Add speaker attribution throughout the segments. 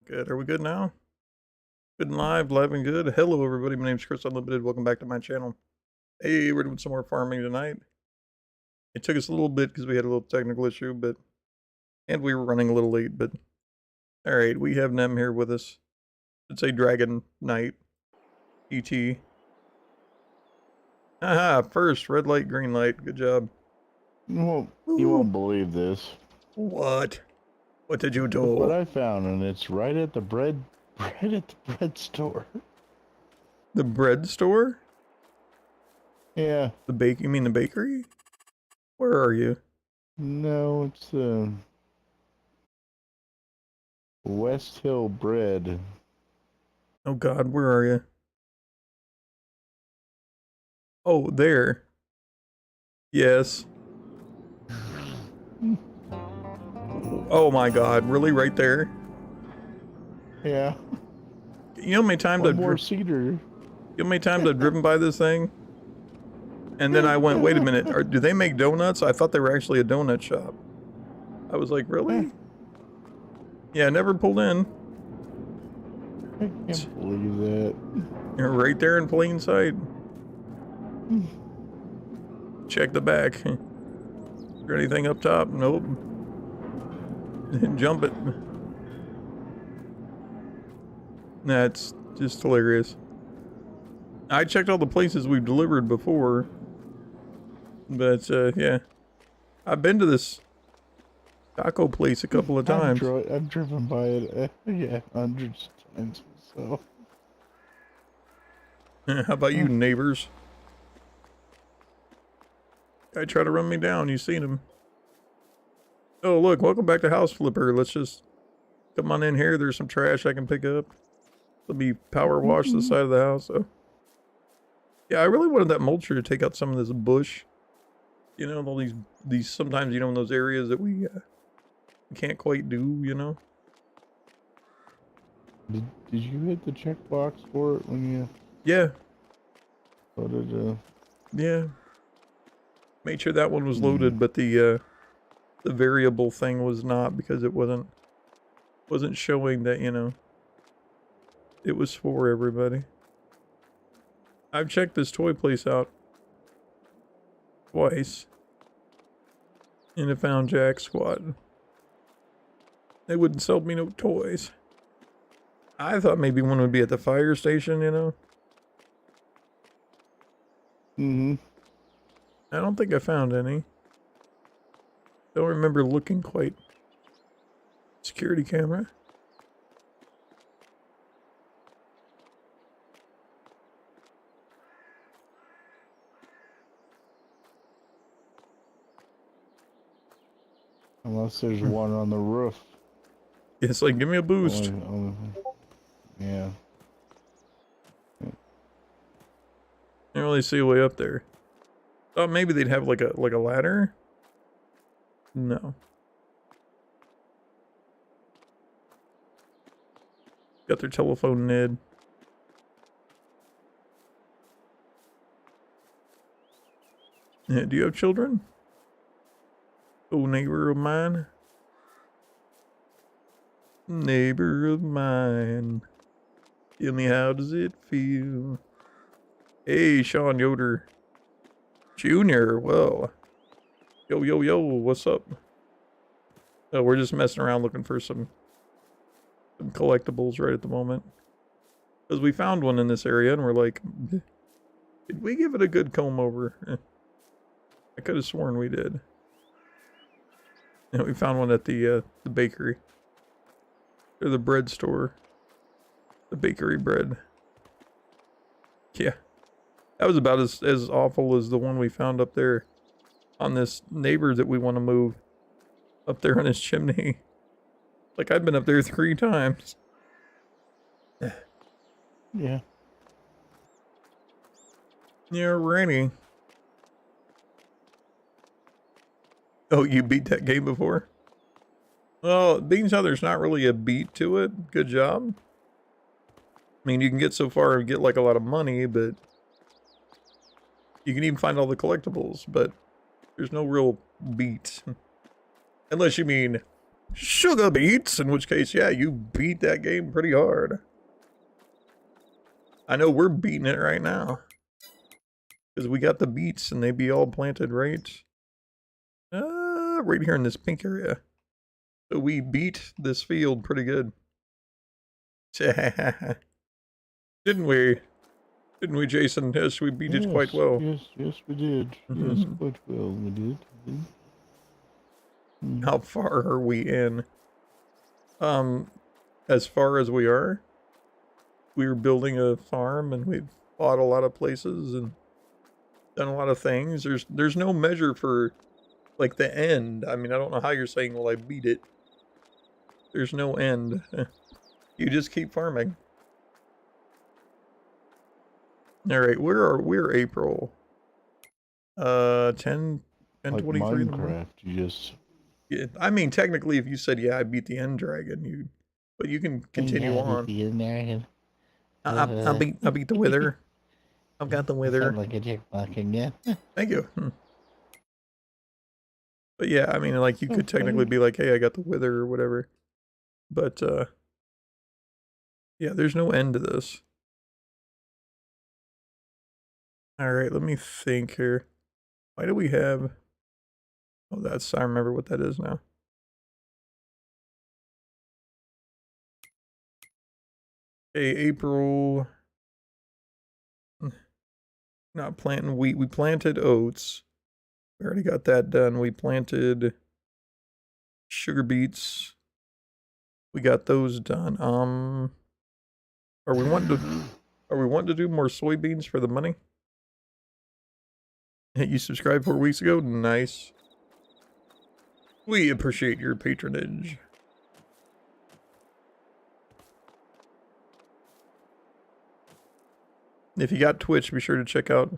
Speaker 1: Good. Are we good now? Good and live and good. Hello, everybody. My name's Chris Unlimited. Welcome back to my channel. Hey, we're doing some more farming tonight. It took us a little bit because we had a little technical issue, and we were running a little late, but all right, we have Nem here with us. It's a Dragon Knight, ET. Aha, first, red light, green light. Good job.
Speaker 2: You won't believe this.
Speaker 1: What? What did you do?
Speaker 2: Look what I found, and it's right at the bread store.
Speaker 1: The bread store?
Speaker 2: Yeah.
Speaker 1: You mean the bakery? Where are you?
Speaker 2: No, it's West Hill Bread.
Speaker 1: Oh God, where are you? Oh, there. Yes. Oh my God, really right there?
Speaker 2: Yeah.
Speaker 1: You know how many times
Speaker 2: cedar.
Speaker 1: You know how many times I've driven by this thing? And then I went, wait a minute, do they make donuts? I thought they were actually a donut shop. I was like, really? Yeah, I never pulled in.
Speaker 2: I can't believe that.
Speaker 1: You're right there in plain sight. Check the back. Is there anything up top? Nope. Jump it. That's just hilarious. I checked all the places we've delivered before. But, yeah. I've been to this taco place a couple of times.
Speaker 2: I've driven by it, yeah, hundreds of times, so.
Speaker 1: How about you, neighbors? Guy tried to run me down. You seen him. Oh, look. Welcome back to House Flipper. Let's just come on in here. There's some trash I can pick up. Let me power wash the side of the house. So. Yeah, I really wanted that mulcher to take out some of this bush. You know, all these sometimes, you know, in those areas that we can't quite do, you know.
Speaker 2: Did you hit the checkbox for it when you...
Speaker 1: Yeah.
Speaker 2: Loaded,
Speaker 1: Yeah. Made sure that one was loaded, but the variable thing was not, because it wasn't showing that, you know, it was for everybody. I've checked this toy place out twice, and I found Jack squat. They wouldn't sell me no toys. I thought maybe one would be at the fire station, you know. I don't think I found any. Don't remember looking quite. Security camera.
Speaker 2: Unless there's one on the roof.
Speaker 1: It's like, give me a boost.
Speaker 2: Yeah.
Speaker 1: Can't really see a way up there. Thought maybe they'd have like a ladder. No. Got their telephone nid. Yeah, do you have children? Oh, neighbor of mine. Neighbor of mine. Tell me, how does it feel? Hey, Sean Yoder. Junior, well. Yo, what's up? Oh, we're just messing around looking for some collectibles right at the moment. Because we found one in this area and we're like, did we give it a good comb over? I could have sworn we did. And we found one at the bakery. Or the bread store. The bakery bread. Yeah. That was about as awful as the one we found up there on this neighbor that we want to move. Up there on his chimney. Like, I've been up there 3 times.
Speaker 2: Yeah.
Speaker 1: Yeah, Randy. Oh, you beat that game before? Well, being how there's not really a beat to it. Good job. I mean, you can get so far and get like a lot of money, but you can even find all the collectibles, but there's no real beat. Unless you mean sugar beets, in which case, yeah, you beat that game pretty hard. I know we're beating it right now. Because we got the beets and they be all planted right right here in this pink area. So we beat this field pretty good. Didn't we? Didn't we, Jason? Yes, we beat it quite well.
Speaker 2: Yes, we did. Yes, quite well, we did.
Speaker 1: How far are we in? As far as we are, we were building a farm and we bought a lot of places and done a lot of things. There's no measure for like the end. I mean, I don't know how you're saying, well, I beat it. There's no end. You just keep farming. All right, we're April. 10
Speaker 2: Like
Speaker 1: 23.
Speaker 2: Minecraft, you just...
Speaker 1: Yeah, I mean, technically, if you said, yeah, I beat the end dragon, but you can continue on.
Speaker 2: The end dragon.
Speaker 1: I beat the wither. I've got the wither.
Speaker 2: Sound like a chickbuck again.
Speaker 1: Thank you. But yeah, I mean, like, you could technically be like, hey, I got the wither or whatever. But, yeah, there's no end to this. All right, let me think here. Why do we have... Oh, I remember what that is now. Okay, April. Not planting wheat. We planted oats. We already got that done. We planted sugar beets. We got those done. Are we wanting to do more soybeans for the money? You subscribed 4 weeks ago? Nice. We appreciate your patronage. If you got Twitch, be sure to check out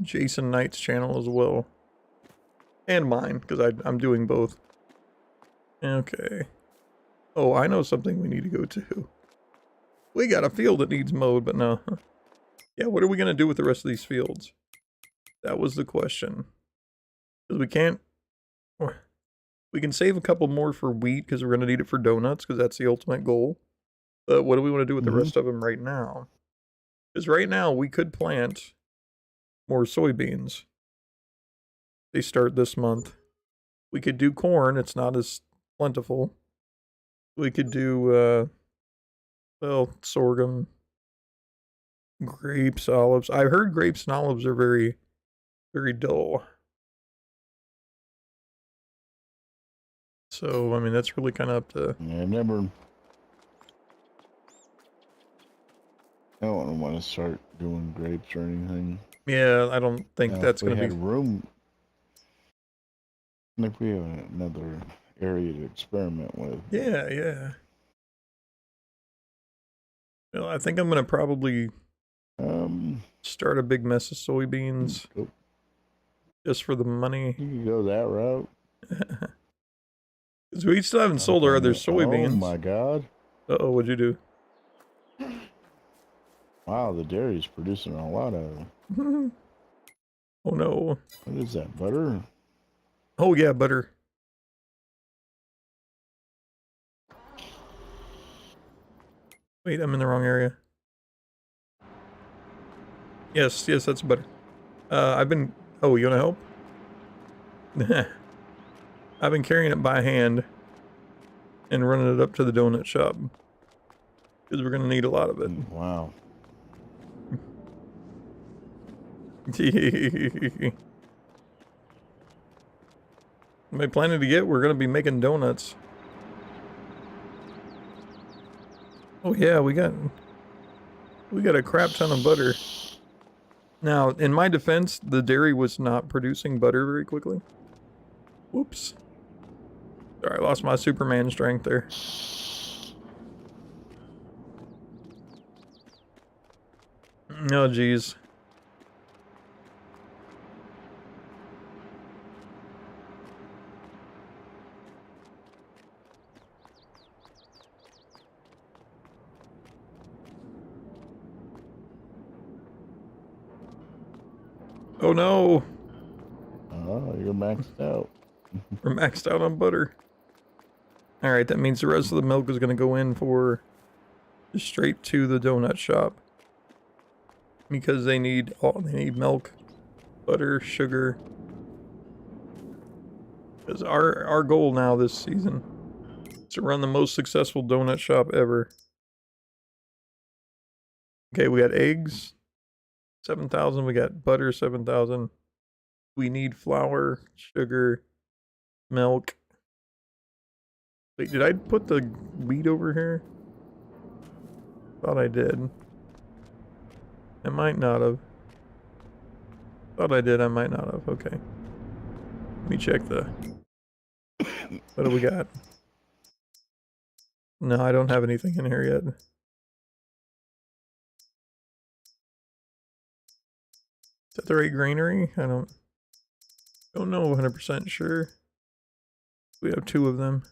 Speaker 1: Jason Knight's channel as well. And mine, because I'm doing both. Okay. Oh, I know something we need to go to. We got a field that needs mowed, but no. Yeah, what are we going to do with the rest of these fields? That was the question. Because we can't... We can save a couple more for wheat, because we're going to need it for donuts, because that's the ultimate goal. But what do we want to do with the rest of them right now? Because right now, we could plant more soybeans. They start this month. We could do corn. It's not as plentiful. We could do, well, sorghum, grapes, olives. I've heard grapes and olives are very, very dull. So, I mean, that's really kind of up to...
Speaker 2: Yeah, I don't want to start doing grapes or anything.
Speaker 1: Yeah, I don't think that's going to be...
Speaker 2: room... If we have another area to experiment with.
Speaker 1: Yeah, yeah. Well, I think I'm going to probably start a big mess of soybeans. Just for the money.
Speaker 2: You can go that route.
Speaker 1: Because we still haven't sold our other soybeans.
Speaker 2: Oh my god.
Speaker 1: Uh-oh, what'd you do?
Speaker 2: Wow, the dairy's producing a lot of...
Speaker 1: Oh no.
Speaker 2: What is that, butter?
Speaker 1: Oh yeah, butter. Wait, I'm in the wrong area. Yes, that's butter. I've been... Oh, you want to help? I've been carrying it by hand and running it up to the donut shop. Because we're going to need a lot of it.
Speaker 2: Wow.
Speaker 1: Am I planning to get? We're going to be making donuts. Oh yeah, we got a crap ton of butter. Now, in my defense, the dairy was not producing butter very quickly. Whoops. Sorry, I lost my Superman strength there. Oh, geez. Oh no!
Speaker 2: Oh, you're maxed out.
Speaker 1: We're maxed out on butter. Alright, that means the rest of the milk is going to go in for straight to the donut shop. Because they need milk, butter, sugar. Because our goal now this season is to run the most successful donut shop ever. Okay, we got eggs, 7,000. We got butter, 7,000. We need flour, sugar, milk. Wait, did I put the wheat over here? Thought I did. I might not have. Thought I did, I might not have. Okay. Let me check the... What do we got? No, I don't have anything in here yet. Is that the right granary? I don't know 100% sure. We have 2 of them.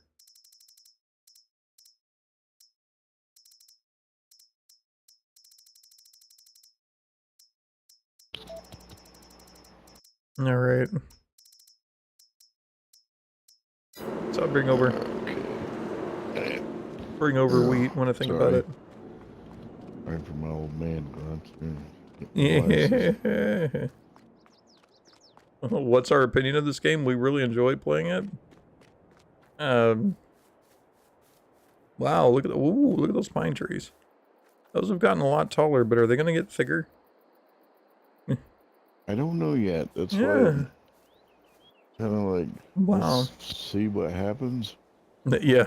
Speaker 1: All right. So I'll bring over wheat when I think about it.
Speaker 2: Right for my old man grunts.
Speaker 1: Yeah. What's our opinion of this game? We really enjoy playing it. Wow, look at look at those pine trees. Those have gotten a lot taller, but are they going to get thicker?
Speaker 2: I don't know yet. That's why I'm kind of like,
Speaker 1: wow.
Speaker 2: Let's see what happens.
Speaker 1: Yeah.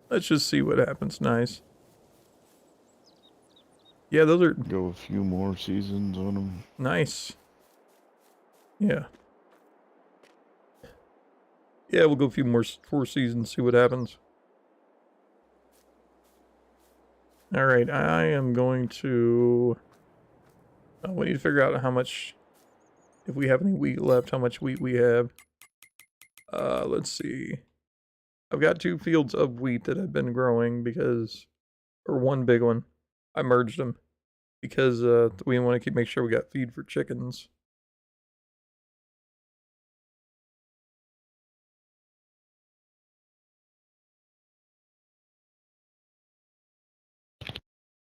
Speaker 1: Let's just see what happens. Nice. Yeah, those are...
Speaker 2: Go a few more seasons on them.
Speaker 1: Nice. Yeah. Yeah, we'll go a few more 4 seasons, see what happens. Alright, I am going to... we need to figure out how much... If we have any wheat left, how much wheat we have. Let's see. I've got 2 fields of wheat that I've been growing because... Or 1 big one. I merged them. Because we want to make sure we got feed for chickens.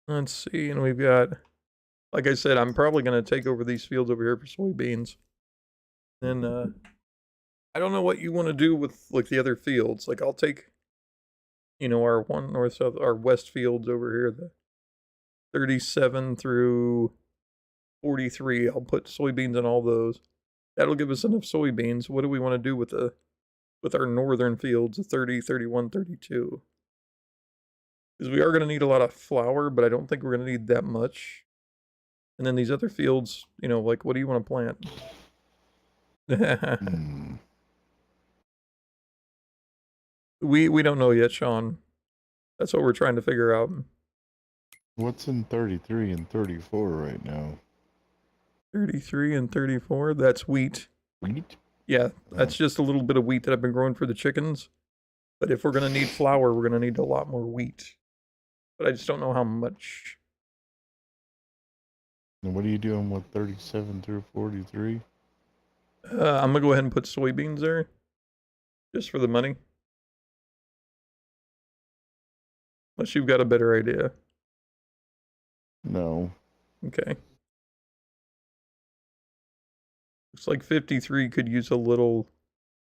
Speaker 1: Let's see, and we've got, like I said, I'm probably going to take over these fields over here for soybeans. And I don't know what you want to do with like the other fields. Like I'll take, you know, our our west fields over here, the 37 through 43. I'll put soybeans in all those. That'll give us enough soybeans. What do we want to do with our northern fields, the 30, 31, 32? Because we are going to need a lot of flour, but I don't think we're going to need that much. And then these other fields, you know, like, what do you want to plant? We don't know yet, Sean. That's what we're trying to figure out.
Speaker 2: What's in 33 and 34 right now?
Speaker 1: 33 and 34, that's wheat.
Speaker 2: Wheat?
Speaker 1: Yeah, that's just a little bit of wheat that I've been growing for the chickens. But if we're going to need flour, we're going to need a lot more wheat. But I just don't know how much.
Speaker 2: And what are you doing with 37 through 43?
Speaker 1: I'm going to go ahead and put soybeans there. Just for the money. Unless you've got a better idea.
Speaker 2: No.
Speaker 1: Okay. Looks like 53 could use a little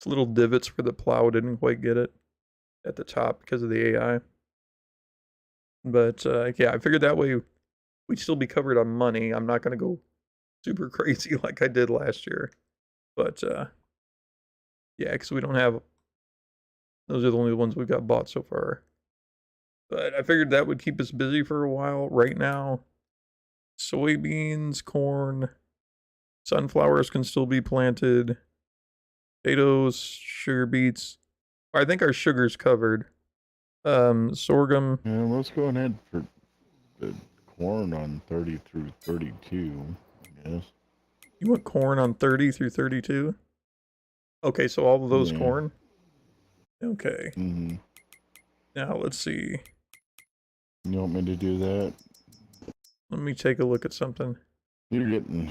Speaker 1: divots where the plow didn't quite get it at the top because of the AI. But yeah, I figured that way we'd still be covered on money. I'm not going to go super crazy like I did last year. But yeah, because we don't have... Those are the only ones we've got bought so far. But I figured that would keep us busy for a while. Right now, soybeans, corn, sunflowers can still be planted. Potatoes, sugar beets. I think our sugar's covered. Sorghum.
Speaker 2: Yeah, let's go ahead for the corn on 30 through 32, I guess.
Speaker 1: You want corn on 30 through 32? Okay, so all of those corn? Okay.
Speaker 2: Mm-hmm.
Speaker 1: Now, let's see.
Speaker 2: You want me to do that?
Speaker 1: Let me take a look at something.
Speaker 2: You're getting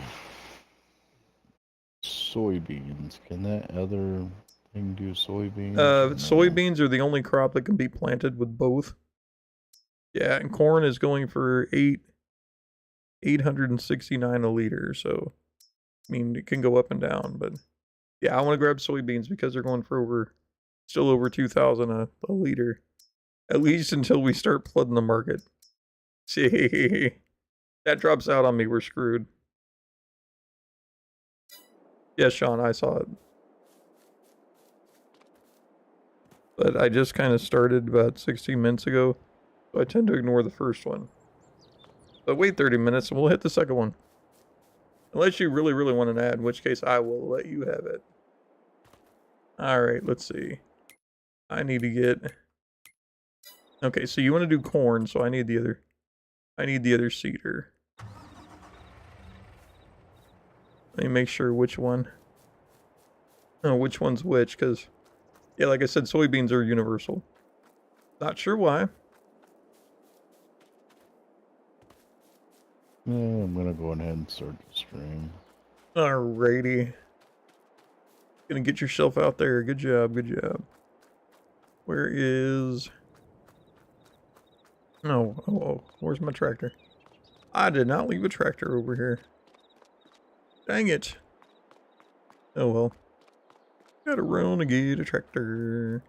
Speaker 2: soybeans. Can that other You can do soybeans. or no?
Speaker 1: Soybeans are the only crop that can be planted with both. Yeah, and corn is going for 869 a liter, so I mean it can go up and down, but yeah, I want to grab soybeans because they're going for still over 2,000 a liter. At least until we start flooding the market. See, that drops out on me, we're screwed. Yes, Sean, I saw it. But I just kind of started about 16 minutes ago, so I tend to ignore the first one. But wait 30 minutes and we'll hit the second one. Unless you really, really want an ad, in which case I will let you have it. Alright, let's see. I need to get... Okay, so you want to do corn, so I need the other seeder. Let me make sure which one. Oh, which one's which, because... Yeah, like I said, soybeans are universal. Not sure why.
Speaker 2: Yeah, I'm gonna go ahead and start the stream.
Speaker 1: Alrighty. Gonna get yourself out there. Good job, good job. Where is... Oh, where's my tractor? I did not leave a tractor over here. Dang it. Oh well. Gotta run to get a tractor.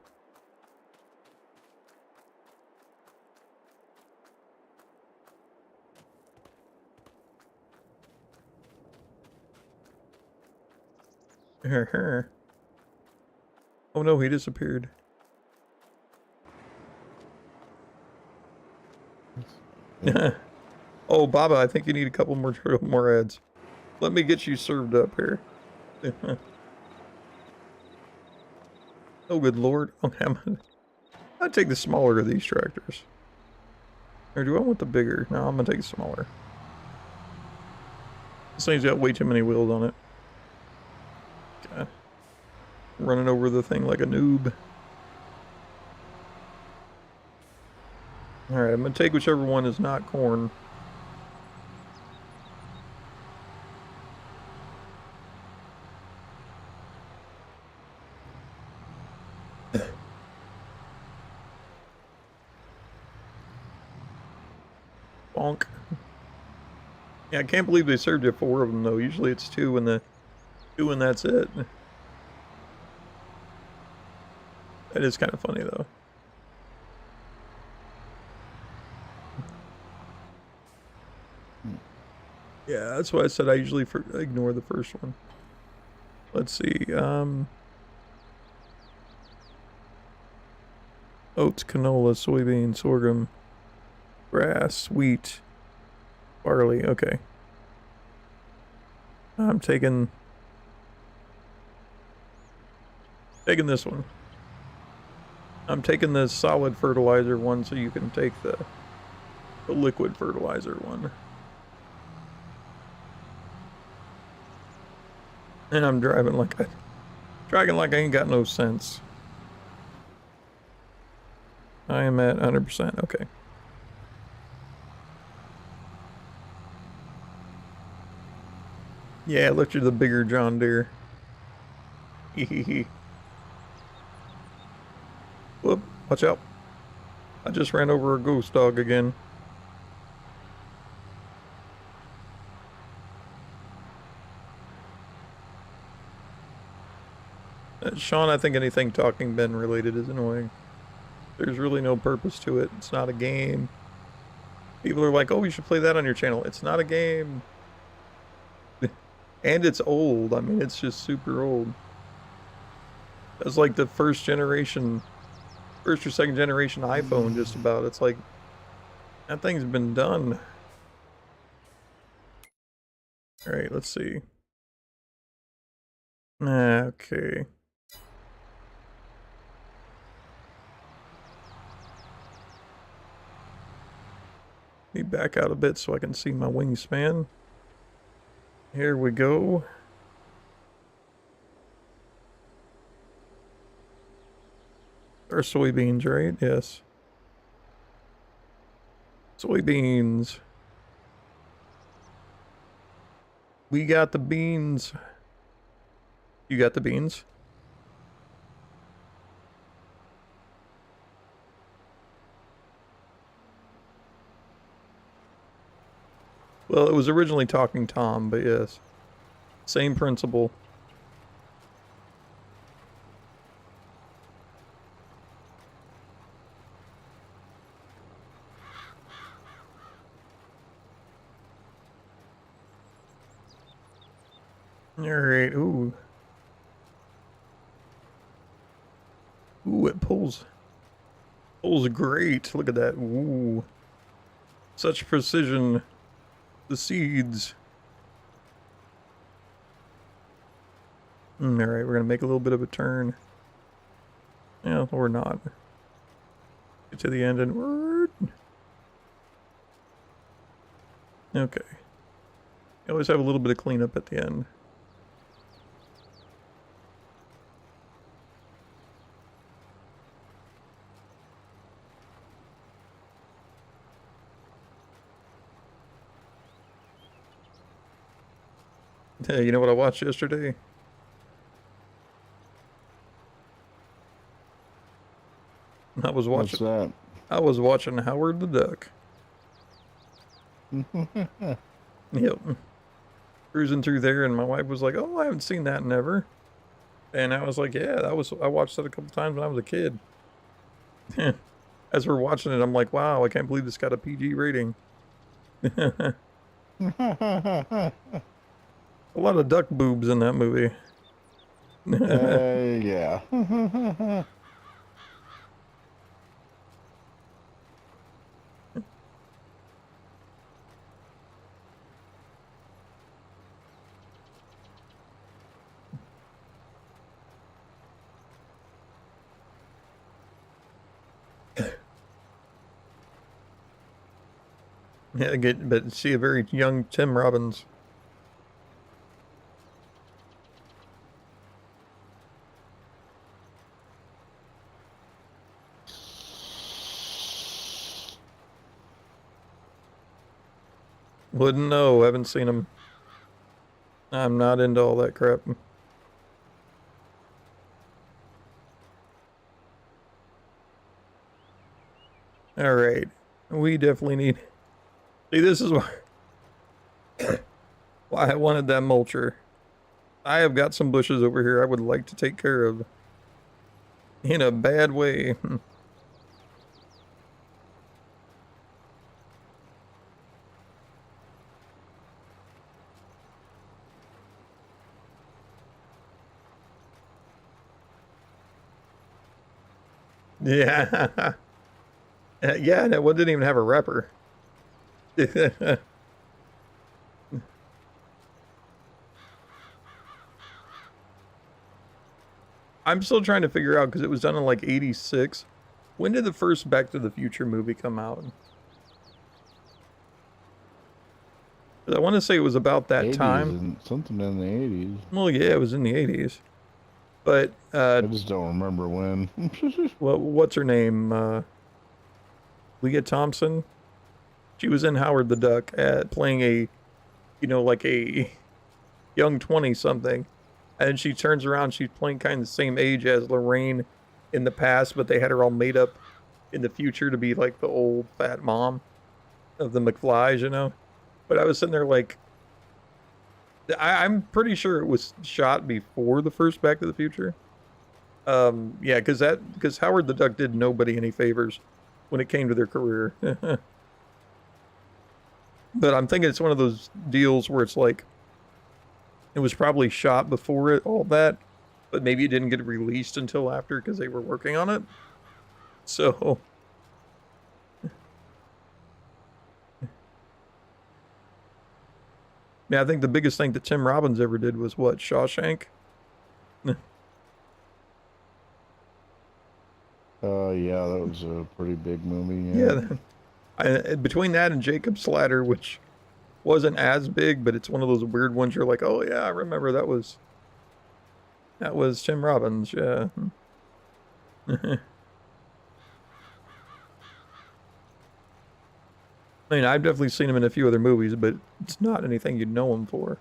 Speaker 1: Oh no, he disappeared. Oh, Baba, I think you need a couple more ads. Let me get you served up here. Oh, good lord. Okay, I'd take the smaller of these tractors. Or do I want the bigger? No, I'm gonna take the smaller. This thing's got way too many wheels on it. Okay. Running over the thing like a noob. Alright, I'm gonna take whichever one is not corn. Bonk. Yeah, I can't believe they served you 4 of them though. Usually it's 2 and that's it. That is kind of funny though. Yeah, that's why I said I usually ignore the first one. Let's see, oats, canola, soybean, sorghum, grass, wheat, barley, okay. I'm taking this one. I'm taking the solid fertilizer one so you can take the liquid fertilizer one. And I'm driving like I ain't got no sense. I am at 100%, okay. Yeah, look, you're the bigger John Deere. Hehehe. Whoop, watch out. I just ran over a ghost dog again. Sean, I think anything Talking Ben related is annoying. There's really no purpose to it. It's not a game. People are like, oh, you should play that on your channel. It's not a game. And it's old. I mean, it's just super old. It's like the first or second generation iPhone just about. It's like, that thing's been done. Alright, let's see. Okay. Let me back out a bit so I can see my wingspan. Here we go. Or soybeans, right? Yes. Soybeans. We got the beans. You got the beans? Well, it was originally Talking Tom, but yes. Same principle. Alright, ooh. Ooh, it pulls. Pulls great. Look at that. Ooh. Such precision. The seeds. Alright, we're gonna make a little bit of a turn. Yeah, or not. Get to the end and word. Okay. You always have a little bit of cleanup at the end. Hey, you know what I watched yesterday? I was
Speaker 2: What's
Speaker 1: watching.
Speaker 2: that?
Speaker 1: I was watching Howard the Duck. Yep. Cruising through there, and my wife was like, "Oh, I haven't seen that in ever." And I was like, "Yeah, I watched that a couple times when I was a kid." As we're watching it, I'm like, "Wow, I can't believe this got a PG rating." A lot of duck boobs in that movie.
Speaker 2: Yeah.
Speaker 1: Yeah, but see a very young Tim Robbins. Wouldn't know. Haven't seen him. I'm not into all that crap. All right, we definitely need. See, this is why I wanted that mulcher. I have got some bushes over here I would like to take care of in a bad way. Yeah. Yeah, that one didn't even have a wrapper. I'm still trying to figure out because it was done in like 86. When did the first Back to the Future movie come out? 'Cause I want to say it was about that
Speaker 2: 80s
Speaker 1: time.
Speaker 2: and something in the 80s.
Speaker 1: Well, yeah, it was in the 80s. But
Speaker 2: I just don't remember when.
Speaker 1: what's her name? Leah Thompson. She was in Howard the Duck playing like a young 20 something. And she turns around, she's playing kind of the same age as Lorraine in the past, but they had her all made up in the future to be like the old fat mom of the McFlys, you know? But I was sitting there like, I'm pretty sure it was shot before the first Back to the Future. Yeah, because Howard the Duck did nobody any favors when it came to their career. But I'm thinking it's one of those deals where it's like, it was probably shot before all that, but maybe it didn't get released until after because they were working on it. So, yeah, I think the biggest thing that Tim Robbins ever did was what, Shawshank?
Speaker 2: Yeah, that was a pretty big movie. Yeah.
Speaker 1: Yeah, between that and Jacob's Ladder, which wasn't as big, but it's one of those weird ones you're like, oh yeah, I remember that was Tim Robbins, yeah. I mean, I've definitely seen him in a few other movies, but it's not anything you'd know him for.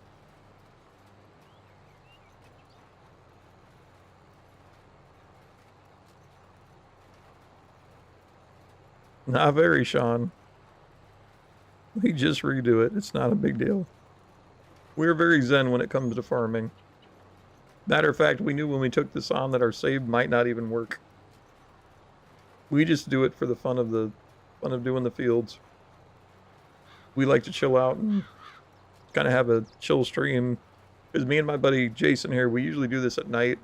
Speaker 1: Not very, Sean. We just redo it. It's not a big deal. We're very zen when it comes to farming. Matter of fact, we knew when we took this on that our save might not even work. We just do it for the fun of doing the fields. We like to chill out and kind of have a chill stream. Because me and my buddy Jason here, we usually do this at night.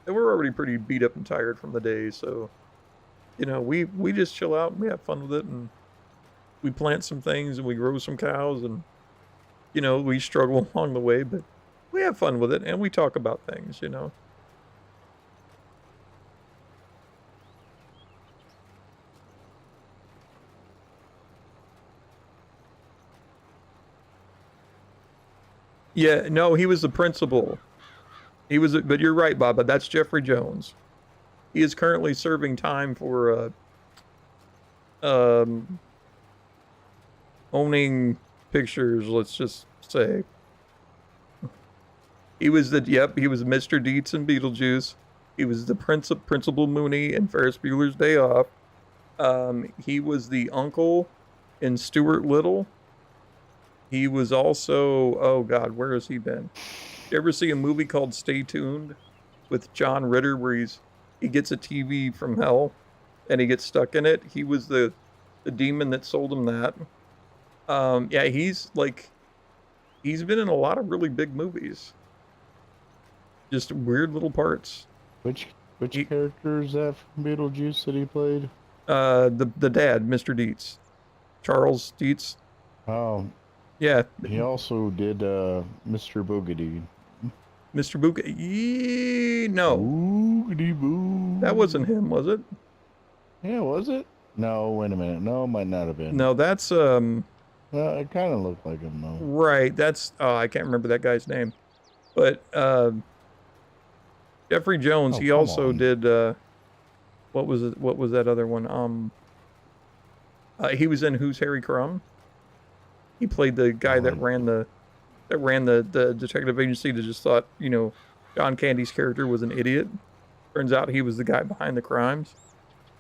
Speaker 1: And we're already pretty beat up and tired from the day, so you know, we just chill out and we have fun with it, and we plant some things and we grow some cows, and you know, we struggle along the way, but we have fun with it and we talk about things, you know. Yeah, no, he was the principal. He was, but you're right, Baba. That's Jeffrey Jones. He is currently serving time for owning pictures. Let's just say he was he was Mr. Deets in Beetlejuice. He was the Principal Mooney in Ferris Bueller's Day Off. He was the uncle in Stuart Little. He was also, oh God, where has he been? You ever see a movie called Stay Tuned with John Ritter where he gets a TV from hell and he gets stuck in it? He was the demon that sold him that. Yeah, he's been in a lot of really big movies. Just weird little parts.
Speaker 2: Which character is that from Beetlejuice that he played?
Speaker 1: The dad, Mr. Deets. Charles Deets.
Speaker 2: Oh.
Speaker 1: Yeah.
Speaker 2: He also did Mr. Boogedy.
Speaker 1: Mr. Boogedy? No.
Speaker 2: Boogedy boo.
Speaker 1: That wasn't him, was it?
Speaker 2: Yeah, was it? No, wait a minute. No, it might not have been.
Speaker 1: No, that's
Speaker 2: Well, it kind of looked like him though.
Speaker 1: Right. That's I can't remember that guy's name. But Jeffrey Jones, he also did what was that other one? He was in Who's Harry Crumb? He played the guy that ran the detective agency that just thought, you know, John Candy's character was an idiot. Turns out he was the guy behind the crimes.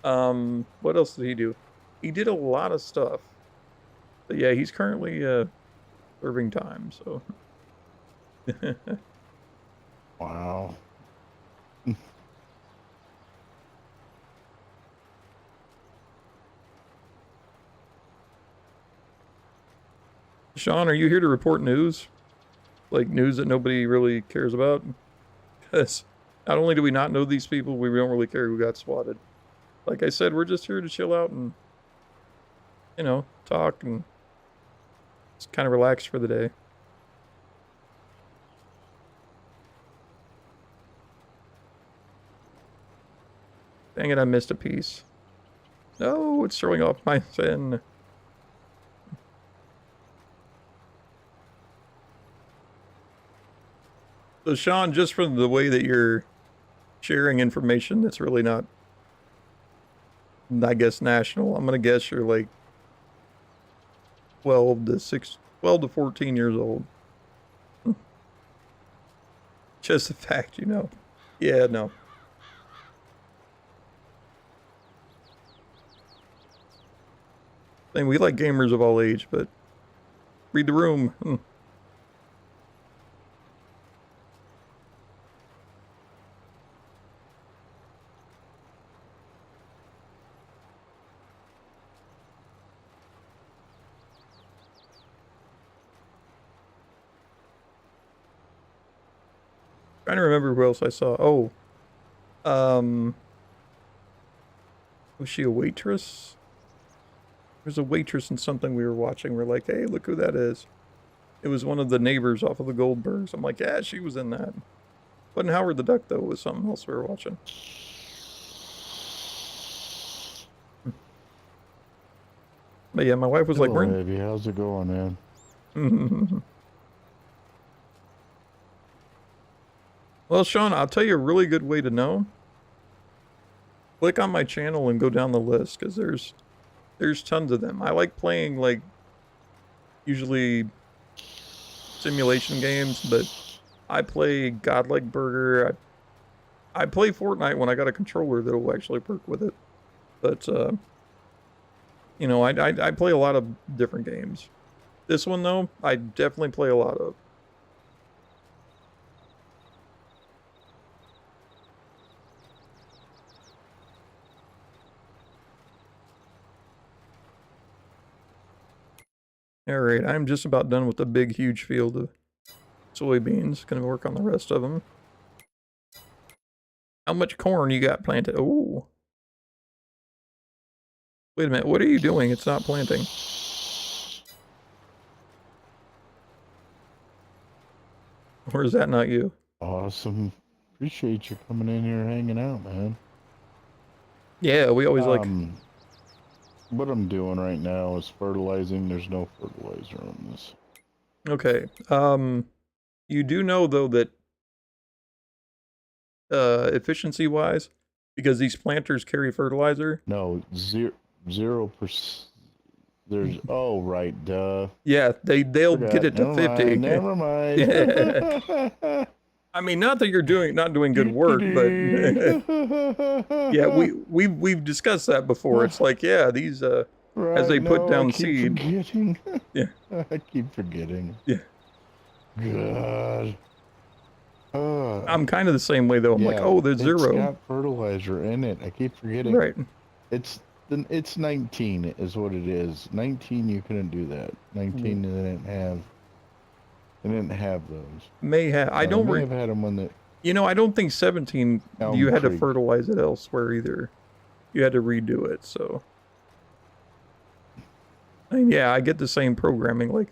Speaker 1: What else did he do? He did a lot of stuff. But yeah, he's currently serving time, so.
Speaker 2: Wow.
Speaker 1: Sean, are you here to report news? Like news that nobody really cares about? Because not only do we not know these people, we don't really care who got swatted. Like I said, we're just here to chill out and, you know, talk and just kind of relax for the day. Dang it, I missed a piece. No, it's throwing off my fin. So Sean, just from the way that you're sharing information that's really not, I guess, national, I'm going to guess you're like 12 to 14 years old. Just a fact, you know. Yeah, no. I mean, we like gamers of all age, but read the room. Trying to remember who else I saw. Oh, was she a waitress? There's a waitress in something we were watching. We're like, hey, look who that is. It was one of the neighbors off of the Goldbergs. I'm like, yeah, she was in that. Wasn't Howard the Duck, though. It was something else we were watching. But yeah, my wife was like,
Speaker 2: "Hello, baby, how's it going, man?"
Speaker 1: Well, Sean, I'll tell you a really good way to know. Click on my channel and go down the list, because there's tons of them. I like playing, like, usually simulation games, but I play Godlike Burger. I play Fortnite when I got a controller that'll actually work with it. But, You know, I play a lot of different games. This one, though, I definitely play a lot of. Alright, I'm just about done with the big, huge field of soybeans. Gonna work on the rest of them. How much corn you got planted? Oh. Wait a minute, what are you doing? It's not planting. Or is that not you?
Speaker 2: Awesome. Appreciate you coming in here hanging out, man.
Speaker 1: Yeah, we always like...
Speaker 2: What I'm doing right now is fertilizing. There's no fertilizer on this.
Speaker 1: Okay. You do know, though, that efficiency-wise, because these planters carry fertilizer...
Speaker 2: No, 0%. There's... Oh, right, duh.
Speaker 1: Yeah, they'll get it to 50.
Speaker 2: Never mind.
Speaker 1: Yeah. I mean, not that you're not doing good work, but yeah, we've discussed that before. It's like, yeah, these
Speaker 2: right,
Speaker 1: as they put down
Speaker 2: I keep
Speaker 1: seed.
Speaker 2: Forgetting.
Speaker 1: Yeah,
Speaker 2: I keep forgetting.
Speaker 1: yeah.
Speaker 2: God.
Speaker 1: I'm kind of the same way though. I'm like, oh, there's zero.
Speaker 2: It's got fertilizer in it. I keep forgetting.
Speaker 1: Right.
Speaker 2: It's 19 is what it is. 19 you couldn't do that. 19 they didn't have those.
Speaker 1: May have. I don't.
Speaker 2: May have had them when the.
Speaker 1: You know, I don't think 17.
Speaker 2: Elm
Speaker 1: you had to
Speaker 2: Creek.
Speaker 1: fertilize it elsewhere either. You had to redo it. So. I mean, yeah, I get the same programming.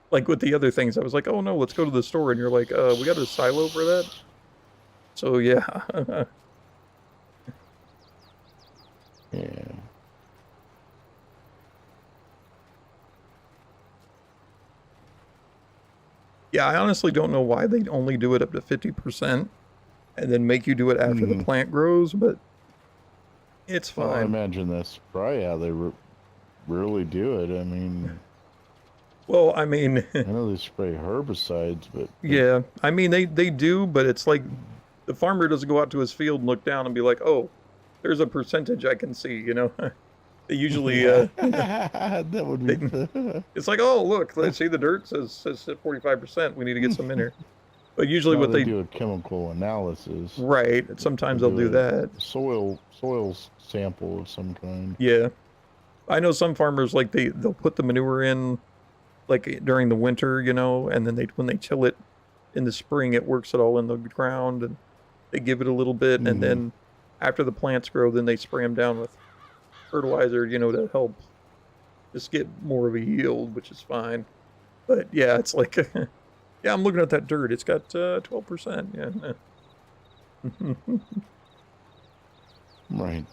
Speaker 1: Like with the other things, I was like, oh no, let's go to the store, and you're like, we got a silo for that. So yeah.
Speaker 2: Yeah.
Speaker 1: Yeah, I honestly don't know why they only do it up to 50% and then make you do it after the plant grows, but it's
Speaker 2: Well, I
Speaker 1: fine.
Speaker 2: imagine that's probably how they really do it. I mean,
Speaker 1: Well, I mean,
Speaker 2: I know they spray herbicides, but
Speaker 1: yeah, I mean, they do, but it's like the farmer doesn't go out to his field and look down and be like, oh, there's a percentage I can see, you know? They usually,
Speaker 2: that would be.
Speaker 1: it's like, oh, look, let's see the dirt says 45%. We need to get some in here. But usually
Speaker 2: No,
Speaker 1: what
Speaker 2: they do a chemical analysis.
Speaker 1: right, sometimes they'll do that.
Speaker 2: Soil sample of some kind.
Speaker 1: Yeah. I know some farmers, like, they'll put the manure in, like, during the winter, you know, and then when they till it in the spring, it works it all in the ground, and they give it a little bit, and then after the plants grow, then they spray them down with fertilizer, you know, to help just get more of a yield, which is fine. But, yeah, it's like, yeah, I'm looking at that dirt. It's got 12%, yeah.
Speaker 2: Right.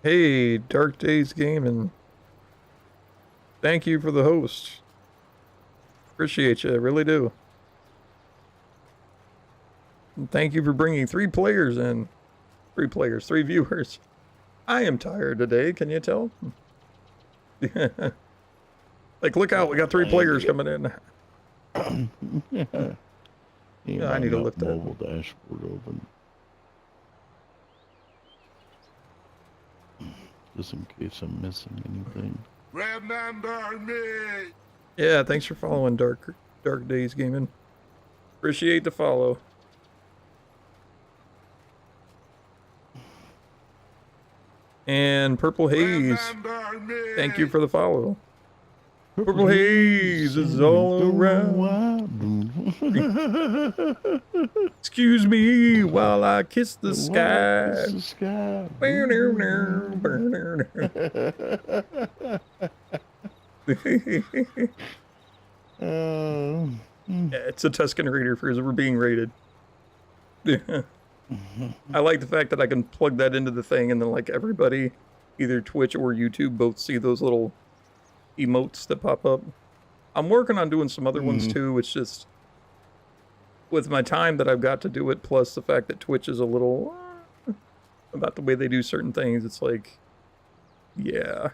Speaker 1: Hey, Dark Days Gaming. Thank you for the host. Appreciate you, I really do. And thank you for bringing 3 players in. 3 players, 3 viewers. I am tired today, can you tell? Like, look out, we got 3 players coming in.
Speaker 2: Yeah,
Speaker 1: I need to lift that.
Speaker 2: mobile dashboard open. Just in case I'm missing anything.
Speaker 3: Remember me!
Speaker 1: Yeah, thanks for following Dark Days Gaming. Appreciate the follow. And Purple Haze,
Speaker 3: Remember me!
Speaker 1: thank you for the follow. Purple Haze is all around. Excuse me while I kiss the sky.
Speaker 2: It's the sky.
Speaker 1: Yeah, it's a Tuscan Raider for we're being rated. I like the fact that I can plug that into the thing and then like everybody, either Twitch or YouTube, both see those little emotes that pop up. I'm working on doing some other ones too. It's just with my time that I've got to do it, plus the fact that Twitch is a little about the way they do certain things. It's like, yeah.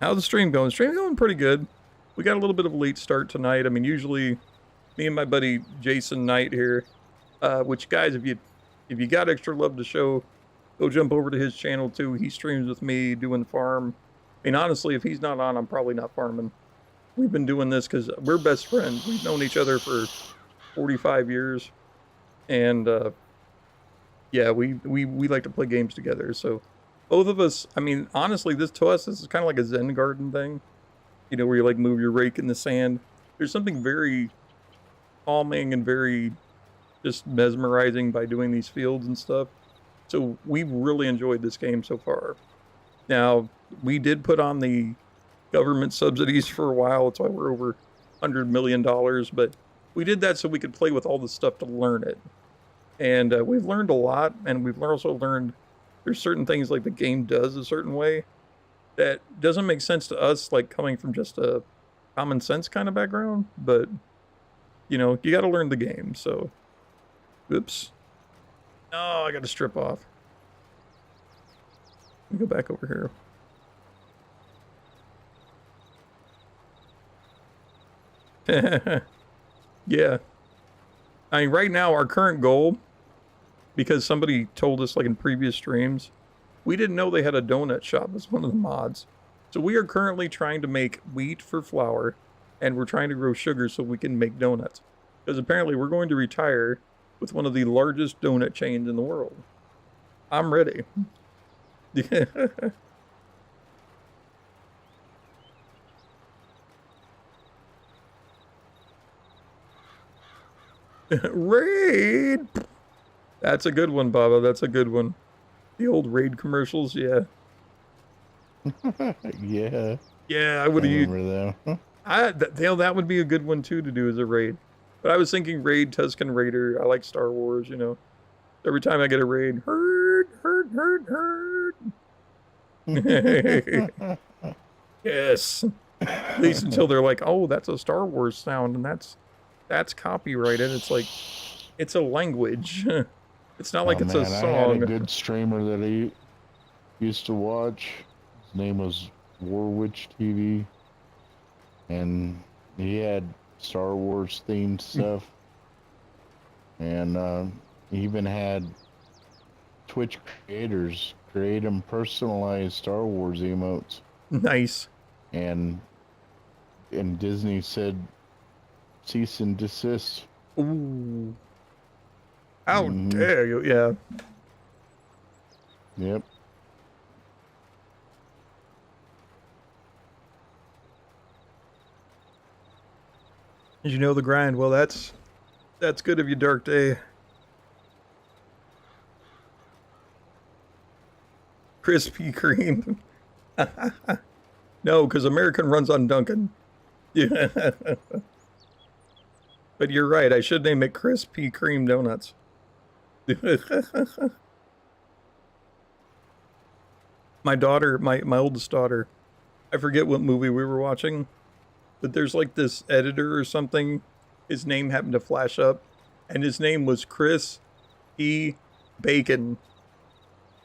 Speaker 1: How's the stream going? Stream going pretty good. We got a little bit of a late start tonight. I mean, usually me and my buddy Jason Knight here, which guys, if you got extra love to show, go jump over to his channel too. He streams with me doing farm. I mean, honestly, if he's not on, I'm probably not farming. We've been doing this because we're best friends. We've known each other for 45 years, and yeah, we like to play games together. So both of us, I mean, honestly, this is kind of like a Zen garden thing, you know, where you like move your rake in the sand. There's something very calming and very just mesmerizing by doing these fields and stuff. So we've really enjoyed this game so far. Now, we did put on the government subsidies for a while. That's why we're over $100 million. But we did that so we could play with all the stuff to learn it. And we've learned a lot. And we've also learned there's certain things like the game does a certain way that doesn't make sense to us, like coming from just a common sense kind of background. But, you know, you got to learn the game. So, oops. Oh, I got to strip off. Let me go back over here. Yeah. I mean, right now, our current goal, because somebody told us, like in previous streams, we didn't know they had a donut shop as one of the mods. So we are currently trying to make wheat for flour, and we're trying to grow sugar so we can make donuts. Because apparently we're going to retire with one of the largest donut chains in the world. I'm ready. Raid! That's a good one, Baba. That's a good one. The old Raid commercials, yeah.
Speaker 2: Yeah.
Speaker 1: Yeah, I would have used...
Speaker 2: remember that.
Speaker 1: That would be a good one, too, to do as a raid. But I was thinking Raid, Tusken Raider. I like Star Wars, you know. Every time I get a raid, herd. Yes. At least until they're like, oh, that's a Star Wars sound, and that's copyrighted. It's like, it's a language. It's not like it's a song.
Speaker 2: I had a good streamer that I used to watch. His name was Warwitch TV, and he had Star Wars themed stuff, and he even had Twitch creators create him personalized Star Wars emotes.
Speaker 1: Nice.
Speaker 2: And Disney said cease and desist.
Speaker 1: Ooh. How dare you? Yeah.
Speaker 2: Yep.
Speaker 1: Did you know the grind? Well, that's good of you, Dark Day. Krispy Kreme. No, because American runs on Dunkin'. Yeah. But you're right. I should name it Krispy Kreme Donuts. My daughter, my oldest daughter, I forget what movie we were watching, but there's like this editor or something. His name happened to flash up, and his name was Chris E. Bacon.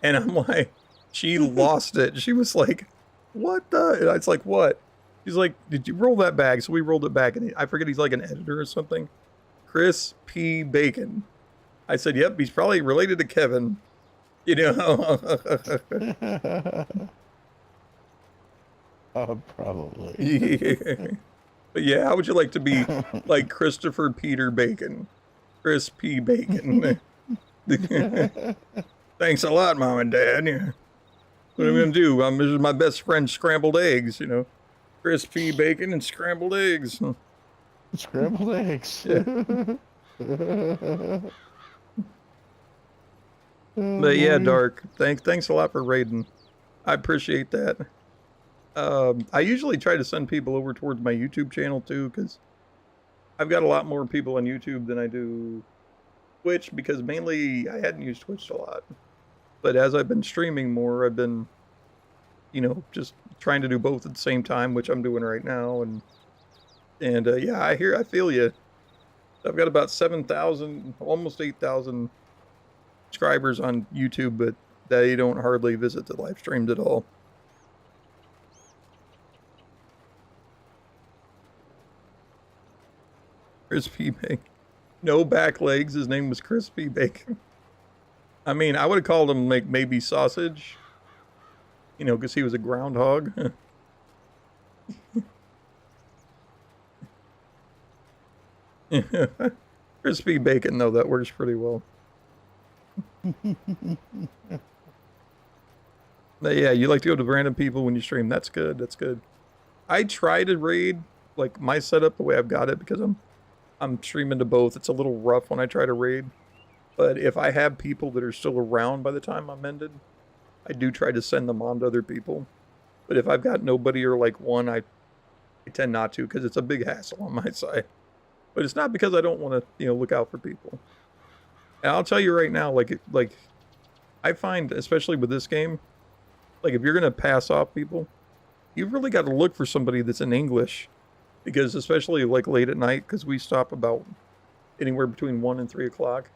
Speaker 1: And I'm like, she lost it. She was like, what the? And it's like, what? He's like, did you roll that back? So we rolled it back, and I forget he's like an editor or something. Chris P. Bacon. I said, yep, he's probably related to Kevin. You know?
Speaker 2: Probably.
Speaker 1: Yeah. But yeah, how would you like to be like Christopher Peter Bacon? Chris P. Bacon. Thanks a lot, Mom and Dad. Yeah. What am I going to do? This is my best friend's scrambled eggs, you know. Chris P. Bacon and scrambled eggs.
Speaker 2: Scrambled eggs.
Speaker 1: Yeah. But yeah, Dark, thanks a lot for raiding. I appreciate that. I usually try to send people over towards my YouTube channel too, because I've got a lot more people on YouTube than I do Twitch, because mainly I hadn't used Twitch a lot. But as I've been streaming more, I've been, you know, just trying to do both at the same time, which I'm doing right now. And yeah, I feel you. I've got about 7,000, almost 8,000 subscribers on YouTube, but they don't hardly visit the live streams at all. Crispy Bacon. No back legs. His name was Crispy Bacon. I mean, I would have called him like maybe sausage. You know, because he was a groundhog. Crispy Bacon, though, that works pretty well. But yeah, you like to go to random people when you stream. That's good. That's good. I try to raid, like, my setup the way I've got it, because I'm streaming to both. It's a little rough when I try to raid. But if I have people that are still around by the time I'm ended, I do try to send them on to other people. But if I've got nobody or like one, I tend not to, because it's a big hassle on my side. But it's not because I don't want to, you know, look out for people. And I'll tell you right now, like I find, especially with this game, like if you're gonna pass off people, you've really got to look for somebody that's in English, because especially like late at night, because we stop about anywhere between 1 and 3 o'clock.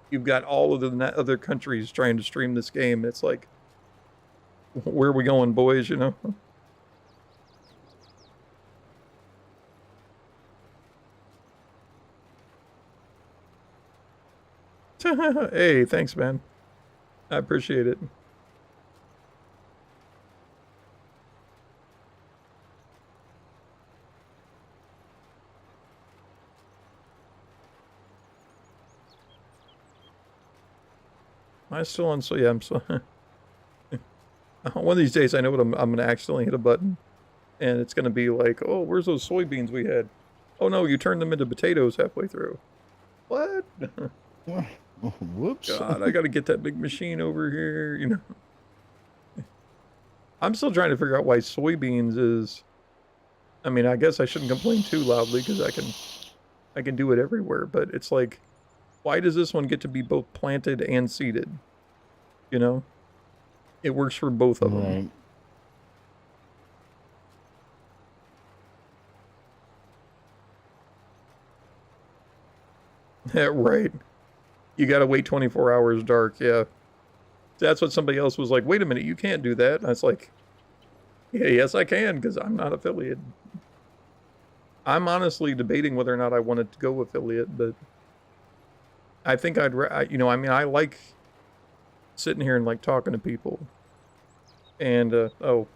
Speaker 1: You've got all of the other countries trying to stream this game. It's like, where are we going, boys? You know. Hey, thanks, man. I appreciate it. Am I still on? So yeah, I'm still. One of these days, I know what I'm going to accidentally hit a button, and it's going to be like, oh, where's those soybeans we had? Oh no, you turned them into potatoes halfway through. What?
Speaker 2: Whoops.
Speaker 1: God, I got to get that big machine over here, you know. I'm still trying to figure out why soybeans is... I mean, I guess I shouldn't complain too loudly, because I can do it everywhere, but it's like, why does this one get to be both planted and seeded? You know? It works for both of them.
Speaker 2: Right.
Speaker 1: Yeah, right. You got to wait 24 hours dark, yeah. That's what somebody else was like, wait a minute, you can't do that. And I was like, yeah, yes I can, because I'm not affiliate. I'm honestly debating whether or not I wanted to go affiliate, but I think you know, I mean, I like sitting here and like talking to people. And, oh,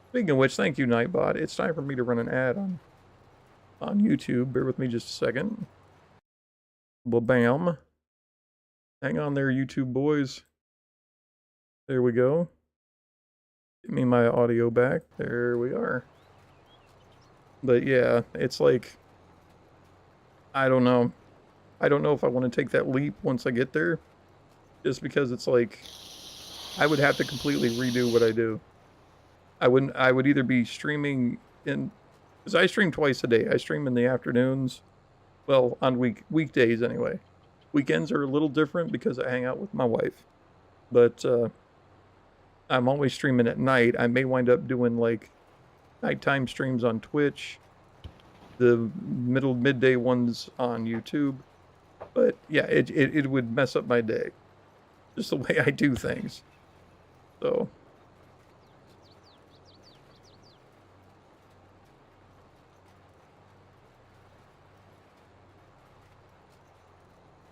Speaker 1: speaking of which, thank you, Nightbot. It's time for me to run an ad on YouTube. Bear with me just a second. Bam. Hang on there, YouTube boys. There we go. Give me my audio back. There we are. But yeah, it's like, I don't know. I don't know if I want to take that leap once I get there. Just because it's like, I would have to completely redo what I do. I would either be streaming in, because I stream twice a day. I stream in the afternoons, well, on weekdays anyway. Weekends are a little different because I hang out with my wife. But I'm always streaming at night. I may wind up doing like nighttime streams on Twitch, the midday ones on YouTube. But yeah, it would mess up my day. Just the way I do things. So.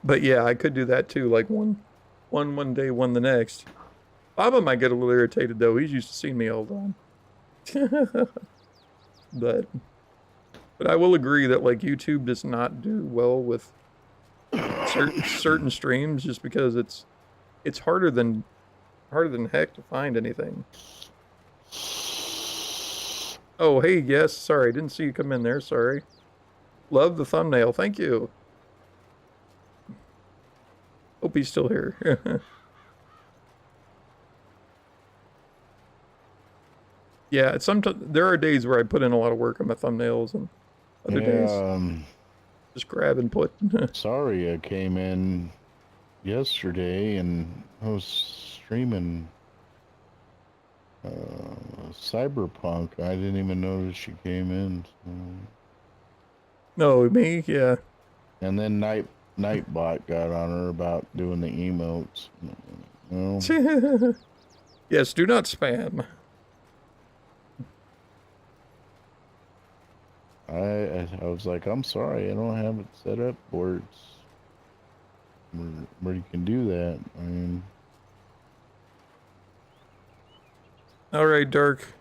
Speaker 1: But yeah, I could do that too. Like one day, one the next. Baba might get a little irritated though. He's used to seeing me all the time. But I will agree that like YouTube does not do well with certain streams, just because it's harder than heck to find anything. Oh, hey, yes, sorry, didn't see you come in there, sorry. Love the thumbnail, thank you. Hope he's still here. Yeah, sometimes there are days where I put in a lot of work on my thumbnails, and other days just grab and put.
Speaker 2: Saria came in yesterday, and I was streaming Cyberpunk. I didn't even notice she came in. So.
Speaker 1: No, me? Yeah.
Speaker 2: And then Nightbot got on her about doing the emotes. No,
Speaker 1: Yes, do not spam.
Speaker 2: I was like, I'm sorry, I don't have it set up where you can do that. I mean,
Speaker 1: All right, Dark.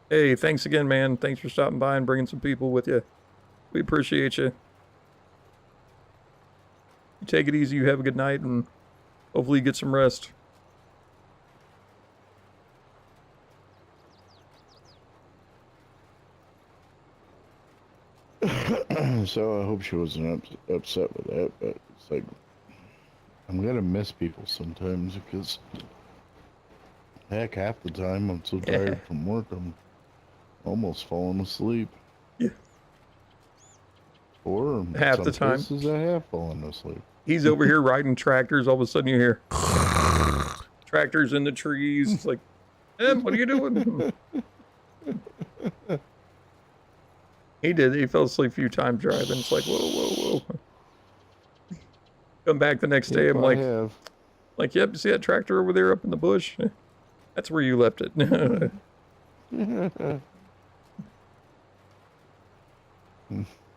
Speaker 1: Hey, thanks again, man. Thanks for stopping by and bringing some people with you. We appreciate you. You take it easy. You have a good night, and hopefully you get some rest.
Speaker 2: so I hope she wasn't upset with that, but it's like I'm gonna miss people sometimes because heck, half the time I'm so tired from work I'm almost falling asleep.
Speaker 1: Yeah.
Speaker 2: Or
Speaker 1: Half the
Speaker 2: some
Speaker 1: time.
Speaker 2: places I have fallen asleep.
Speaker 1: He's over here riding tractors. All of a sudden you hear tractors in the trees. It's like, what are you doing? He did. He fell asleep a few times driving. It's like, whoa, whoa, whoa. Come back the next day. I'm like, yep, you see that tractor over there up in the bush? That's where you left it.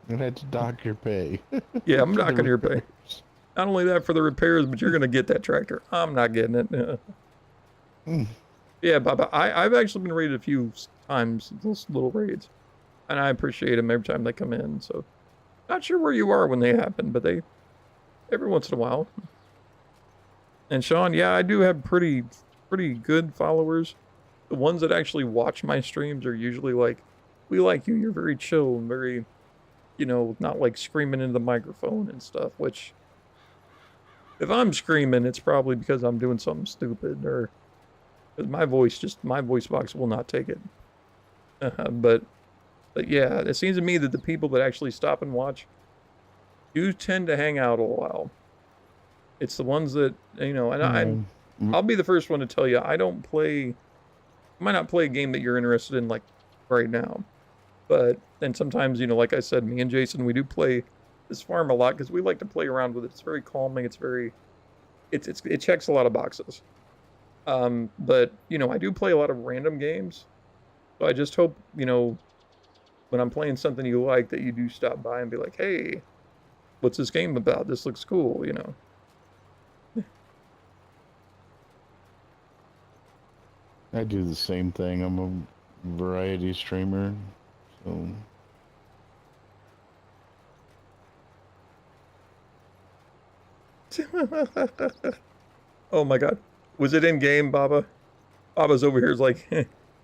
Speaker 2: You had to dock your pay.
Speaker 1: Yeah, I'm not going to pay. Not only that for the repairs, but you're going to get that tractor. I'm not getting it. Yeah, Baba, I've actually been raided a few times, those little raids. And I appreciate them every time they come in. So, not sure where you are when they happen, but they, every once in a while. And Sean, yeah, I do have pretty good followers. The ones that actually watch my streams are usually like, we like you, you're very chill and very, you know, not like screaming into the microphone and stuff, which, if I'm screaming, it's probably because I'm doing something stupid or because my voice box will not take it. But yeah, it seems to me that the people that actually stop and watch do tend to hang out a while. It's the ones that, you know, and I'll be the first one to tell you, I might not play a game that you're interested in like right now. But then sometimes, you know, like I said, me and Jason, we do play this farm a lot because we like to play around with it. It's very calming. It's very, it checks a lot of boxes. But, you know, I do play a lot of random games. So I just hope, you know, when I'm playing something you like, that you do stop by and be like, hey, what's this game about? This looks cool, you know.
Speaker 2: I do the same thing. I'm a variety streamer, so.
Speaker 1: Oh my god. Was it in game, Baba? Baba's over here is like,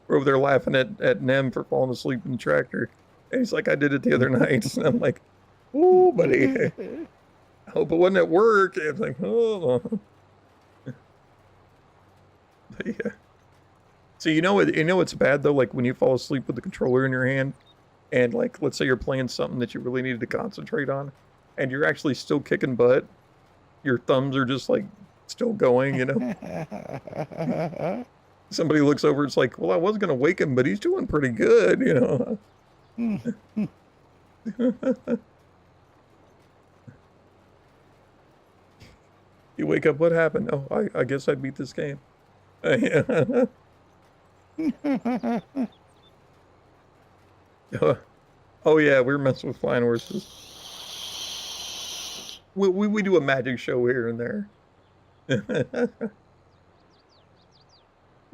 Speaker 1: we're over there laughing at Nem for falling asleep in the tractor. And he's like, I did it the other night. And I'm like, ooh, buddy. I hope it wasn't at work. And it's like, oh. But yeah. So you know what's bad though? Like when you fall asleep with the controller in your hand and like, let's say you're playing something that you really needed to concentrate on and you're actually still kicking butt. Your thumbs are just like still going, you know? Somebody looks over, it's like, well, I was going to wake him, but he's doing pretty good, you know? You wake up, what happened? Oh, I guess I beat this game. Oh yeah, we're messing with flying horses. We do a magic show here and there.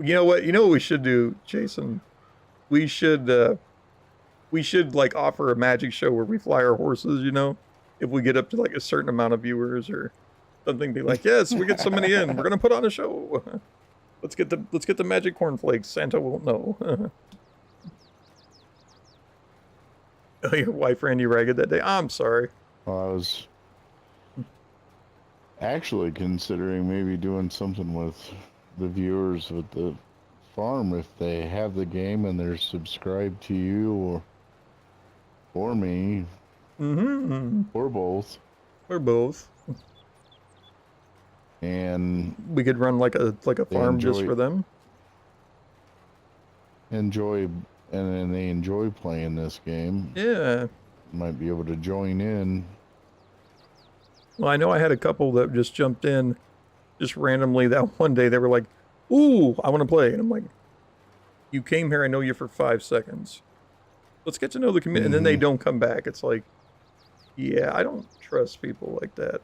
Speaker 1: You know what we should do, Jason? We should like offer a magic show where we fly our horses, you know? If we get up to like a certain amount of viewers or something, be like, yes, we get so many in, we're gonna put on a show. Let's get the magic cornflakes. Santa won't know. Oh, your wife ran you ragged that day? I'm sorry.
Speaker 2: Well, I was actually considering maybe doing something with the viewers with the farm if they have the game and they're subscribed to you or me.
Speaker 1: Mm-hmm.
Speaker 2: Or both.
Speaker 1: Or both.
Speaker 2: and
Speaker 1: We could run like a farm just
Speaker 2: enjoy-
Speaker 1: for them.
Speaker 2: enjoy, and they enjoy playing this game.
Speaker 1: Yeah.
Speaker 2: Might be able to join in.
Speaker 1: Well, I know I had a couple that just jumped in just randomly that one day. They were like, "Ooh, I want to play," and I'm like, "You came here. I know you for 5 seconds. Let's get to know the community." And then they don't come back. It's like, yeah, I don't trust people like that.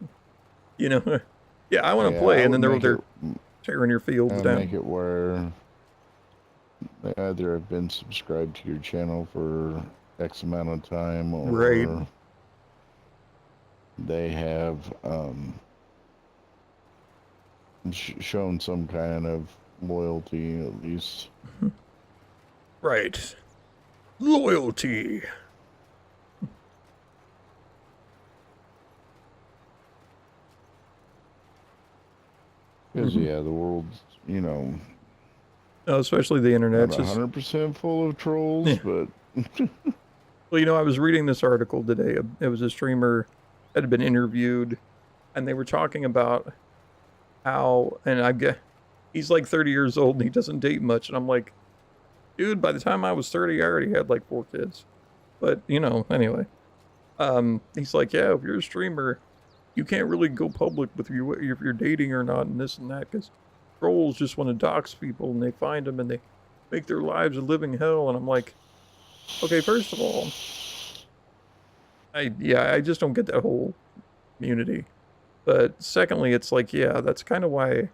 Speaker 1: You know? Yeah, I want to
Speaker 2: Yeah,
Speaker 1: play,
Speaker 2: I
Speaker 1: and then
Speaker 2: would
Speaker 1: they're
Speaker 2: make
Speaker 1: tearing your fields
Speaker 2: it,
Speaker 1: down.
Speaker 2: make it where they either have been subscribed to your channel for X amount of time, or
Speaker 1: Right.
Speaker 2: they have shown some kind of loyalty, at least.
Speaker 1: Right. Loyalty.
Speaker 2: Because yeah, the world's
Speaker 1: Oh, especially the internet.
Speaker 2: not
Speaker 1: It's just
Speaker 2: 100% full of trolls,
Speaker 1: Yeah.
Speaker 2: but
Speaker 1: Well, I was reading this article today. It was a streamer that had been interviewed, and they were talking about how, and I get, he's like 30 years old and he doesn't date much. And I'm like, dude, by the time I was 30, I already had like 4 kids. But, anyway. He's like, yeah, if you're a streamer, you can't really go public with if you're dating or not and this and that, because trolls just want to dox people and they find them and they make their lives a living hell. And I'm like, okay, first of all, I just don't get that whole community. But secondly, it's like, yeah, that's kind of why.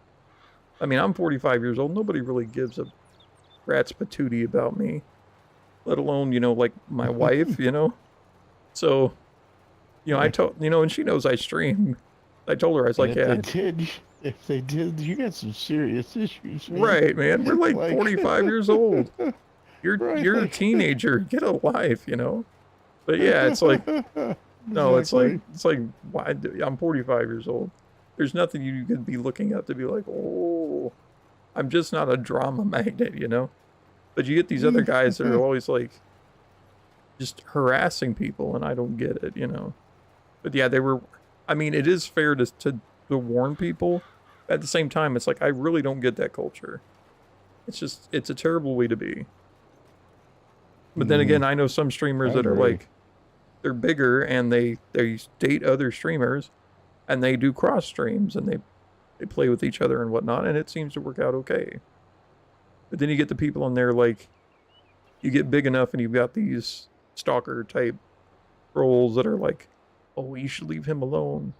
Speaker 1: I mean, I'm 45 years old. Nobody really gives a rat's patootie about me, let alone, like my wife, So, I told, and she knows I stream. I told her, I was like, yeah.
Speaker 2: if they did, you got some serious issues, man.
Speaker 1: Right, man. We're like
Speaker 2: Like-
Speaker 1: 45 years old. You're a
Speaker 2: Right.
Speaker 1: teenager. Get a life, But yeah, it's like, no, it's like why? I'm 45 years old. There's nothing you could be looking up to be like, oh, I'm just not a drama magnet, But you get these other guys that are always like, just harassing people, and I don't get it, But yeah, they were. I mean, it is fair to warn people. At the same time, it's like I really don't get that culture. It's a terrible way to be. But then again, I know some streamers
Speaker 2: I
Speaker 1: that are
Speaker 2: agree.
Speaker 1: like, they're bigger and they date other streamers, and they do cross streams and they play with each other and whatnot, and it seems to work out okay. But then you get the people in there like, you get big enough and you've got these stalker type trolls that are like, oh, you should leave him alone.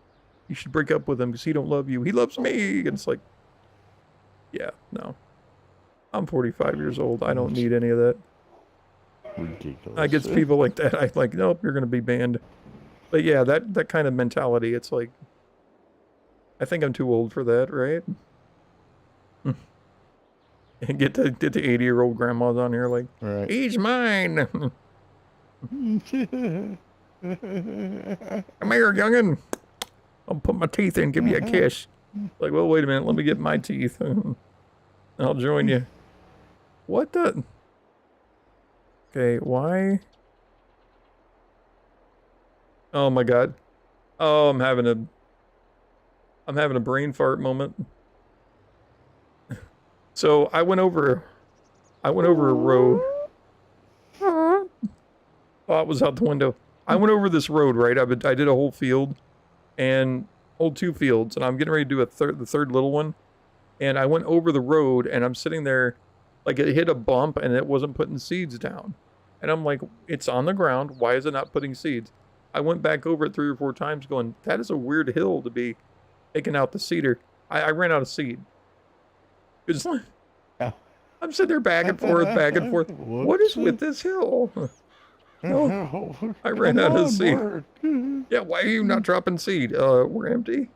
Speaker 1: You should break up with him because he don't love you. He loves me. And it's like, yeah, no. I'm 45 years old. I don't need any of that.
Speaker 2: Ridiculous.
Speaker 1: I get people like that. I like, nope, you're going to be banned. But yeah, that kind of mentality, it's like, I think I'm too old for that, right? And get the 80-year-old grandmas on here like,
Speaker 2: Right.
Speaker 1: he's mine. Come here, youngin'. I'll put my teeth in, give you a kiss. Like, well, wait a minute, let me get my teeth. I'll join you. What the? Okay, why? Oh my god. Oh, I'm having a brain fart moment. So I went over a road. Oh, it was out the window. I went over this road, right? I did a whole field and 2 fields, and I'm getting ready to do the third little one. And I went over the road, and I'm sitting there, like it hit a bump, and it wasn't putting seeds down. And I'm like, it's on the ground. Why is it not putting seeds? I went back over it 3 or 4 times, going, that is a weird hill to be taking out the cedar. I ran out of seed. It's like, I'm sitting there back and forth, back and forth. What is with this hill? No, I ran out of seed. Yeah, why are you not dropping seed? We're empty.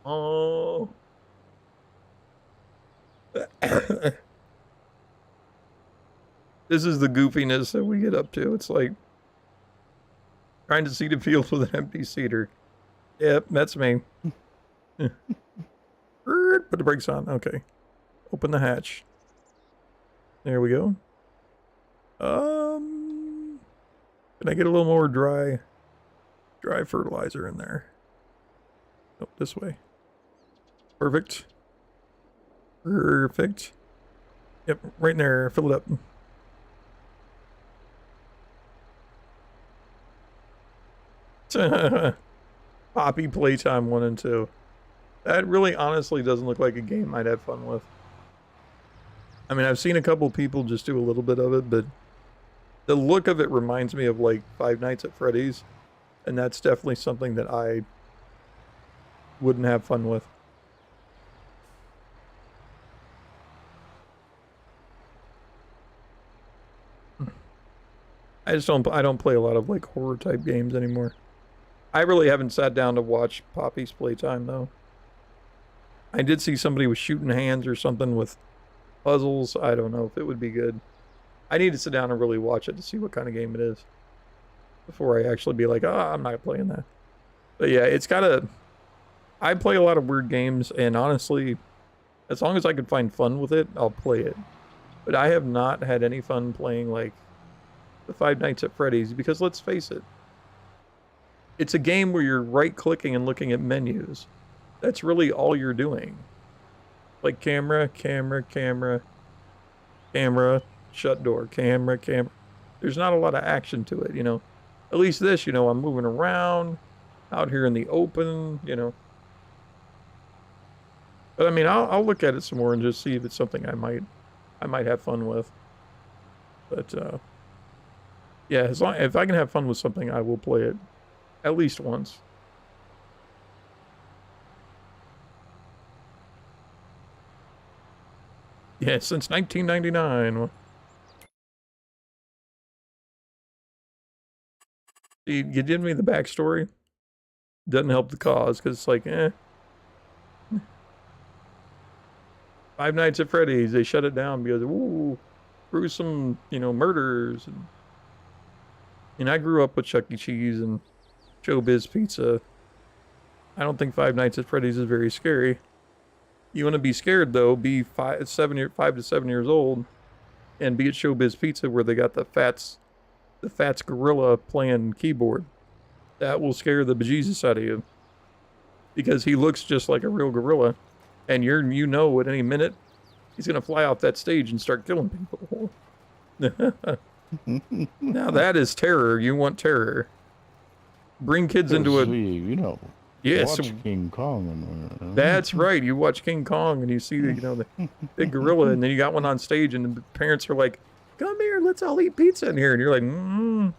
Speaker 1: Oh. This is the goofiness that we get up to. It's like trying to seed a field with an empty seeder. Yep, that's me. Put the brakes on. Okay. Open the hatch. There we go. Can I get a little more dry fertilizer in there? Oh, this way. Perfect. Perfect. Yep, right in there. Fill it up. Poppy Playtime 1 and 2. That really honestly doesn't look like a game I'd have fun with. I mean, I've seen a couple people just do a little bit of it, but the look of it reminds me of like Five Nights at Freddy's, and that's definitely something that I wouldn't have fun with. I don't play a lot of like horror type games anymore. I really haven't sat down to watch Poppy's Playtime though. I did see somebody with shooting hands or something with puzzles. I don't know if it would be good. I need to sit down and really watch it to see what kind of game it is before I actually be like, oh, I'm not playing that. But yeah, it's got a... I play a lot of weird games, and honestly, as long as I can find fun with it, I'll play it. But I have not had any fun playing like the Five Nights at Freddy's, because let's face it, it's a game where you're right-clicking and looking at menus. That's really all you're doing. Like camera, camera, camera, camera, shut door, camera, camera. There's not a lot of action to it, you know. At least this, you know, I'm moving around out here in the open, you know. But I mean, I'll look at it some more and just see if it's something I might have fun with. But yeah, if I can have fun with something, I will play it at least once. Yeah, since 1999. You give me the backstory. Doesn't help the cause, because it's like, Five Nights at Freddy's, they shut it down because, ooh, gruesome, you know, murders. And I grew up with Chuck E. Cheese and Showbiz Pizza. I don't think Five Nights at Freddy's is very scary. You want to be scared, though, be 5 to 7 years old and be at Showbiz Pizza where they got the Fats gorilla playing keyboard. That will scare the bejesus out of you. Because he looks just like a real gorilla. And you know at any minute, he's going to fly off that stage and start killing people. Now that is terror. You want terror. Bring kids into a...
Speaker 2: You know,
Speaker 1: yes,
Speaker 2: watch King Kong.
Speaker 1: That's right. You watch King Kong and you see, you know, the big gorilla, and then you got one on stage and the parents are like, come here, let's all eat pizza in here. And you're like, And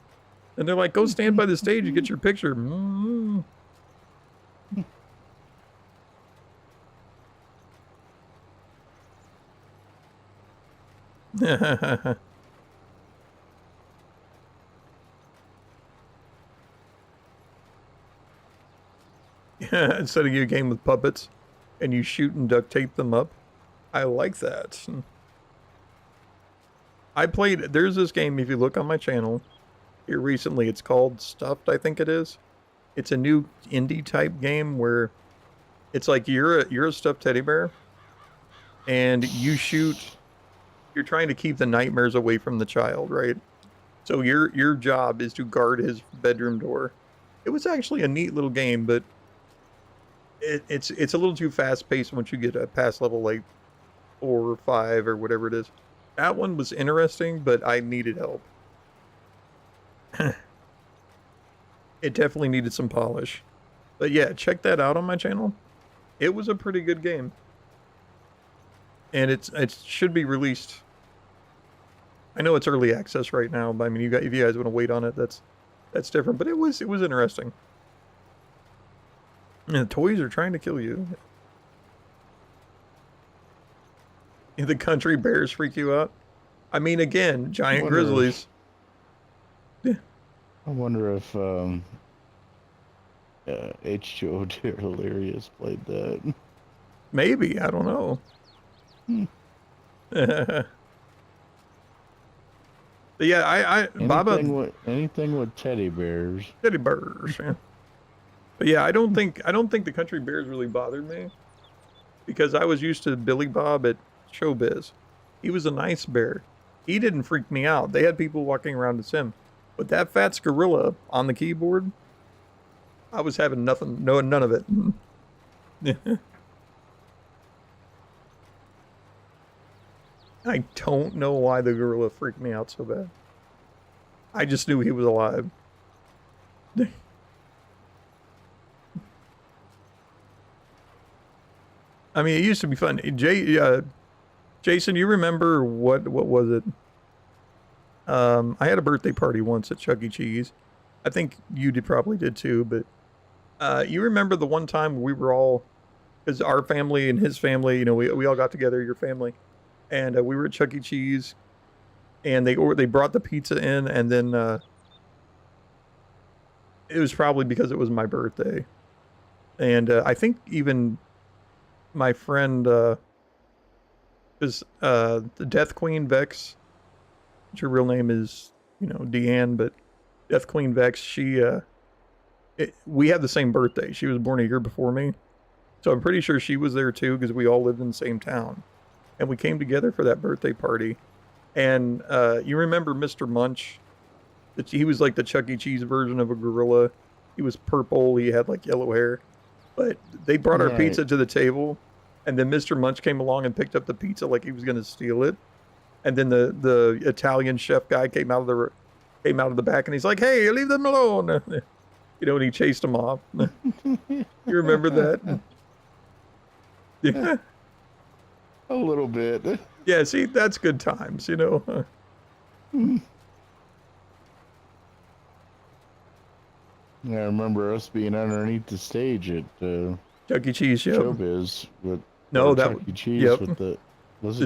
Speaker 1: they're like, go stand by the stage and get your picture. Yeah, instead of you a game with puppets and you shoot and duct tape them up. I like that. There's this game, if you look on my channel here recently, it's called Stuffed, I think it is. It's a new indie type game where it's like you're a stuffed teddy bear and you're trying to keep the nightmares away from the child, right? So your job is to guard his bedroom door. It was actually a neat little game, but it's a little too fast paced once you get past level like 4 or 5 or whatever it is. That one was interesting, but I needed help. It definitely needed some polish. But yeah, check that out on my channel. It was a pretty good game. And it should be released. I know it's early access right now, but I mean, if you guys want to wait on it, that's different. But it was interesting. And the toys are trying to kill you. The country bears freak you out. I mean, again, giant grizzlies.
Speaker 2: I wonder if H2O Delirious played that.
Speaker 1: Maybe, I don't know. But yeah,
Speaker 2: anything with teddy bears.
Speaker 1: Teddy bears, yeah. But yeah, I don't think the country bears really bothered me because I was used to Billy Bob at Showbiz. He was a nice bear. He didn't freak me out. They had people walking around as him. But that Fats gorilla on the keyboard, I was having none of it. I don't know why the gorilla freaked me out so bad. I just knew he was alive. I mean, it used to be fun. Jason, you remember what was it? I had a birthday party once at Chuck E. Cheese. I think you probably did too, but you remember the one time we were all, because our family and his family, you know, we all got together, your family, and we were at Chuck E. Cheese, and they brought the pizza in, and then it was probably because it was my birthday, and I think even my friend, because the Death Queen Vex, which her real name is, you know, Deanne, but Death Queen Vex, we had the same birthday. She was born a year before me. So I'm pretty sure she was there too, because we all lived in the same town. And we came together for that birthday party. And you remember Mr. Munch? He was like the Chuck E. Cheese version of a gorilla. He was purple. He had like yellow hair. But they brought our pizza to the table. And then Mr. Munch came along and picked up the pizza like he was going to steal it. And then the Italian chef guy came out of the back, and he's like, "Hey, leave them alone!" You know, and he chased him off. You remember that? Yeah.
Speaker 2: A little bit.
Speaker 1: Yeah. See, that's good times, you know.
Speaker 2: I remember us being underneath the stage at
Speaker 1: Chuck E. Cheese, yeah.
Speaker 2: Showbiz with
Speaker 1: Chuck
Speaker 2: E. Cheese
Speaker 1: yep.
Speaker 2: with the was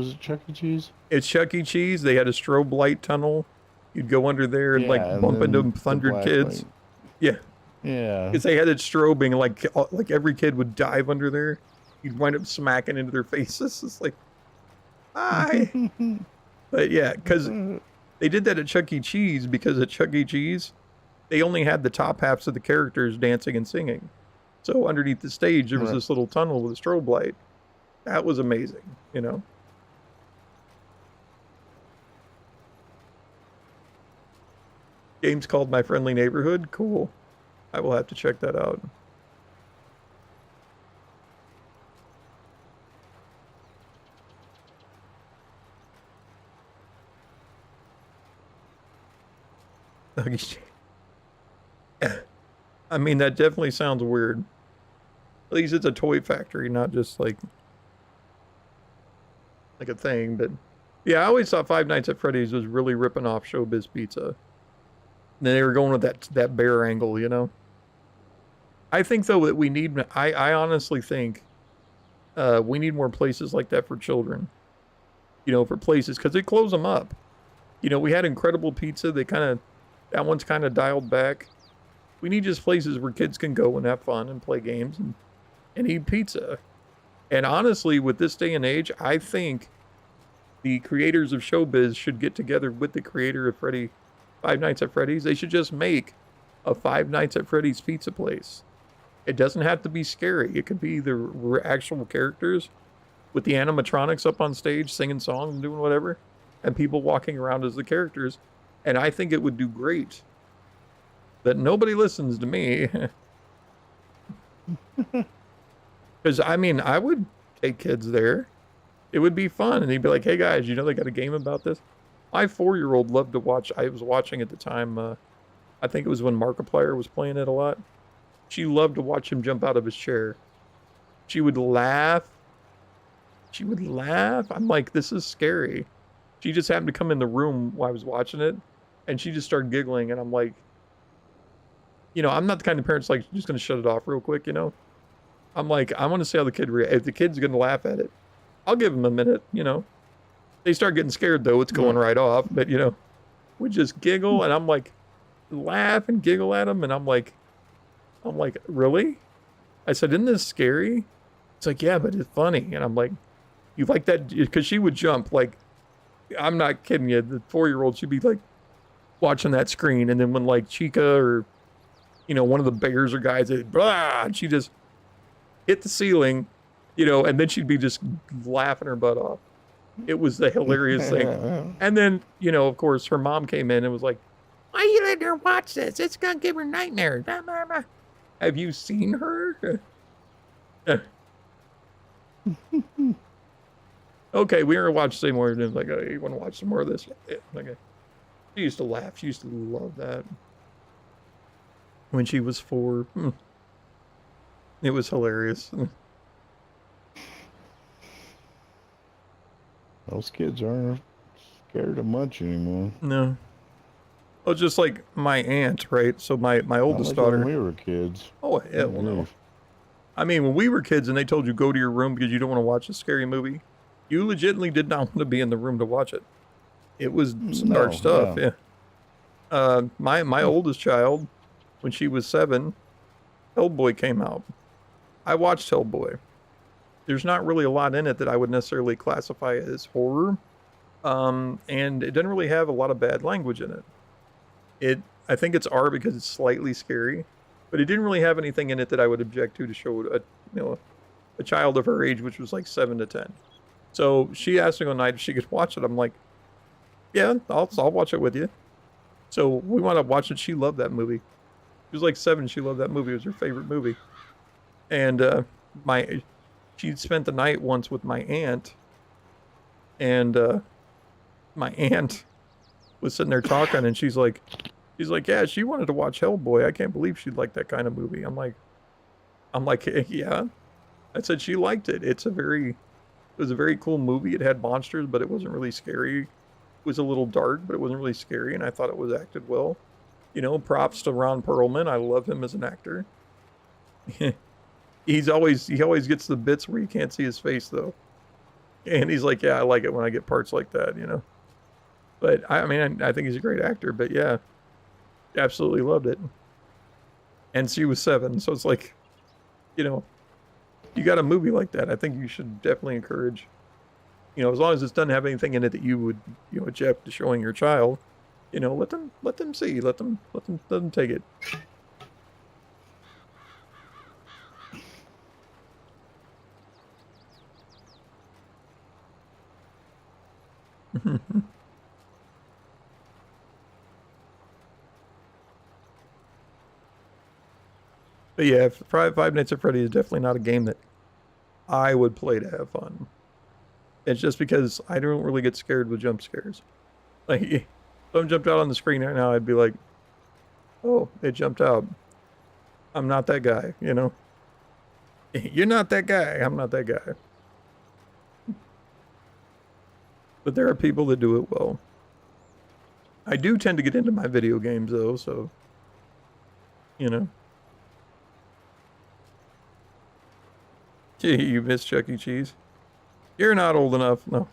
Speaker 2: it Chuck E. Cheese?
Speaker 1: It's Chuck E. Cheese. They had a strobe light tunnel. You'd go under there and like bump into 100 kids.
Speaker 2: Light.
Speaker 1: Yeah.
Speaker 2: Yeah.
Speaker 1: Because they had it strobing, like every kid would dive under there. You'd wind up smacking into their faces. It's like, hi. But yeah, because they did that at Chuck E. Cheese, because at Chuck E. Cheese, they only had the top halves of the characters dancing and singing. So underneath the stage, there was this little tunnel with a strobe light. That was amazing, you know? Game's called My Friendly Neighborhood. Cool. I will have to check that out. I mean, that definitely sounds weird. At least it's a toy factory, not just like a thing. But yeah, I always thought Five Nights at Freddy's was really ripping off Showbiz Pizza. And they were going with that bear angle, you know. I think though that we need. I honestly think we need more places like that for children. You know, for places, because they close them up. You know, we had Incredible Pizza. That one's kind of dialed back. We need just places where kids can go and have fun and play games and eat pizza. And honestly, with this day and age, I think the creators of Showbiz should get together with the creator of Five Nights at Freddy's. They should just make a Five Nights at Freddy's pizza place. It doesn't have to be scary. It could be the actual characters with the animatronics up on stage singing songs and doing whatever, and people walking around as the characters. And I think it would do great. But nobody listens to me. Because, I mean, I would take kids there. It would be fun. And they'd be like, "Hey, guys, you know they got a game about this?" My 4-year-old loved to watch. I was watching at the time. I think it was when Markiplier was playing it a lot. She loved to watch him jump out of his chair. She would laugh. I'm like, this is scary. She just happened to come in the room while I was watching it. And she just started giggling. And I'm like, you know, I'm not the kind of parent's like, just going to shut it off real quick, you know. I'm like, I want to see how the kid reacts. If the kid's going to laugh at it, I'll give him a minute, you know. They start getting scared, though. It's going right off. But, you know, we just giggle. And I'm like, laugh and giggle at them. And I'm like, really? I said, isn't this scary? It's like, yeah, but it's funny. And I'm like, you like that? Because she would jump. Like, I'm not kidding you. The 4-year-old, she'd be like watching that screen. And then when like Chica or, you know, one of the bears or guys, and she just hit the ceiling, you know, and then she'd be just laughing her butt off. It was the hilarious thing. And then, you know, of course, her mom came in and was like, "Why you letting her watch this? It's going to give her nightmares." Have you seen her? Okay, we were watching some more. And it was like, oh, you want to watch some more of this? Yeah, okay. She used to laugh. She used to love that. When she was 4. It was hilarious.
Speaker 2: Those kids aren't scared of much anymore.
Speaker 1: No. Oh, just like my aunt, right? So my
Speaker 2: Not
Speaker 1: oldest
Speaker 2: like
Speaker 1: daughter.
Speaker 2: when we were kids.
Speaker 1: Oh, yeah,
Speaker 2: Good
Speaker 1: well, no.
Speaker 2: grief.
Speaker 1: I mean, when we were kids and they told you go to your room because you don't want to watch a scary movie, you legitimately did not want to be in the room to watch it. It was some dark
Speaker 2: No,
Speaker 1: stuff,
Speaker 2: yeah.
Speaker 1: yeah. My oldest child, when she was 7, Hellboy came out. I watched Hellboy. There's not really a lot in it that I would necessarily classify as horror, and it didn't really have a lot of bad language in it. I think it's R because it's slightly scary, but it didn't really have anything in it that I would object to show a child of her age, which was like 7 to 10. So she asked me one night if she could watch it. I'm like, yeah, I'll watch it with you. So we wound up watching it. She loved that movie. She was like 7. She loved that movie. It was her favorite movie. And she spent the night once with my aunt, and my aunt was sitting there talking, and she's like, yeah, she wanted to watch Hellboy. I can't believe she'd like that kind of movie. I'm like, yeah. I said she liked it. It was a very cool movie. It had monsters, but it wasn't really scary. It was a little dark, but it wasn't really scary, and I thought it was acted well. Props to Ron Perlman. I love him as an actor. He always gets the bits where you can't see his face though. And he's like, yeah, I like it when I get parts like that. But I mean, I think he's a great actor, but yeah, absolutely loved it. And she was 7, so it's like, you got a movie like that. I think you should definitely encourage, as long as it doesn't have anything in it that you would, object to showing your child, let them see, let them take it. But yeah, Five Nights at Freddy is definitely not a game that I would play to have fun. It's just because I don't really get scared with jump scares. Like, if someone jumped out on the screen right now, I'd be like, oh, it jumped out. I'm not that guy, You're not that guy. I'm not that guy. But there are people that do it well. I do tend to get into my video games, though, so, You miss Chuck E. Cheese? You're not old enough. No.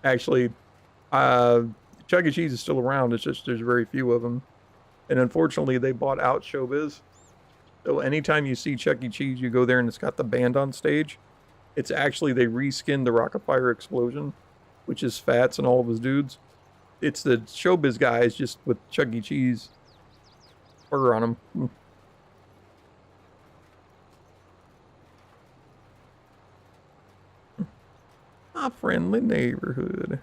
Speaker 1: Actually, Chuck E. Cheese is still around. It's just there's very few of them. And unfortunately, they bought out Showbiz. So anytime you see Chuck E. Cheese, you go there and it's got the band on stage. It's actually, they reskinned the Rockafire Explosion, which is Fats and all of his dudes. It's the Showbiz guys just with Chuck E. Cheese fur on them. A friendly neighborhood.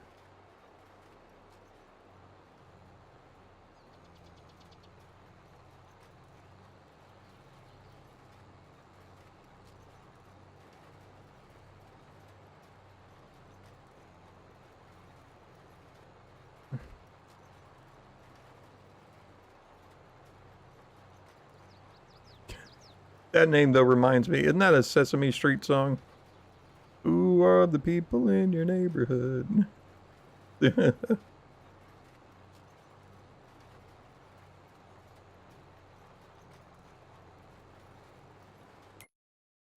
Speaker 1: That name, though, reminds me. Isn't that a Sesame Street song? Who are the people in your neighborhood? All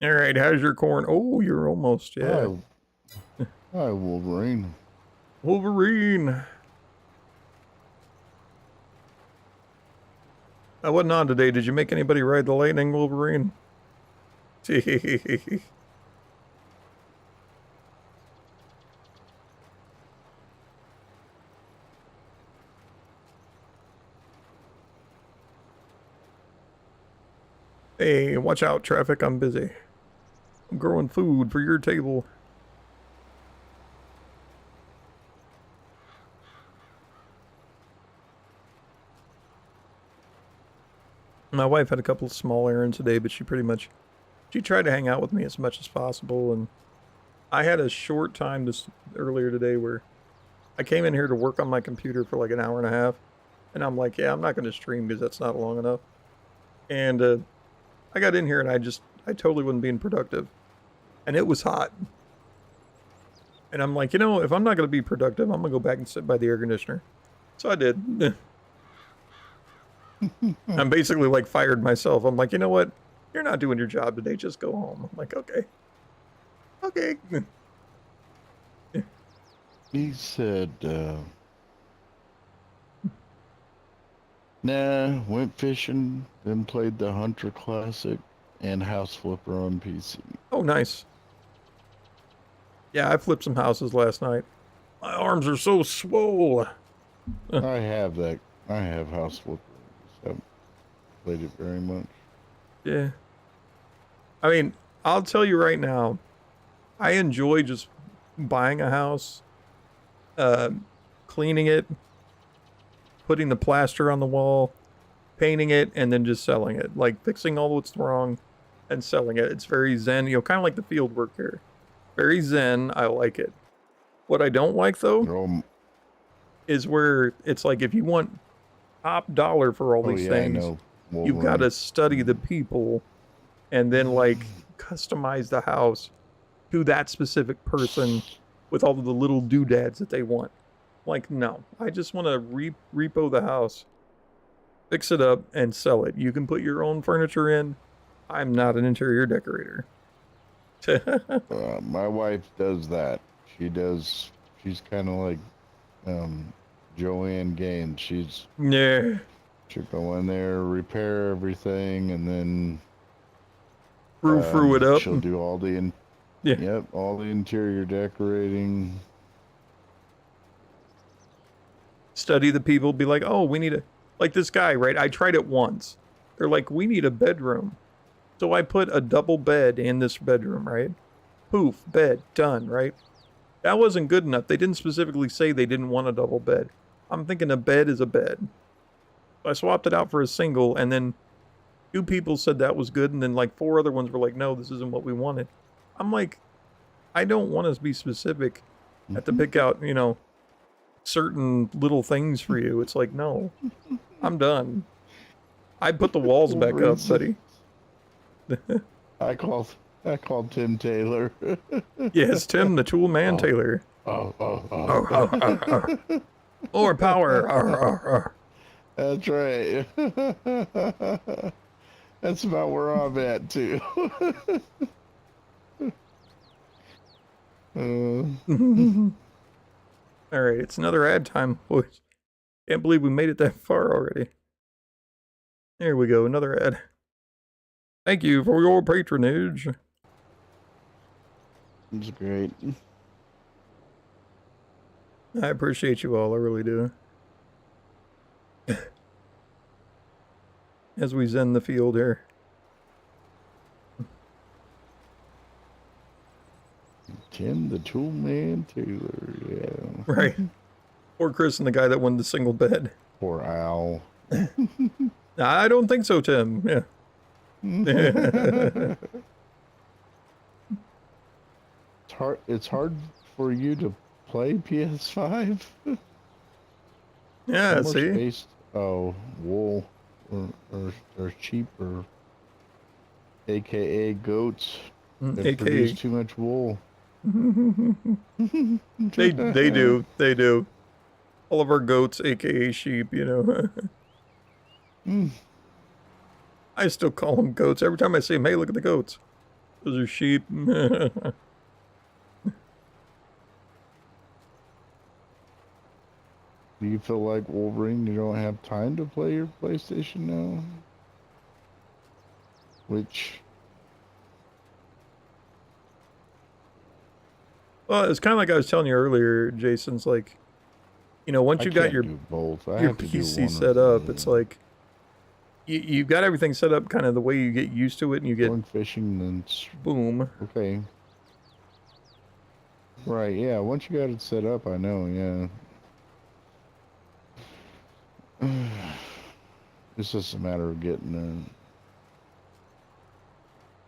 Speaker 1: right, how's your corn? Oh, you're almost, yeah.
Speaker 2: Hi, Wolverine.
Speaker 1: Wolverine. I wasn't on today. Did you make anybody ride the lightning, Wolverine? Hey, watch out, traffic. I'm busy. I'm growing food for your table. My wife had a couple of small errands today, but she tried to hang out with me as much as possible, and I had a short time this earlier today where I came in here to work on my computer for like an hour and a half, and I'm like, yeah, I'm not going to stream because that's not long enough. And I got in here and I totally wasn't being productive, and it was hot. And I'm like, if I'm not going to be productive, I'm going to go back and sit by the air conditioner. So I did. I'm basically like fired myself. I'm like, you know what? You're not doing your job today. Just go home. I'm like, okay. Okay.
Speaker 2: He said, nah, went fishing, then played the Hunter Classic and House Flipper on PC.
Speaker 1: Oh, nice. Yeah, I flipped some houses last night. My arms are so swole.
Speaker 2: I have that. I have House Flipper. Just haven't played it very much.
Speaker 1: Yeah. I mean, I'll tell you right now, I enjoy just buying a house, cleaning it, putting the plaster on the wall, painting it, and then just selling it. Like fixing all what's wrong and selling it. It's very zen, kind of like the field work here. Very zen. I like it. What I don't like though
Speaker 2: Oh,
Speaker 1: is where it's like if you want top dollar for all these
Speaker 2: yeah,
Speaker 1: things,
Speaker 2: I know.
Speaker 1: you've got to study the people and then like customize the house to that specific person with all of the little doodads that they want. Like, no, I just want to repo the house, fix it up, and sell it. You can put your own furniture in. I'm not an interior decorator.
Speaker 2: My wife does that. She's kind of like Joanne Gaines.
Speaker 1: Yeah.
Speaker 2: She'll go in there, repair everything, and then
Speaker 1: Frou it up.
Speaker 2: She'll do all the all the interior decorating.
Speaker 1: Study the people, be like, oh, we need like this guy, right? I tried it once. They're like, we need a bedroom. So I put a double bed in this bedroom, right? Poof, bed, done, right? That wasn't good enough. They didn't specifically say they didn't want a double bed. I'm thinking a bed is a bed. So I swapped it out for a single, and then 2 people said that was good, and then like 4 other ones were like, no, this isn't what we wanted. I'm like, I don't want us to be specific. I have to pick out, certain little things for you. It's like, no, I'm done. I put the walls back up, buddy.
Speaker 2: I called Tim Taylor.
Speaker 1: Yes, Tim, the tool man Taylor. More power.
Speaker 2: That's right. That's about where I'm at too.
Speaker 1: All right, it's another ad time, boys. Can't believe we made it that far already. There we go, another ad. Thank you for your patronage.
Speaker 2: It's great.
Speaker 1: I appreciate you all, I really do. As we zen the field here.
Speaker 2: Tim the Tool Man Taylor, yeah.
Speaker 1: Right. Or Chris and the guy that won the single bed.
Speaker 2: Poor Al.
Speaker 1: I don't think so, Tim. Yeah.
Speaker 2: It's hard for you to play PS5.
Speaker 1: Yeah,
Speaker 2: How much
Speaker 1: see?
Speaker 2: space? Oh, wool or sheep or AKA goats. They
Speaker 1: AKA.
Speaker 2: produce too much wool.
Speaker 1: They do. All of our goats, aka sheep, I still call them goats. Every time I see them, hey, look at the goats. Those are sheep.
Speaker 2: Do you feel like Wolverine? You don't have time to play your PlayStation now?
Speaker 1: Well, it's kind of like I was telling you earlier, Jason's like, once you got your
Speaker 2: both. I
Speaker 1: your
Speaker 2: have to do
Speaker 1: PC
Speaker 2: one
Speaker 1: set
Speaker 2: or
Speaker 1: up,
Speaker 2: the
Speaker 1: it's
Speaker 2: other.
Speaker 1: like you've got everything set up kind of the way you get used to it, and you get
Speaker 2: Going fishing, then
Speaker 1: boom.
Speaker 2: okay. Right, yeah. Once you got it set up, I know, yeah. It's just a matter of getting that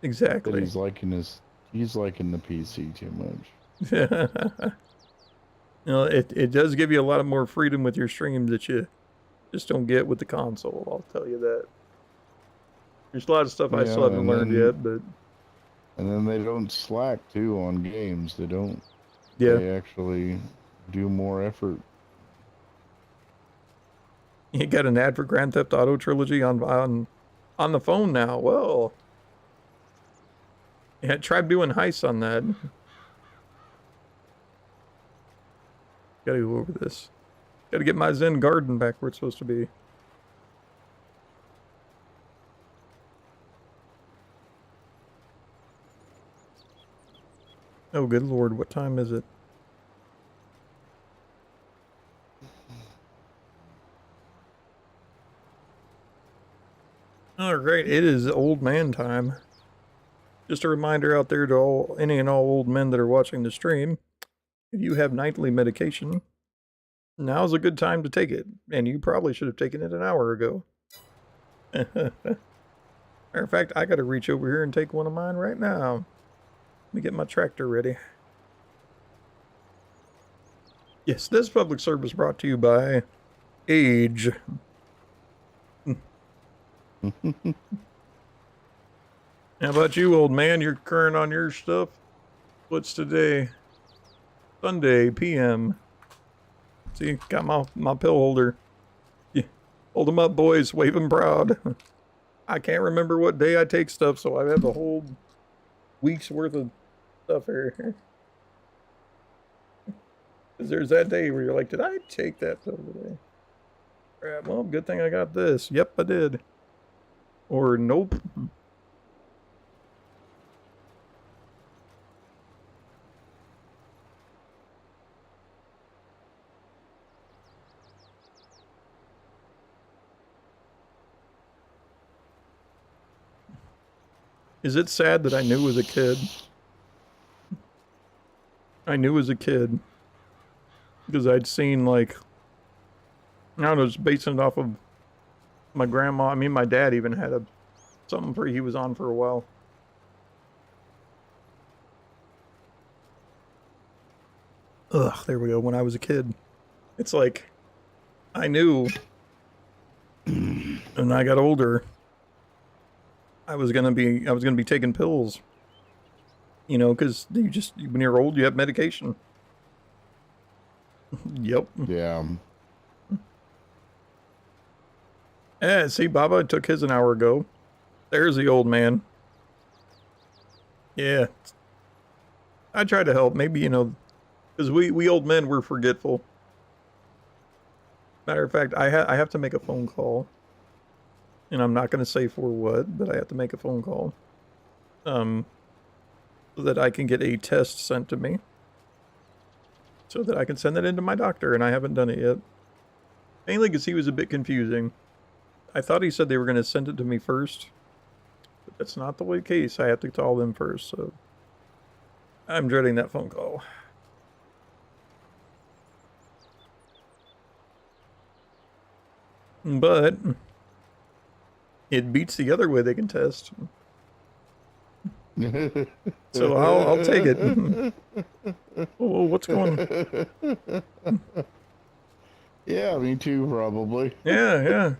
Speaker 1: Exactly.
Speaker 2: he's liking his He's liking the PC too much.
Speaker 1: It does give you a lot of more freedom with your stream that you just don't get with the console. I'll tell you that. There's a lot of stuff I
Speaker 2: Yeah,
Speaker 1: still haven't
Speaker 2: and
Speaker 1: learned
Speaker 2: then-
Speaker 1: yet, but
Speaker 2: And then they don't slack too on games. They don't.
Speaker 1: yeah.
Speaker 2: They actually do more effort.
Speaker 1: You got an ad for Grand Theft Auto Trilogy on the phone now. Well, yeah, try doing heists on that. Gotta go over this. Gotta get my Zen garden back where it's supposed to be. Oh, good lord, what time is it? All right, it is old man time. Just a reminder out there to any and all old men that are watching the stream, if you have nightly medication, now's a good time to take it, and you probably should have taken it an hour ago. Matter of fact, I gotta reach over here and take one of mine right now. Let me get my tractor ready. Yes, this public service brought to you by Age. How about you, old man? You're current on your stuff? What's today? Sunday, PM. See, got my pill holder. Yeah. Hold them up, boys. Wave 'em proud. I can't remember what day I take stuff, so I have a whole week's worth of stuff here. Because there's that day where you're like, did I take that pill today? Crap, well, good thing I got this. Yep, I did. Or nope. Is it sad that I knew as a kid? I knew as a kid. Because I'd seen, like, I don't know, just basing it off of my grandma. I mean, my dad even had something for he was on for a while. Ugh, there we go. When I was a kid. It's like, I knew when I got older, I was gonna be taking pills. You know, because when you're old, you have medication. Yep.
Speaker 2: Yeah.
Speaker 1: Yeah, see, Baba took his an hour ago. There's the old man. Yeah. I try to help. Maybe, because we old men, we're forgetful. Matter of fact, I have to make a phone call. And I'm not going to say for what, but I have to make a phone call. So that I can get a test sent to me. So that I can send it into my doctor, and I haven't done it yet. Mainly because he was a bit confusing. I thought he said they were going to send it to me first. But that's not the case. I have to call them first, so... I'm dreading that phone call. But... it beats the other way they can test. So I'll take it. Oh, what's going on?
Speaker 2: Yeah, me too, probably.
Speaker 1: Yeah.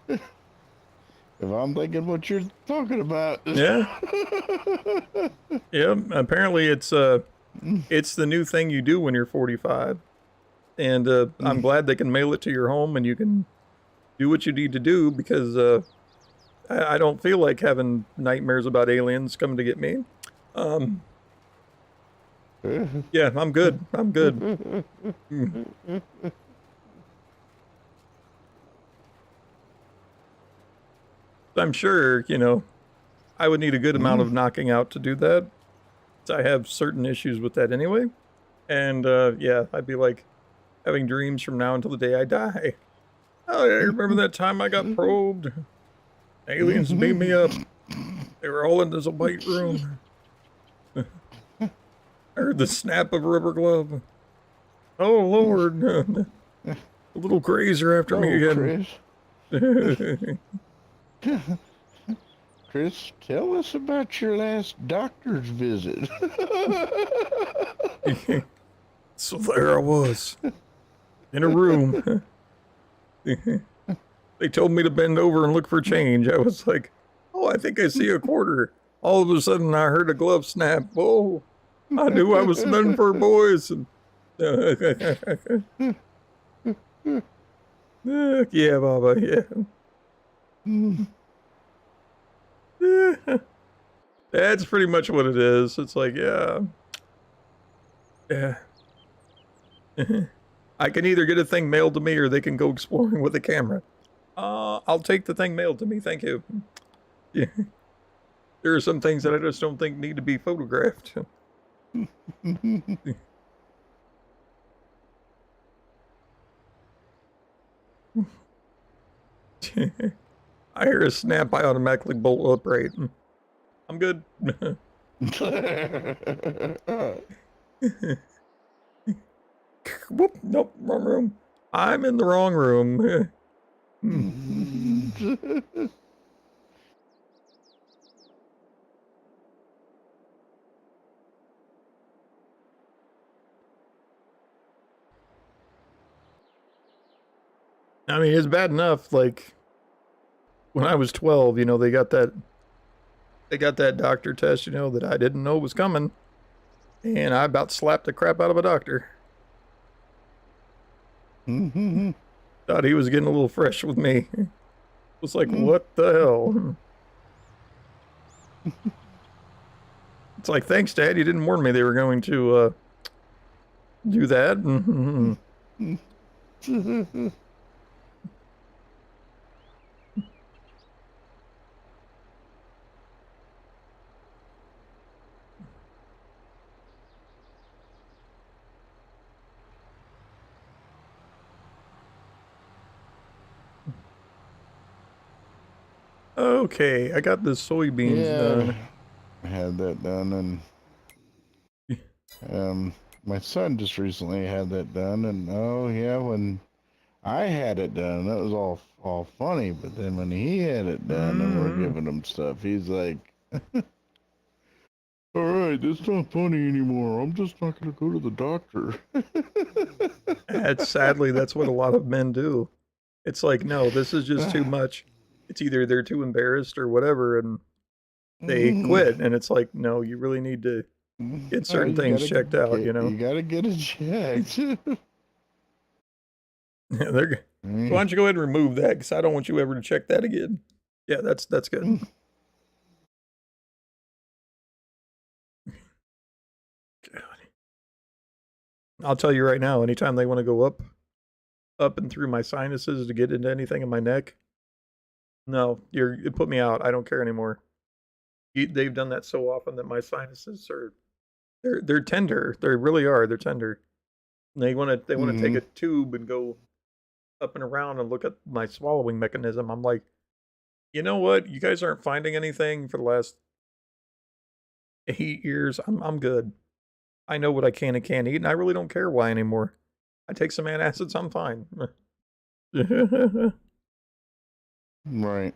Speaker 2: If I'm thinking what you're talking about.
Speaker 1: Yeah. Yeah, apparently it's the new thing you do when you're 45. And I'm glad they can mail it to your home and you can do what you need to do because I don't feel like having nightmares about aliens coming to get me. Yeah, I'm good. I'm good. I'm sure, I would need a good amount of knocking out to do that. I have certain issues with that anyway. And, yeah, I'd be like having dreams from now until the day I die. Oh, yeah, remember that time I got probed? Aliens beat me up. They were all in this white room. I heard the snap of a rubber glove. Oh, Lord. A little crazier after me again.
Speaker 2: Chris. Chris, tell us about your last doctor's visit.
Speaker 1: So there I was, in a room. They told me to bend over and look for change. I was like, oh, I think I see a quarter. All of a sudden, I heard a glove snap. Oh, I knew I was meant for boys. And yeah, Baba, yeah. That's pretty much what it is. It's like, yeah. I can either get a thing mailed to me or they can go exploring with a camera. I'll take the thing mailed to me, thank you. Yeah. There are some things that I just don't think need to be photographed. I hear a snap, I automatically bolt upright. I'm good. Whoop, nope, wrong room. I'm in the wrong room. I mean, it's bad enough, like, when I was 12, you know, they got that doctor test, you know, that I didn't know was coming. And I about slapped the crap out of a doctor. Thought he was getting a little fresh with me. Was like, what the hell? It's like, thanks, Dad. You didn't warn me they were going to do that. Okay, I got the soybeans done.
Speaker 2: I had that done, and my son just recently had that done, and oh yeah, when I had it done, that was all funny. But then when he had it done, and we're giving him stuff, he's like, "All right, it's not funny anymore. I'm just not gonna go to the doctor."
Speaker 1: Sadly, that's what a lot of men do. It's like, no, this is just too much. It's either they're too embarrassed or whatever, and they quit. And it's like, no, you really need to get certain things checked out, you know?
Speaker 2: You gotta get it checked.
Speaker 1: Yeah, why don't you go ahead and remove that, because I don't want you ever to check that again. Yeah, that's good. God. I'll tell you right now, anytime they want to go up and through my sinuses to get into anything in my neck, no, you put me out. I don't care anymore. They've done that so often that my sinuses are they're tender. They really are. They're tender. And they want to take a tube and go up and around and look at my swallowing mechanism. I'm like, you know what? You guys aren't finding anything for the last 8 years. I'm good. I know what I can and can't eat, and I really don't care why anymore. I take some antacids, I'm fine.
Speaker 2: Right.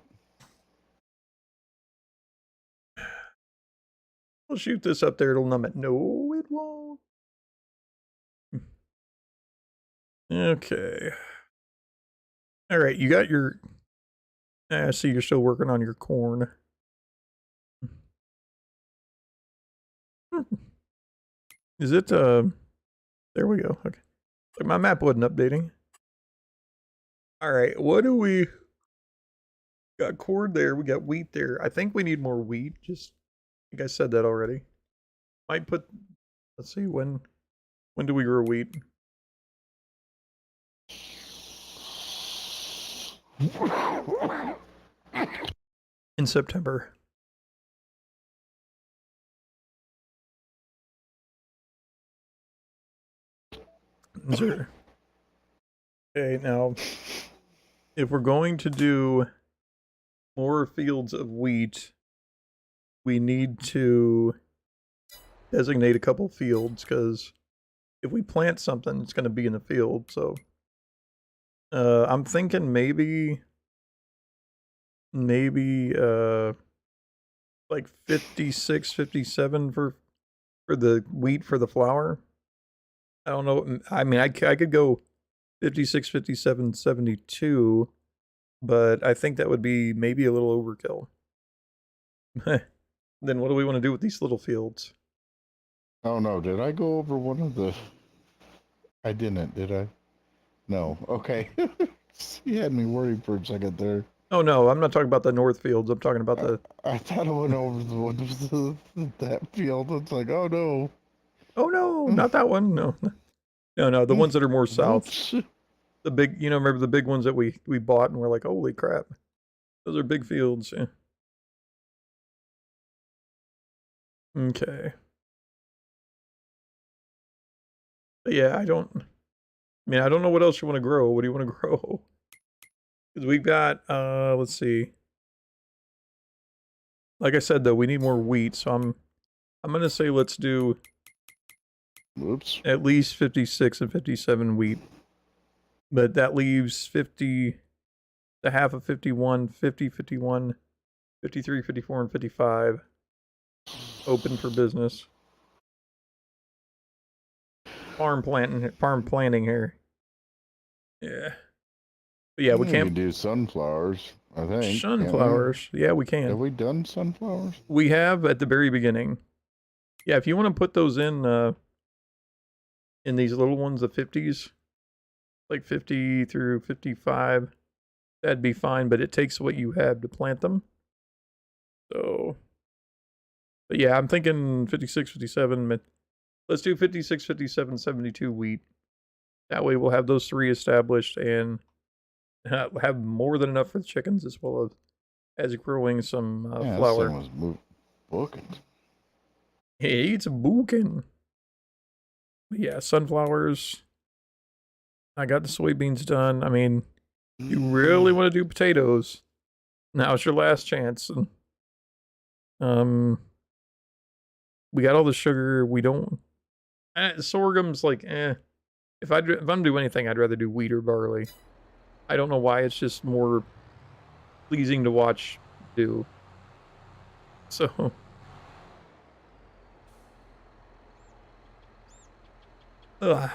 Speaker 1: I'll shoot this up there, it'll numb it. No, it won't. Okay. Alright, you got your... I see you're still working on your corn. Is it, there we go. Okay. Like my map wasn't updating. Alright, what do we... Got corn there, we got wheat there. I think we need more wheat, I think I said that already. Might put, let's see, when do we grow wheat? In September. Is there... Okay, now, if we're going to do more fields of wheat, we need to designate a couple fields, because if we plant something, it's going to be in the field, so... I'm thinking maybe like 56, 57 for the wheat for the flour. I don't know. I mean, I could go 56, 57, 72, but I think that would be maybe a little overkill. Then what do we want to do with these little fields?
Speaker 2: Oh no, did I go over one of the? I didn't, did I? No. Okay. You had me worried for a second there.
Speaker 1: Oh no, I'm not talking about the north fields. I'm talking about the.
Speaker 2: I thought I went over the one with that field. It's like, oh no.
Speaker 1: Oh no, not that one. No, no, the ones that are more south.
Speaker 2: Oops.
Speaker 1: The big, remember the big ones that we bought and we're like, holy crap, those are big fields. Yeah. Okay. But yeah, I don't know what else you want to grow. What do you want to grow? Because we've got, let's see. Like I said, though, we need more wheat, so I'm gonna say let's do
Speaker 2: Oops.
Speaker 1: at least 56 and 57 wheat. But that leaves 50, the half of 51, 50, 51, 53, 54, and 55 open for business. Farm planting here. Yeah. But yeah, we
Speaker 2: can
Speaker 1: can't
Speaker 2: do sunflowers, I think.
Speaker 1: sunflowers. Yeah, we can.
Speaker 2: Have we done sunflowers?
Speaker 1: We have at the very beginning. Yeah, if you want to put those in these little ones, the 50s, like 50 through 55, that'd be fine, but it takes what you have to plant them. So, but yeah, I'm thinking 56, 57, but let's do 56, 57, 72 wheat. That way we'll have those three established and have more than enough for the chickens as well as growing some
Speaker 2: Yeah,
Speaker 1: flour.
Speaker 2: this thing was booking.
Speaker 1: Hey, it's booking. Yeah, sunflowers. I got the soybeans done. I mean, you really want to do potatoes, now it's your last chance. We got all the sugar. We don't. Sorghum's like, eh. If I'm doing anything, I'd rather do wheat or barley. I don't know why. It's just more pleasing to watch do. So. Ugh.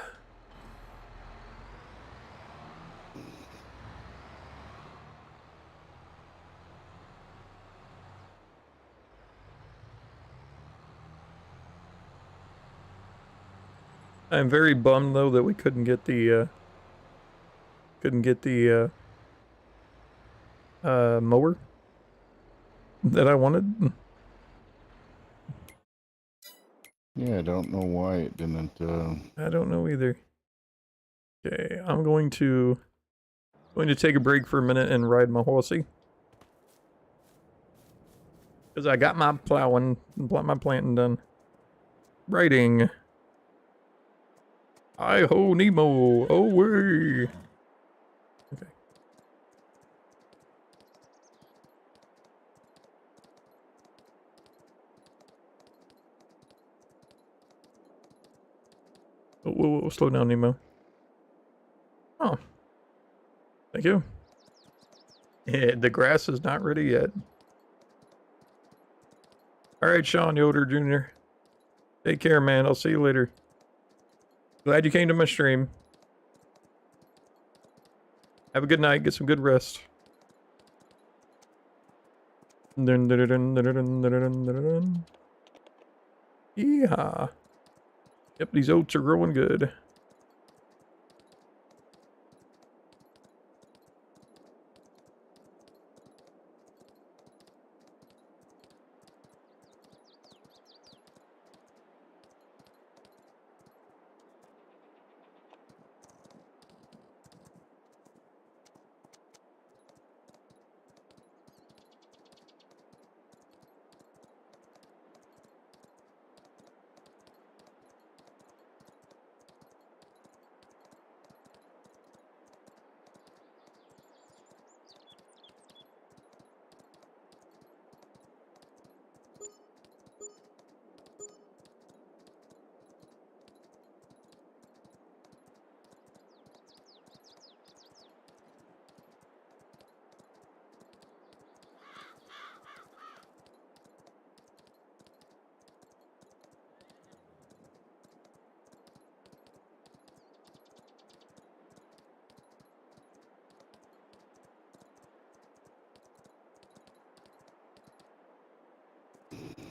Speaker 1: I'm very bummed though that we couldn't get the mower that I wanted.
Speaker 2: Yeah, I don't know why it didn't.
Speaker 1: I don't know either. Okay, I'm going to take a break for a minute and ride my horsey. Because I got my plowing, my planting done. Riding. Hi-ho, Nemo. Away. Okay. Whoa, slow down, Nemo. Oh. Thank you. Yeah, the grass is not ready yet. Alright, Sean Yoder Jr. Take care, man. I'll see you later. Glad you came to my stream. Have a good night. Get some good rest. Yeehaw. Yep, these oats are growing good.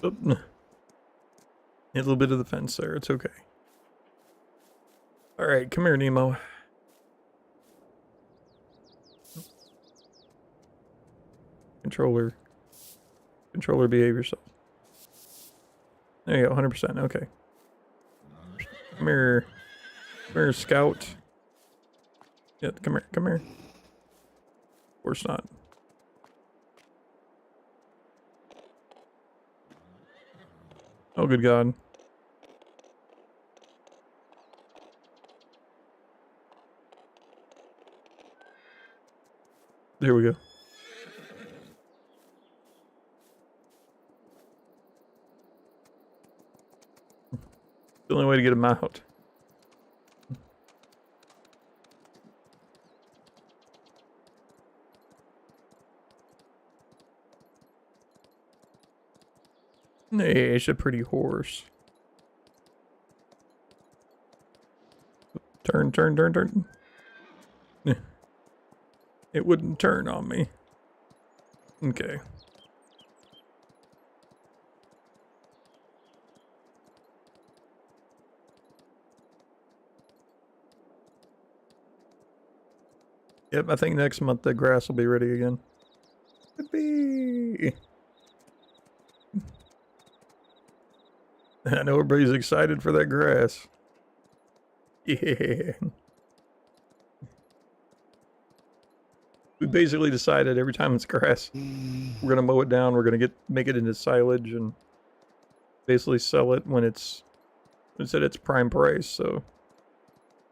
Speaker 1: Oh, hit a little bit of the fence there. It's okay. All right, come here, Nemo. Controller, behave yourself. There you go, 100%. Okay. Come here, Scout. Yeah, come here. Of course not. Oh, good God. There we go. The only way to get him out. Hey, it's a pretty horse. Turn. It wouldn't turn on me. Okay. Yep, I think next month the grass will be ready again. Yippee! I know everybody's excited for that grass. Yeah. We basically decided every time it's grass, we're gonna mow it down. We're gonna make it into silage and basically sell it when it's at its prime price. So,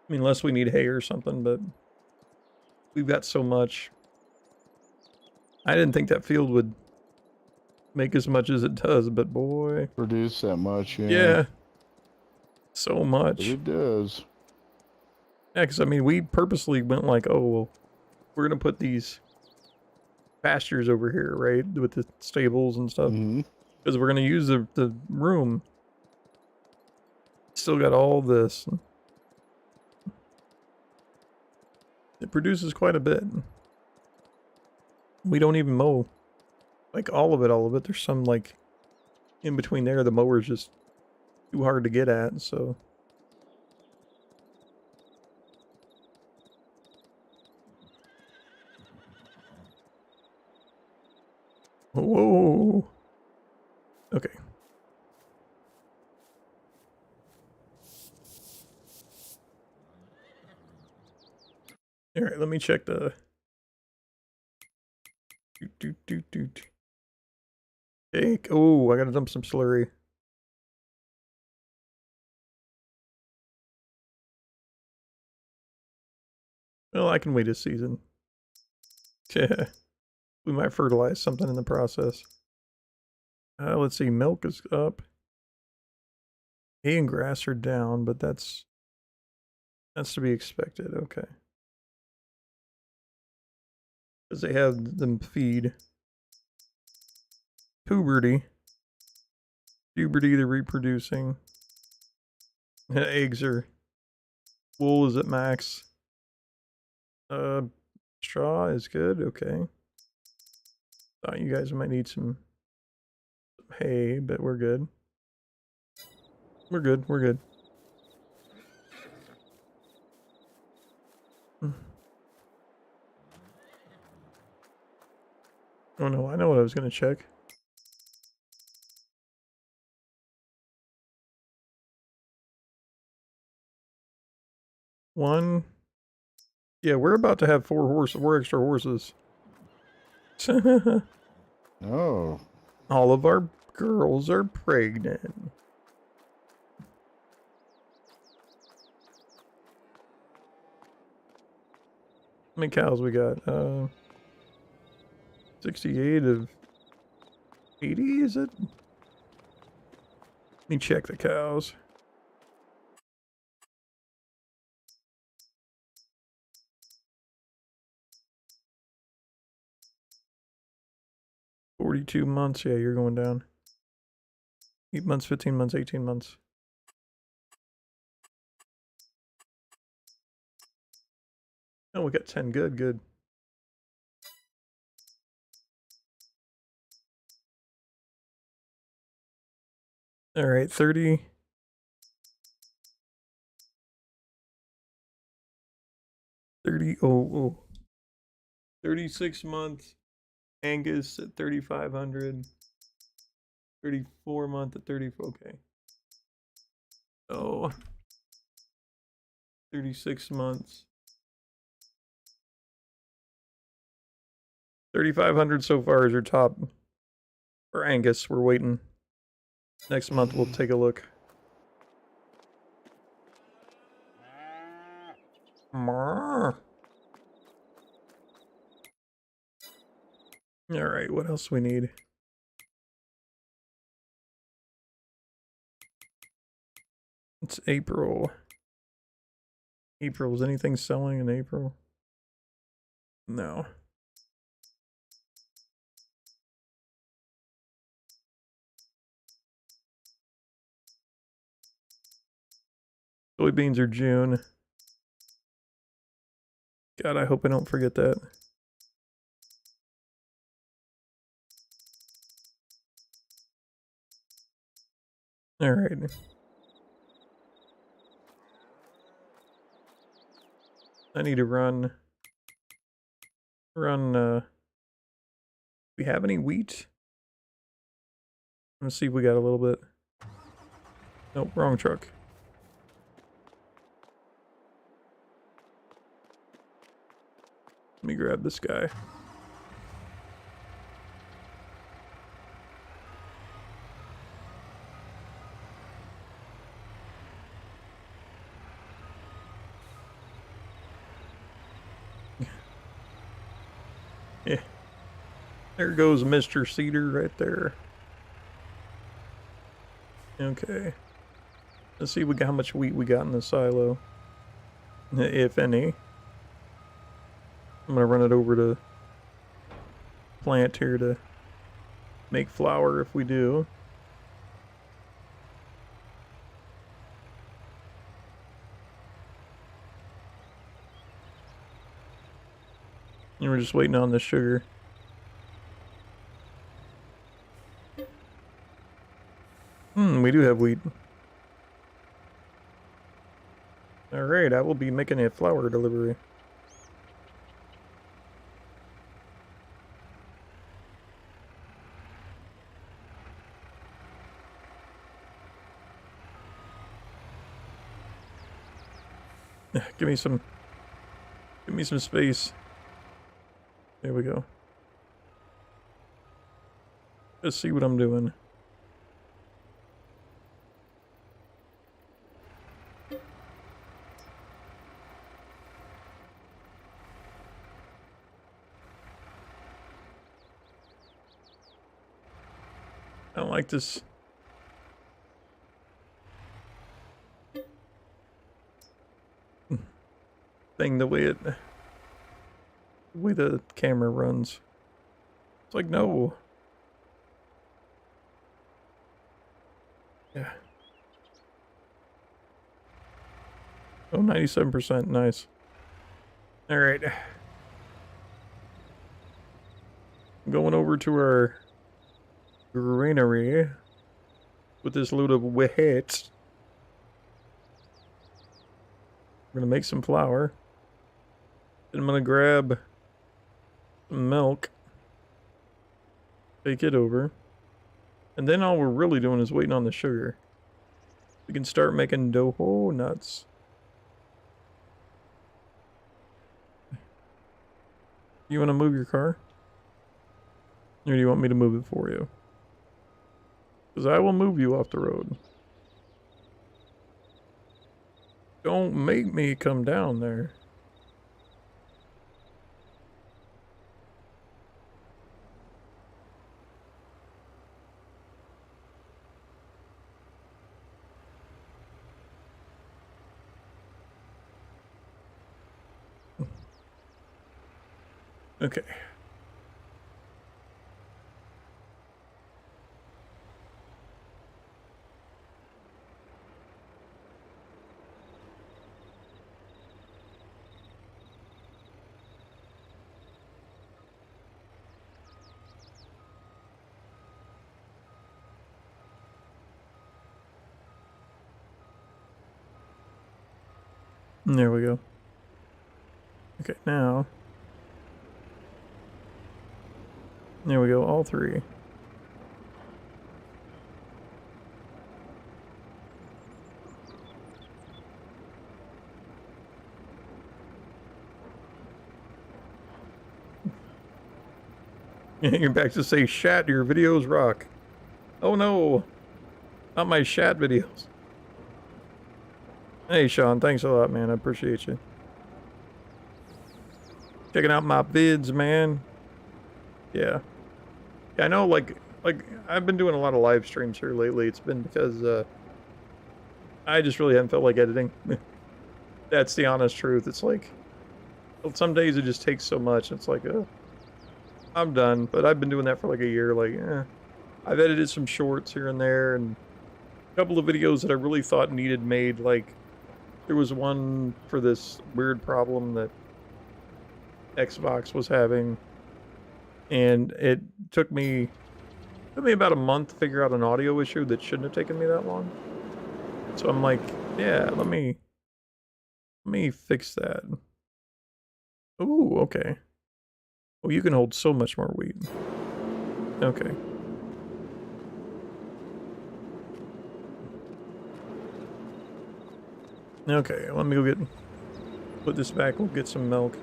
Speaker 1: I mean, unless we need hay or something, but we've got so much. I didn't think that field would make as much as it does, but boy,
Speaker 2: Produce that much, yeah.
Speaker 1: yeah, so
Speaker 2: But
Speaker 1: much.
Speaker 2: it does.
Speaker 1: Yeah, because I mean, we purposely went like, oh well, we're gonna put these pastures over here, right, with the stables and stuff,
Speaker 2: Mm-hmm.
Speaker 1: because we're gonna use the room. Still got all this. It produces quite a bit. We don't even mow like all of it. There's some like in between there. The mower's just too hard to get at, so. Whoa. Okay. All right, let me check the. Cake. Oh, I gotta dump some slurry. Well, I can wait a season. Yeah. We might fertilize something in the process. Let's see. Milk is up. Hay and grass are down, but that's to be expected. Okay. Because they have them feed. Puberty, they're reproducing. Eggs are. Wool is at max. Straw is good. Okay. Thought you guys might need some hay, but we're good. We're good. Oh no, I know what I was gonna check. One. Yeah, we're about to have 4 extra horses.
Speaker 2: Oh.
Speaker 1: All of our girls are pregnant. How many cows we got? 68 of 80, is it? Let me check the cows. $42 months. Yeah, you're going down. 8 months, 15 months, 18 months. Oh, we got 10. Good. All right, 30. 30. Oh. 36 months. Angus at 3,500. 34 month at 30. Okay. So 36 months. 3,500 so far is your top for Angus. We're waiting. Next month we'll take a look. Alright, what else we need? It's April. April, is anything selling in April? No. Soybeans are June. God, I hope I don't forget that. Alright. I need to run, we have any wheat? Let's see if we got a little bit. Nope, wrong truck. Let me grab this guy. Yeah. There goes Mr. Cedar right there. Okay. Let's see how much wheat we got in the silo. If any. I'm gonna run it over to plant here to make flour if we do. And we're just waiting on the sugar. We do have wheat. Alright, I will be making a flour delivery. Give me some space. There we go. Let's see what I'm doing. I don't like this. Thing, the way the camera runs. It's like, no. Yeah. Oh, 97%, nice. Alright. I'm going over to our granary with this load of wheat. We're gonna make some flour. Then I'm gonna grab some milk. Take it over. And then all we're really doing is waiting on the sugar. We can start making donuts. You want to move your car? Or do you want me to move it for you? Because I will move you off the road. Don't make me come down there. Okay. There we go. Okay, now. There we go, all three. You're back to say, Shat, your videos rock. Oh no, not my Shat videos. Hey Sean, thanks a lot, man. I appreciate you. Checking out my vids, man. Yeah. Yeah, I know, like I've been doing a lot of live streams here lately. It's been because I just really haven't felt like editing. That's the honest truth. It's like, well, some days it just takes so much. It's like, I'm done. But I've been doing that for like a year. Like, I've edited some shorts here and there, and a couple of videos that I really thought needed made. Like, there was one for this weird problem that Xbox was having, and it took me about a month to figure out an audio issue that shouldn't have taken me that long. So I'm like, yeah, let me fix that. Ooh, okay. Oh, you can hold so much more weight. Okay. Okay, let me go put this back, we'll get some milk.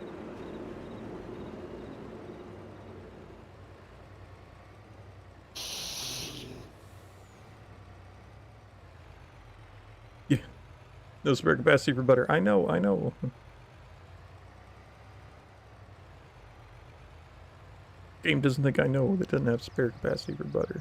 Speaker 1: Yeah. No spare capacity for butter. I know. Game doesn't think I know that it doesn't have spare capacity for butter.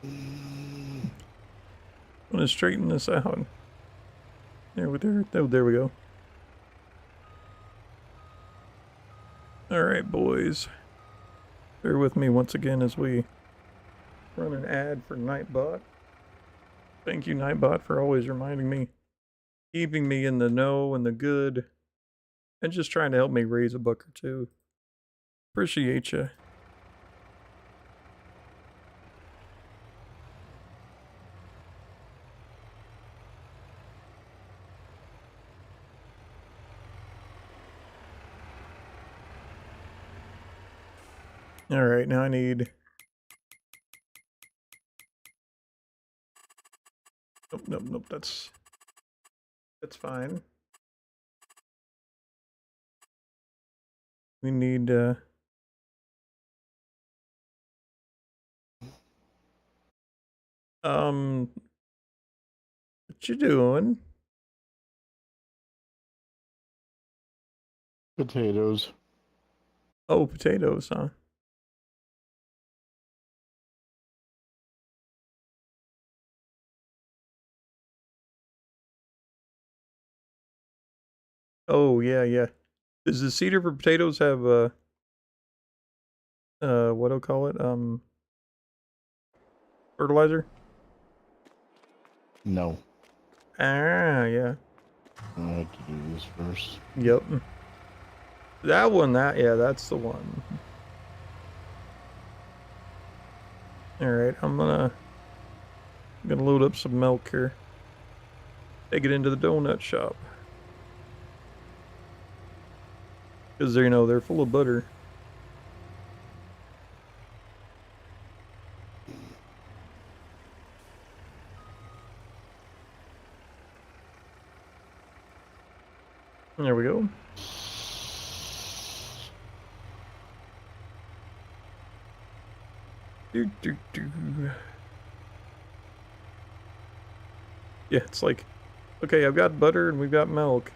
Speaker 1: I'm gonna straighten this out. There we go. Alright, boys. Bear with me once again as we run an ad for Nightbot. Thank you, Nightbot, for always reminding me, keeping me in the know and the good, and just trying to help me raise a buck or two. Appreciate you. Alright, now I need... Nope, that's fine. We need, what you doing?
Speaker 2: Potatoes.
Speaker 1: Oh, potatoes, huh? Oh, yeah. Does the seeder for potatoes have, what do I call it? Fertilizer?
Speaker 2: No.
Speaker 1: Ah, yeah.
Speaker 2: I have to do this first.
Speaker 1: Yep. That one, yeah, that's the one. Alright, I'm gonna load up some milk here. Take it into the donut shop. Because they're full of butter. There we go. Do, do, do. Yeah, it's like, okay, I've got butter and we've got milk.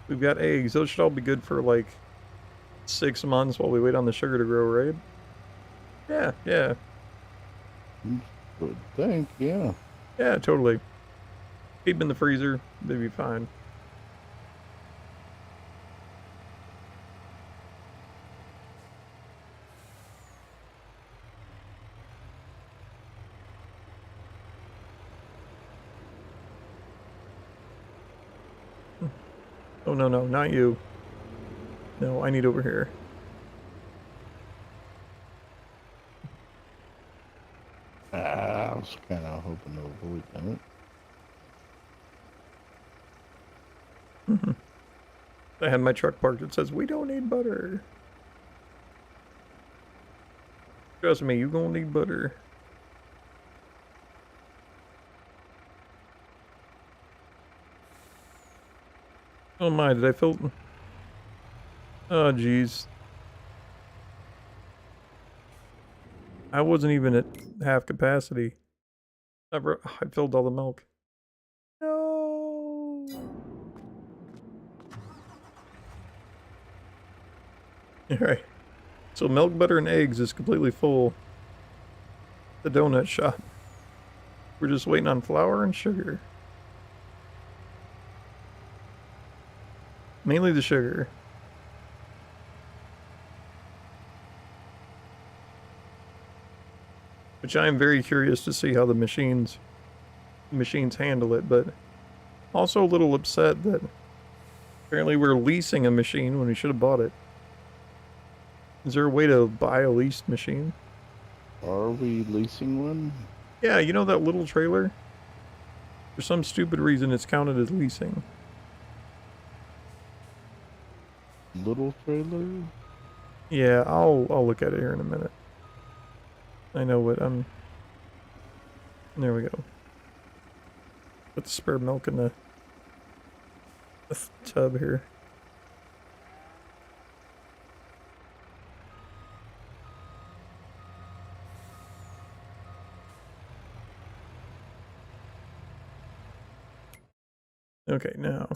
Speaker 1: We've got eggs. Those should all be good for like 6 months while we wait on the sugar to grow, right? Yeah, yeah,
Speaker 2: Would think, yeah.
Speaker 1: yeah, totally. Keep 'em in the freezer. They'd be fine. Oh, no, no, not you. No, I need over here.
Speaker 2: I was kind of hoping to avoid that.
Speaker 1: I had my truck parked. It says, we don't need butter. Trust me, you gonna need butter. Oh my, did I fill... Oh, jeez. I wasn't even at half capacity. I filled all the milk. No. Alright. So milk, butter, and eggs is completely full. The donut shop. We're just waiting on flour and sugar. Mainly the sugar. Which I am very curious to see how the machines handle it, but also a little upset that apparently we're leasing a machine when we should have bought it. Is there a way to buy a leased machine?
Speaker 2: Are we leasing one?
Speaker 1: Yeah, you know that little trailer? For some stupid reason it's counted as leasing.
Speaker 2: Little trailer?
Speaker 1: Yeah, I'll look at it here in a minute. I know what there we go. Put the spare milk in the tub here. Okay, now.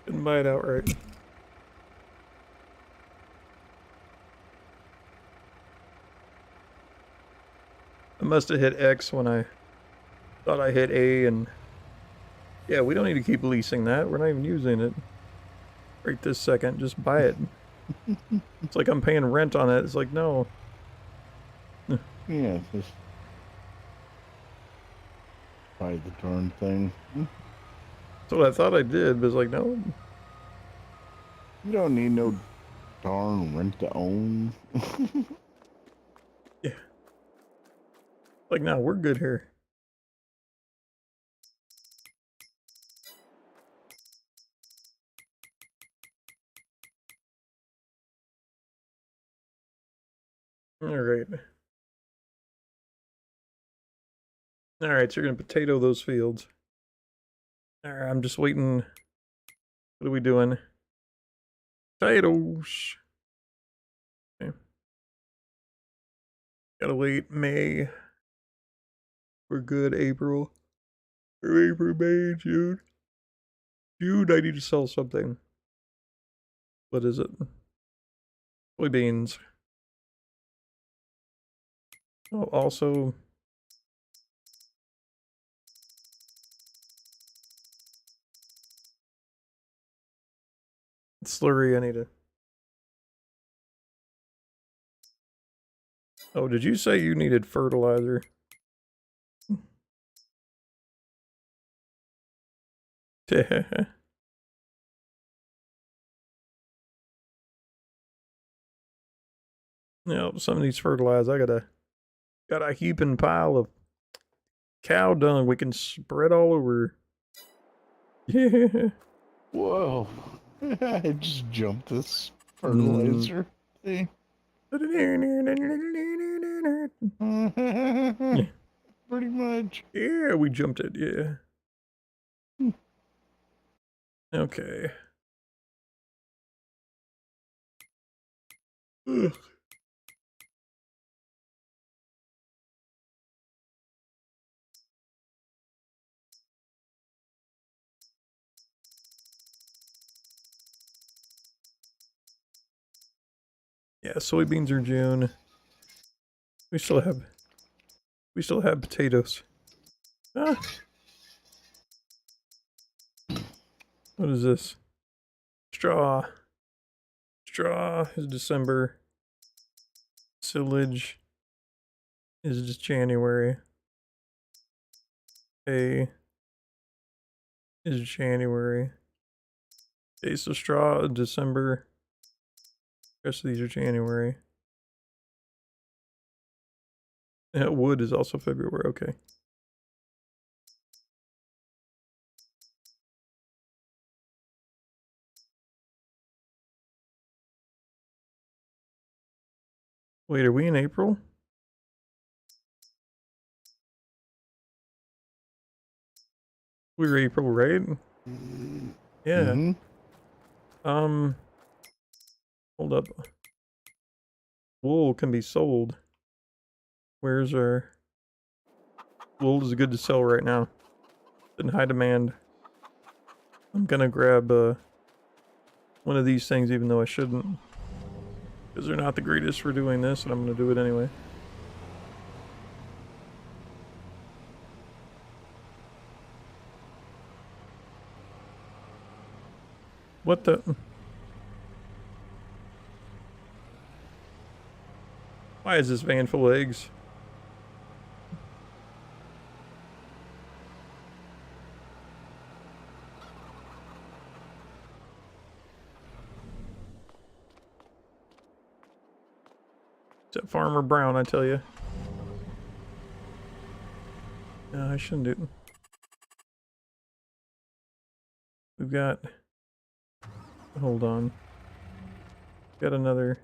Speaker 1: Couldn't buy it outright. I must have hit X when I thought I hit A, and yeah, we don't need to keep leasing that. We're not even using it right this second. Just buy it. It's like I'm paying rent on it. It's like, no.
Speaker 2: Yeah, just buy the darn thing.
Speaker 1: That's what I thought I did, but it's like, no.
Speaker 2: You don't need no darn rent to own.
Speaker 1: Yeah. Like, no, we're good here. Alright. Alright, so you're gonna potato those fields. Alright, I'm just waiting. What are we doing? Potatoes. Okay. Gotta wait May. We're good, April. Or April, May, June. June, I need to sell something. What is it? Soybeans. Oh, also... slurry, I need to... Oh, did you say you needed fertilizer? No, some of these fertilizer, I got a heaping pile of cow dung we can spread all over. Yeah.
Speaker 2: Whoa. I just jumped this fertilizer thing. Pretty much.
Speaker 1: Yeah, we jumped it, yeah. Okay. Ugh. Yeah, soybeans are June. We still have potatoes. Ah. What is this? Straw. Straw is December. Silage is just January. Hay is January. Okay, so straw is December. The rest of these are January. Yeah, wood is also February, okay. Wait, are we in April? We were April, right? Yeah.
Speaker 2: Mm-hmm.
Speaker 1: Hold up. Wool can be sold. Where's our... Wool is good to sell right now. In high demand. I'm gonna grab one of these things even though I shouldn't. Because they're not the greatest for doing this, and I'm gonna do it anyway. What the... Why is this van full of eggs? Is that Farmer Brown, I tell you? No, I shouldn't do it. We've got... Hold on. Got another...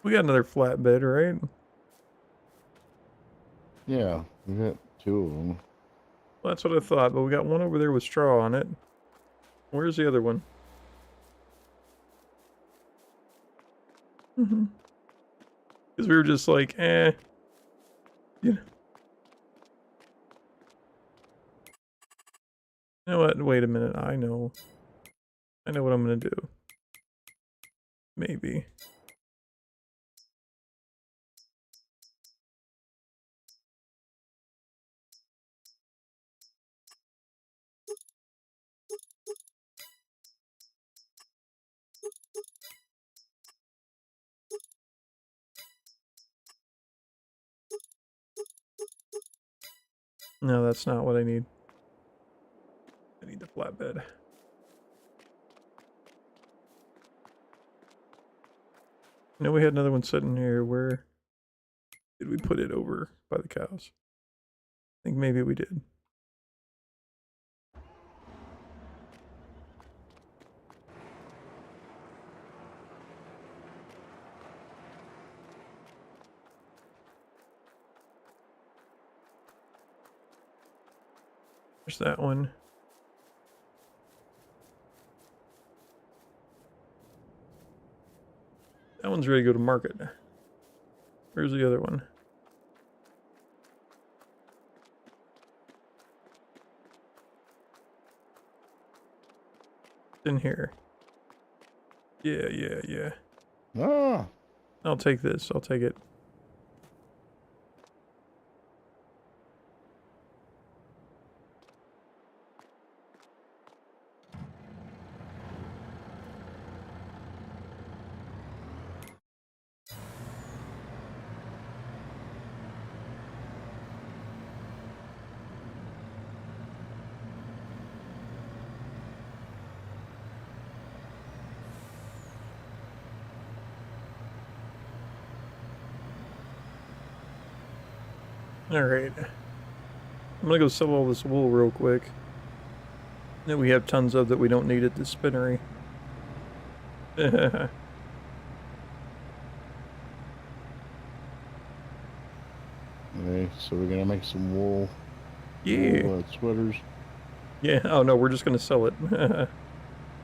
Speaker 1: We got another flatbed, right?
Speaker 2: Yeah, we got 2 of them.
Speaker 1: Well, that's what I thought, but we got one over there with straw on it. Where's the other one? Because we were just like, eh. You know what? Wait a minute. I know what I'm going to do. Maybe. No, that's not what I need. I need the flatbed. No, we had another one sitting here. Where did we put it over by the cows? I think maybe we did. There's that one. That one's ready to go to market. Where's the other one? It's in here. Yeah.
Speaker 2: Ah!
Speaker 1: I'll take this. I'll take it. Alright. I'm gonna go sell all this wool real quick. That we have tons of that we don't need at the spinnery.
Speaker 2: Okay, so we're gonna make some wool,
Speaker 1: Yeah.
Speaker 2: wool sweaters.
Speaker 1: Yeah. Oh no, we're just gonna sell it.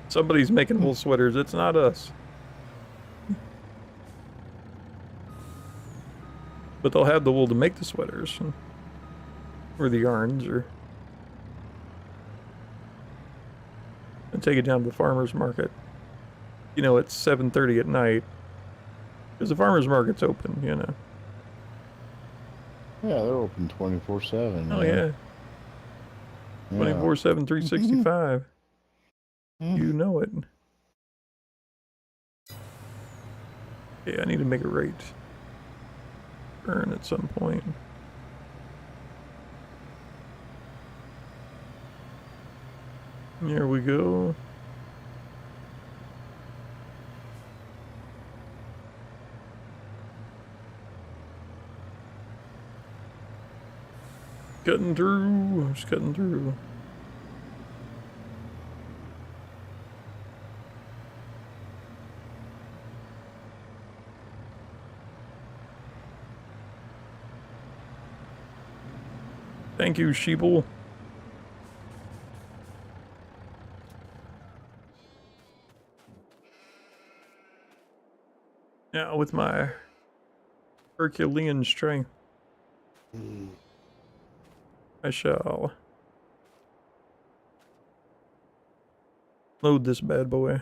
Speaker 1: Somebody's making wool sweaters. It's not us. But they'll have the wool to make the sweaters. Or the yarns, or... And take it down to the farmer's market. You know, it's 7:30 at night. Because the farmer's market's open, you know.
Speaker 2: Yeah, they're open 24/7.
Speaker 1: Oh yeah. 24/7, 365. You know it. Yeah, I need to make a rate earn at some point. There we go. Cutting through, just cutting through. Thank you, sheeple. Now with my Herculean strength, I shall load this bad boy.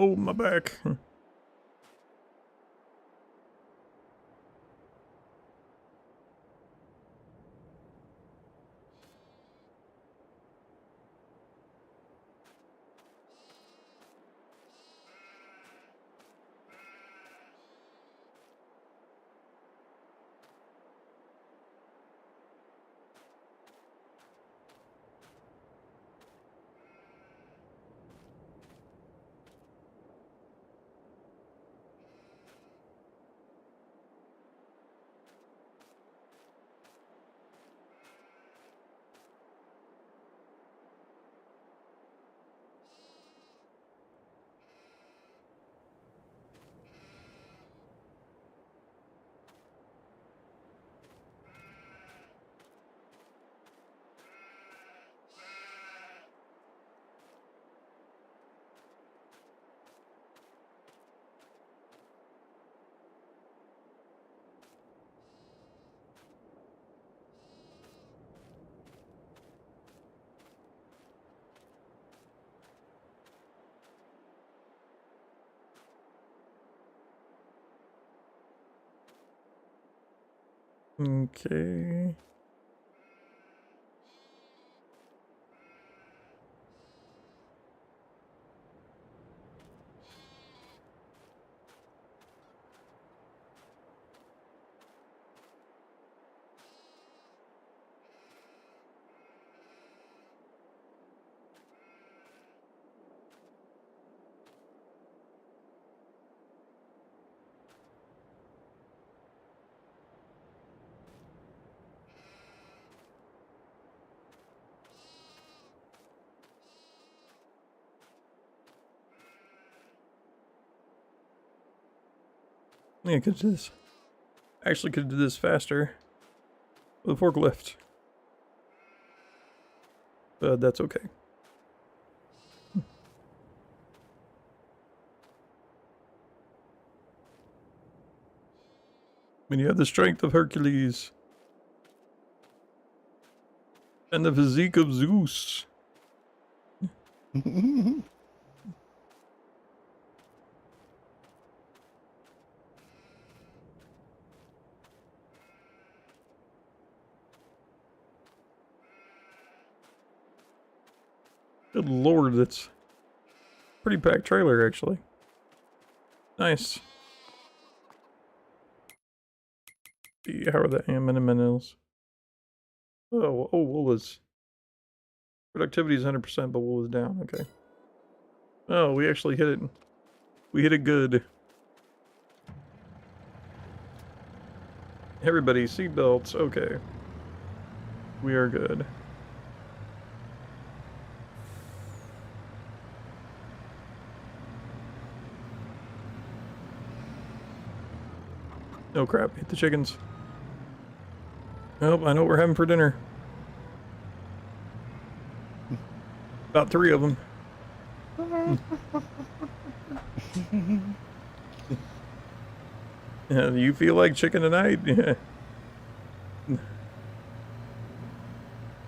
Speaker 1: Oh, my back. Okay. Yeah, could do this. Actually, could do this faster with a forklift. But that's okay. When you have the strength of Hercules and the physique of Zeus. Good lord, that's pretty packed trailer, actually. Nice. See, how are the aminiminals? Oh, wool is... Productivity is 100%, but wool is down. Okay. Oh, we actually hit it. We hit it good. Everybody, seatbelts. Okay. We are good. Oh crap, hit the chickens. Oh, I know what we're having for dinner. About 3 of them. Yeah, you feel like chicken tonight? Yeah.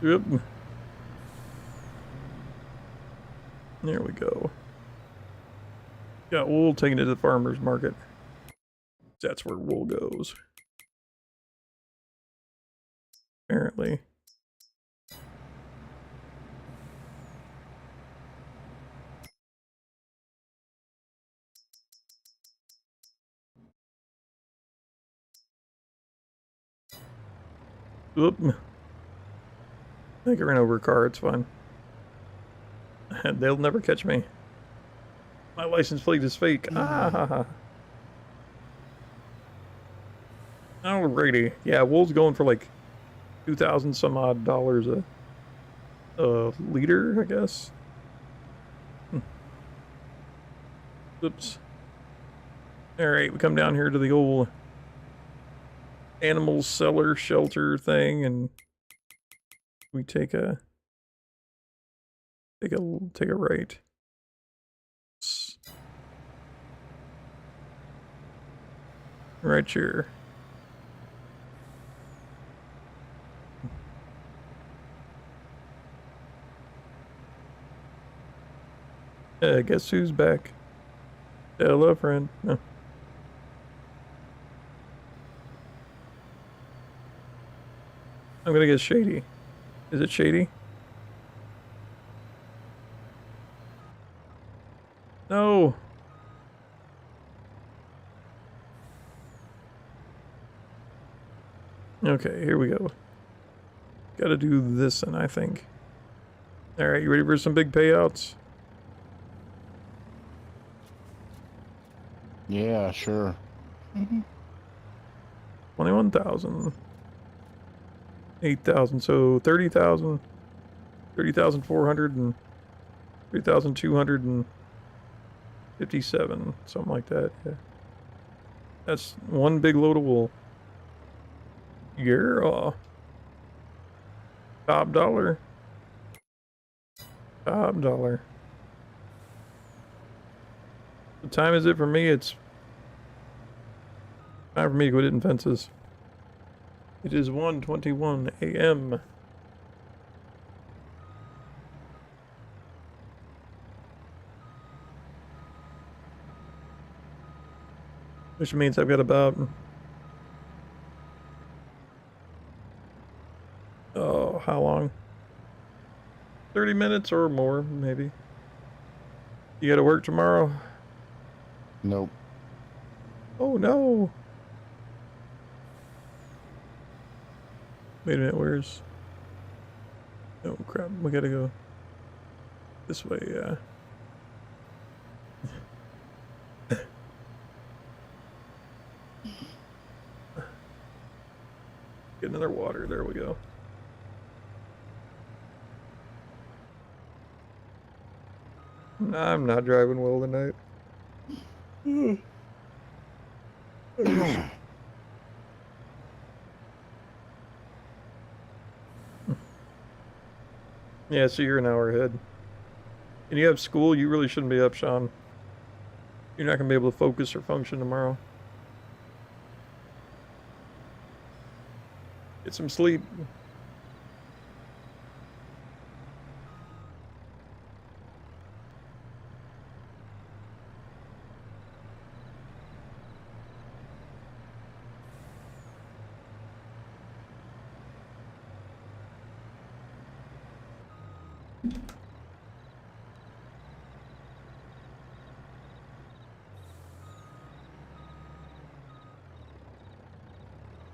Speaker 1: Yep. There we go. Got wool taken to the farmer's market. That's where wool goes. Apparently. Oop. I think I ran over a car, it's fine. They'll never catch me. My license plate is fake. Ah. Alrighty. Yeah, wool's going for like 2,000 some odd dollars a liter, I guess. Oops. Alright, we come down here to the old animal cellar shelter thing, and we take a right. Right here. Guess who's back? Hello, friend. Oh. I'm gonna get shady. Is it shady? No. Okay, here we go. Gotta do this, and I think. Alright, you ready for some big payouts?
Speaker 2: Yeah, sure.
Speaker 1: 21,000. 8,000, so 30,000. 30,400 and 3,257, something like that, yeah. That's one big load of wool. Yeah. Top dollar. Top dollar. What time is it for me? It's time for me to go hitting fences. It is 1:21 a.m. Which means I've got about... Oh, how long? 30 minutes or more, maybe. You gotta work tomorrow?
Speaker 2: Nope.
Speaker 1: Oh no! Wait a minute, where's... Oh crap, we gotta go this way, yeah. Get another water, there we go. I'm not driving well tonight. Yeah, so you're an hour ahead. And you have school, you really shouldn't be up, Sean. You're not gonna be able to focus or function tomorrow. Get some sleep.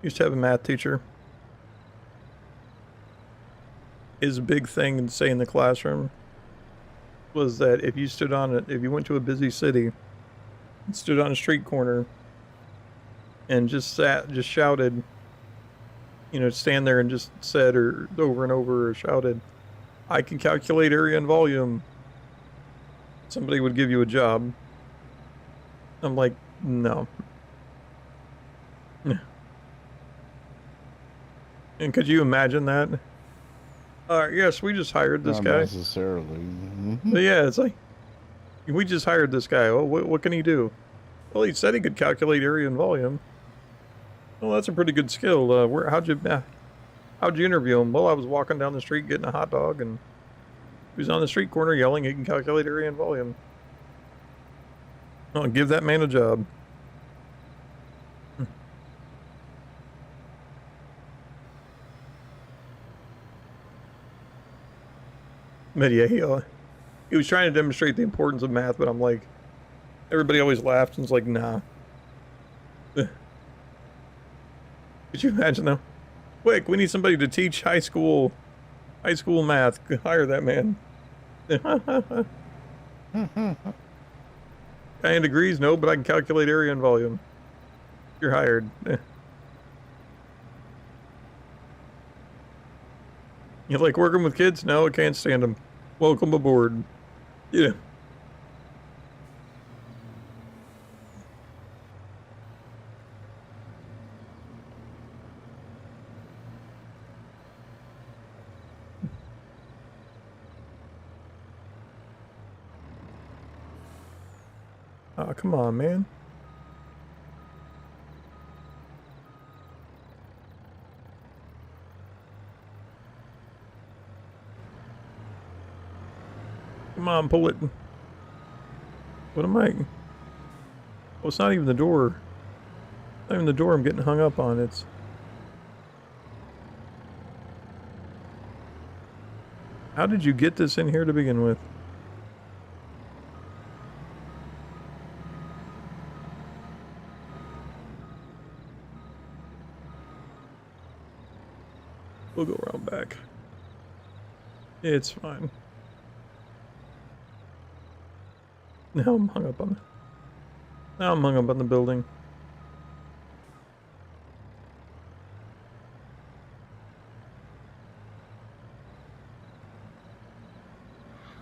Speaker 1: Used to have a math teacher. His big thing to say in the classroom was that if you went to a busy city and stood on a street corner and just shouted, stand there and just said or over and over or shouted, I can calculate area and volume, somebody would give you a job. I'm like, no. And could you imagine that? Yes, we just hired this
Speaker 2: Not
Speaker 1: guy.
Speaker 2: necessarily. Mhm.
Speaker 1: But yeah, it's like, we just hired this guy. Oh, what can he do? Well, he said he could calculate area and volume. Well, that's a pretty good skill. How'd you interview him? Well, I was walking down the street getting a hot dog, and he was on the street corner yelling he can calculate area and volume. Oh, give that man a job. But yeah, he was trying to demonstrate the importance of math, but I'm like, everybody always laughed and was like, nah. Could you imagine though? Quick, we need somebody to teach high school math. Hire that man. Guy in degrees? No, but I can calculate area and volume. You're hired. You like working with kids? No, I can't stand them. Welcome aboard. Yeah. Oh, come on, man. Come on, pull it. What am I? Oh, it's not even the door. Not even the door I'm getting hung up on. It's... How did you get this in here to begin with? We'll go around back. It's fine. Now I'm hung up on the building.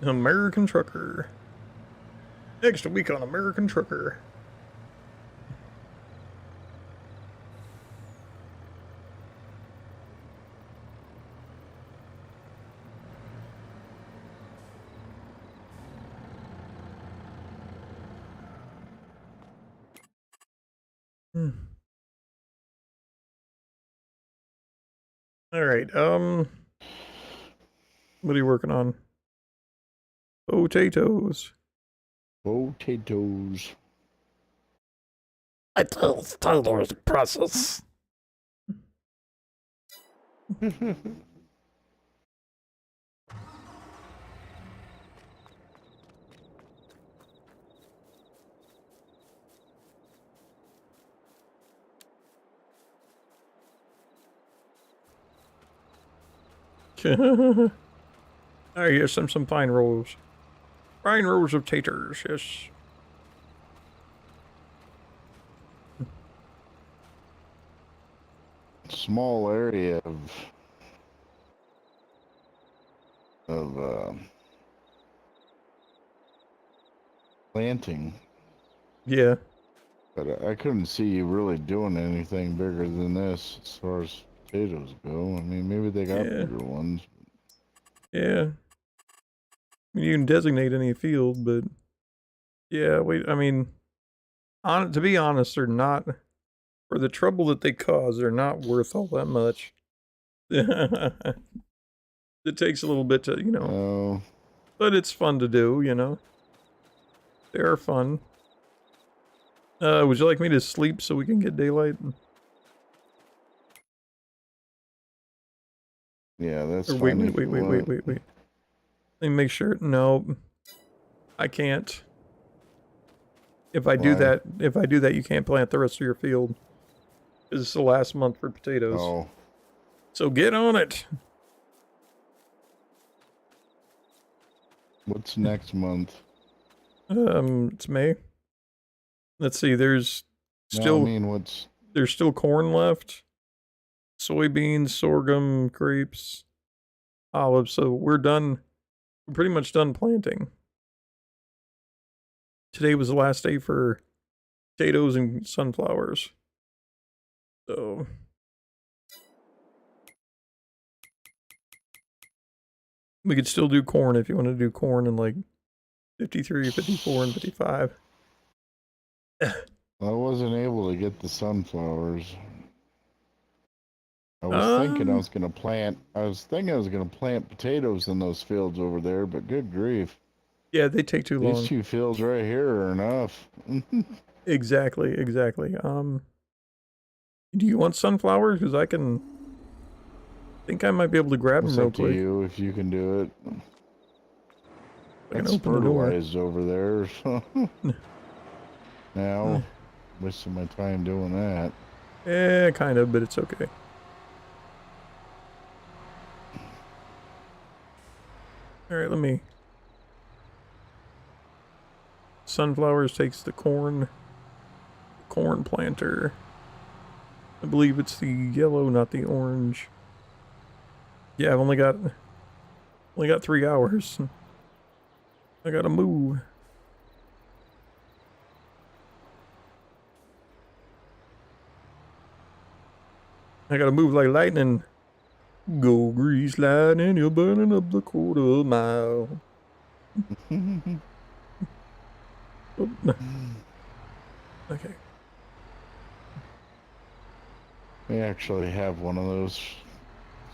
Speaker 1: American Trucker. Next week on American Trucker. All right. What are you working on? Potatoes.
Speaker 2: Potatoes.
Speaker 1: Potatoes process. Alright, here's some fine rolls. Fine rolls of taters, yes.
Speaker 2: Small area of planting,
Speaker 1: Yeah.
Speaker 2: but I couldn't see you really doing anything bigger than this as far as potatoes go. I mean, maybe they got
Speaker 1: Yeah.
Speaker 2: bigger ones.
Speaker 1: Yeah. You can designate any field, but yeah, I mean, to be honest, they're not, for the trouble that they cause, they're not worth all that much. It takes a little bit to,
Speaker 2: Oh,
Speaker 1: but it's fun to do, They are fun. Would you like me to sleep so we can get daylight?
Speaker 2: yeah, that's
Speaker 1: Or
Speaker 2: fine.
Speaker 1: wait. Let me make sure. No, I can't. If I do
Speaker 2: Why?
Speaker 1: that, you can't plant the rest of your field. because it's the last month for potatoes.
Speaker 2: Oh,
Speaker 1: So get on it.
Speaker 2: what's next month?
Speaker 1: It's May. Let's see. There's
Speaker 2: No,
Speaker 1: still
Speaker 2: I mean, what's
Speaker 1: there's still corn left, soybeans, sorghum, grapes, olives. So we're done. We're pretty much done planting. Today was the last day for potatoes and sunflowers. So we could still do corn if you want to do corn in like 53, 54, and 55.
Speaker 2: I wasn't able to get the sunflowers. I was thinking I was gonna plant. I was thinking I was gonna plant potatoes in those fields over there, but good grief,
Speaker 1: Yeah, they take too long.
Speaker 2: these two fields right here are enough.
Speaker 1: Exactly. Do you want sunflowers? Because I think I might be able to grab them
Speaker 2: It's
Speaker 1: real
Speaker 2: up to
Speaker 1: quick.
Speaker 2: you if you can do it.
Speaker 1: I can
Speaker 2: It's
Speaker 1: open the door.
Speaker 2: fertilized over there. So. Now, wasting my time doing that.
Speaker 1: Yeah, kind of, but it's okay. All right, let me. Sunflowers takes the corn planter. I believe it's the yellow, not the orange. Yeah, I've only got 3 hours. I gotta move. I gotta move like lightning. Go grease lightning, you're burning up the quarter mile. Oh, no. Okay.
Speaker 2: We actually have one of those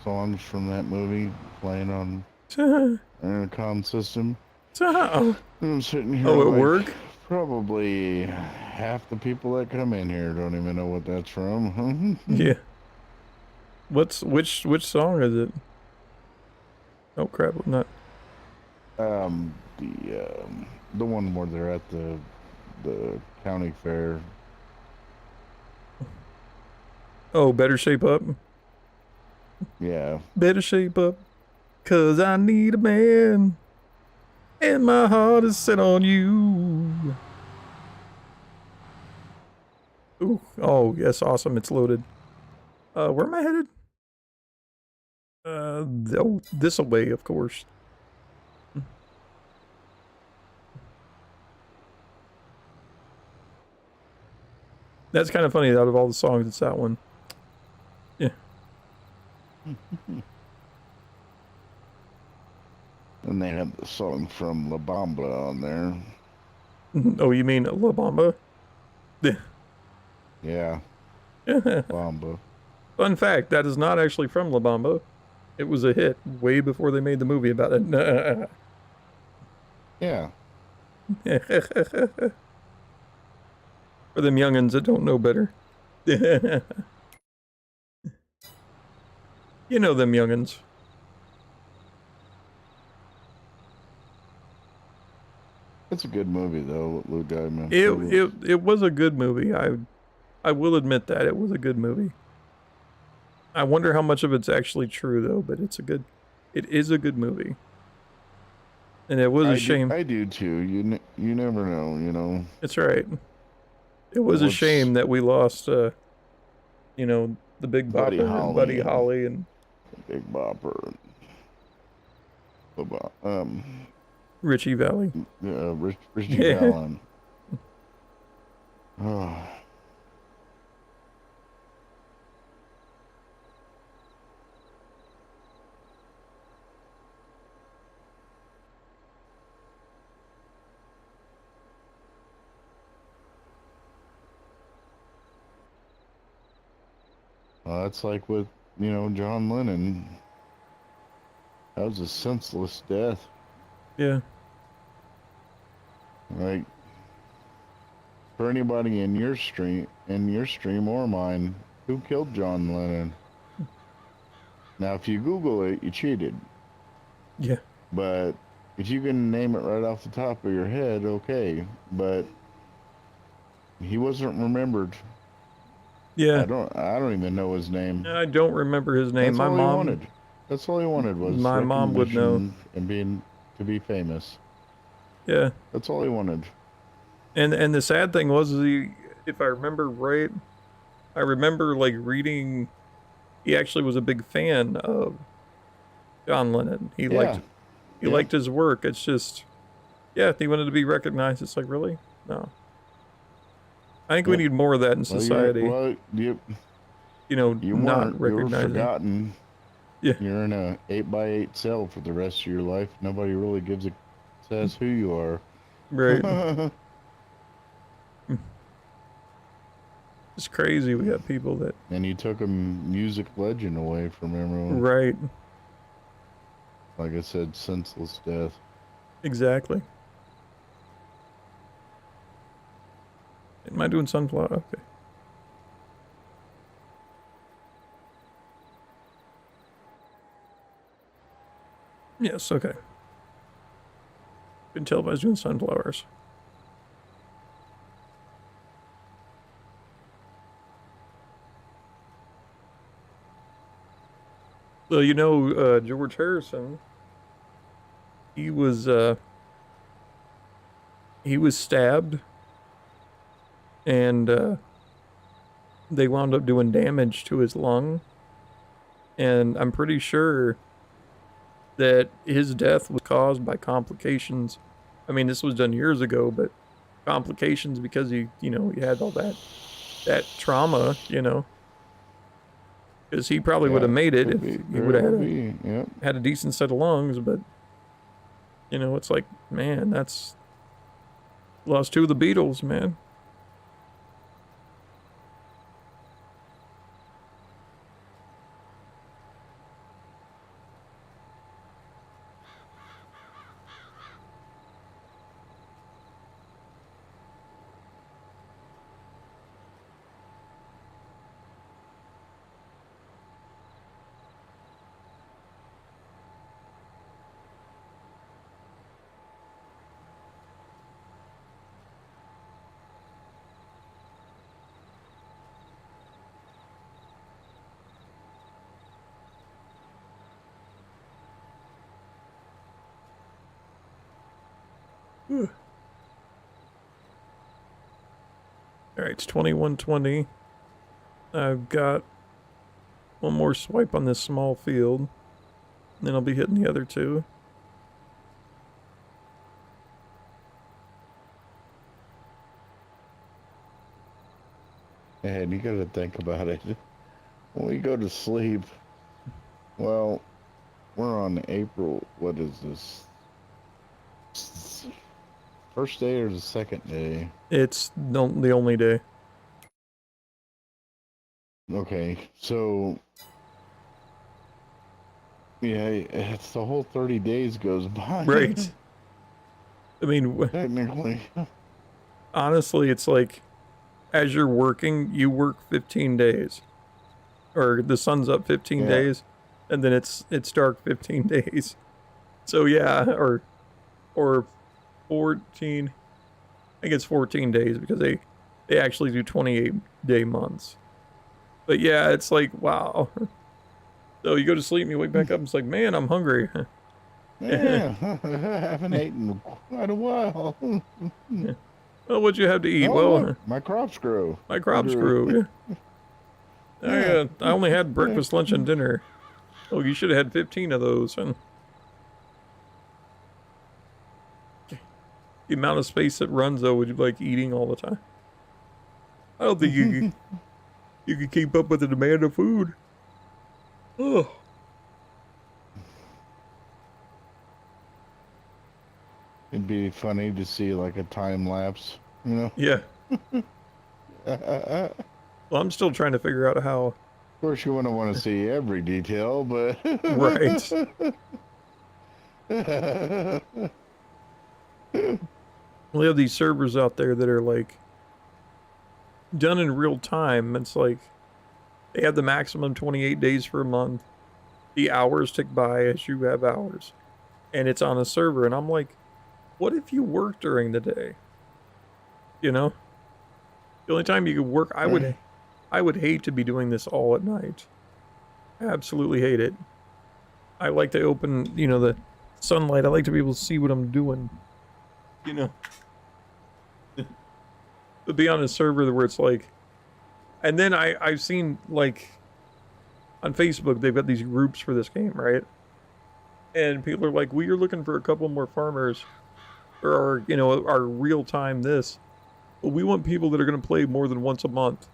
Speaker 2: songs from that movie playing on
Speaker 1: So,
Speaker 2: our intercom system.
Speaker 1: so,
Speaker 2: I'm sitting here.
Speaker 1: oh, at
Speaker 2: like,
Speaker 1: work?
Speaker 2: Probably half the people that come in here don't even know what that's from.
Speaker 1: Yeah. Which song is it? Oh crap! I'm not.
Speaker 2: The one where they're at the county fair.
Speaker 1: Oh, better shape up.
Speaker 2: Yeah.
Speaker 1: Better shape up, 'cause I need a man, and my heart is set on you. Ooh, oh yes, awesome! It's loaded. Where am I headed? This way, of course. That's kind of funny. Out of all the songs, it's that one. Yeah.
Speaker 2: And they have the song from La Bamba on there.
Speaker 1: Oh, you mean La Bamba?
Speaker 2: Yeah. Bamba.
Speaker 1: Fun fact: that is not actually from La Bamba. It was a hit way before they made the movie about it.
Speaker 2: Yeah.
Speaker 1: For them youngins that don't know better. You know them youngins.
Speaker 2: It's a good movie though, Lou Diamond.
Speaker 1: It was a good movie. I will admit that it was a good movie. I wonder how much of it's actually true though, but it is a good movie. And it was a shame.
Speaker 2: I do too. You never know, you know.
Speaker 1: It's right. It was a shame that we lost the Big
Speaker 2: Buddy
Speaker 1: Bopper
Speaker 2: Holly.
Speaker 1: and Buddy Holly and
Speaker 2: Big Bopper.
Speaker 1: Richie Valley.
Speaker 2: Richie Valens. Oh. That's like with, John Lennon. That was a senseless death.
Speaker 1: Yeah.
Speaker 2: Like, for anybody in your stream or mine, who killed John Lennon? Now, if you Google it, you cheated.
Speaker 1: Yeah.
Speaker 2: But if you can name it right off the top of your head, okay. But he wasn't remembered.
Speaker 1: Yeah,
Speaker 2: I don't even know his name.
Speaker 1: I don't remember his name.
Speaker 2: That's
Speaker 1: My
Speaker 2: all
Speaker 1: mom,
Speaker 2: he wanted. That's all he wanted was
Speaker 1: my mom would know.
Speaker 2: recognition and being to be famous.
Speaker 1: Yeah,
Speaker 2: That's all he wanted.
Speaker 1: and the sad thing was, he, if I remember right, I remember like reading. He actually was a big fan of John Lennon.
Speaker 2: Yeah.
Speaker 1: He
Speaker 2: Yeah.
Speaker 1: liked his work. It's just, yeah, he wanted to be recognized. It's like, really? No. I think we
Speaker 2: Yep.
Speaker 1: need more of that in society.
Speaker 2: You
Speaker 1: You know, not
Speaker 2: weren't. You were
Speaker 1: recognizing.
Speaker 2: forgotten.
Speaker 1: Yeah.
Speaker 2: You're in a 8x8 cell for the rest of your life. Nobody really says who you are.
Speaker 1: Right. It's crazy. We got people that.
Speaker 2: And you took a music legend away from everyone.
Speaker 1: Right.
Speaker 2: Like I said, senseless death.
Speaker 1: Exactly. Am I doing sunflower? Okay. Yes, okay. Couldn't tell if I was doing sunflowers. So, you know, George Harrison, he was stabbed, and they wound up doing damage to his lung, and I'm pretty sure that his death was caused by complications. I mean, this was done years ago, but complications because he had all that trauma, because he probably would have made it if he would have had a decent set of lungs, but it's like, man, that's lost two of the Beatles, man. Whew. All right, it's 21:20. I've got one more swipe on this small field, and then I'll be hitting the other two.
Speaker 2: And you gotta think about it. When we go to sleep, well, we're on April, what is this? First day or the second day?
Speaker 1: It's the only day.
Speaker 2: Okay, so yeah, it's the whole 30 days goes by.
Speaker 1: Right. I mean,
Speaker 2: Technically.
Speaker 1: honestly, it's like, as you're working, you work 15 days. Or the sun's up 15 days, and then it's dark 15 days. So yeah, or 14, I think it's 14 days because they actually do 28-day months. But yeah, it's like, wow. So you go to sleep and you wake back up and it's like, man, I'm hungry.
Speaker 2: Yeah, I haven't eaten in quite a while.
Speaker 1: Well, what'd you have to eat?
Speaker 2: Oh,
Speaker 1: Well,
Speaker 2: look, my crops grow.
Speaker 1: my crops grew. Yeah. I only had breakfast, lunch, and dinner. Oh, you should have had 15 of those. And the amount of space it runs, though, would you like eating all the time? I don't think you could keep up with the demand of food. Oh.
Speaker 2: It'd be funny to see like a time lapse, you know?
Speaker 1: Yeah.
Speaker 2: Of
Speaker 1: Well, I'm still trying to figure out how.
Speaker 2: course, you wouldn't want to see every detail, but
Speaker 1: Right. We have these servers out there that are like done in real time. It's like they have the maximum 28 days for a month. The hours tick by as you have hours. And it's on a server. And I'm like, what if you work during the day? The only time you could work, I I would hate to be doing this all at night. Absolutely hate it. I like to open, you know, the sunlight. I like to be able to see what I'm doing. You know. To be on a server where it's like, and then I've seen like on Facebook they've got these groups for this game, right? And people are like, we are looking for a couple more farmers, or you know, our real time this. But we want people that are going to play more than once a month.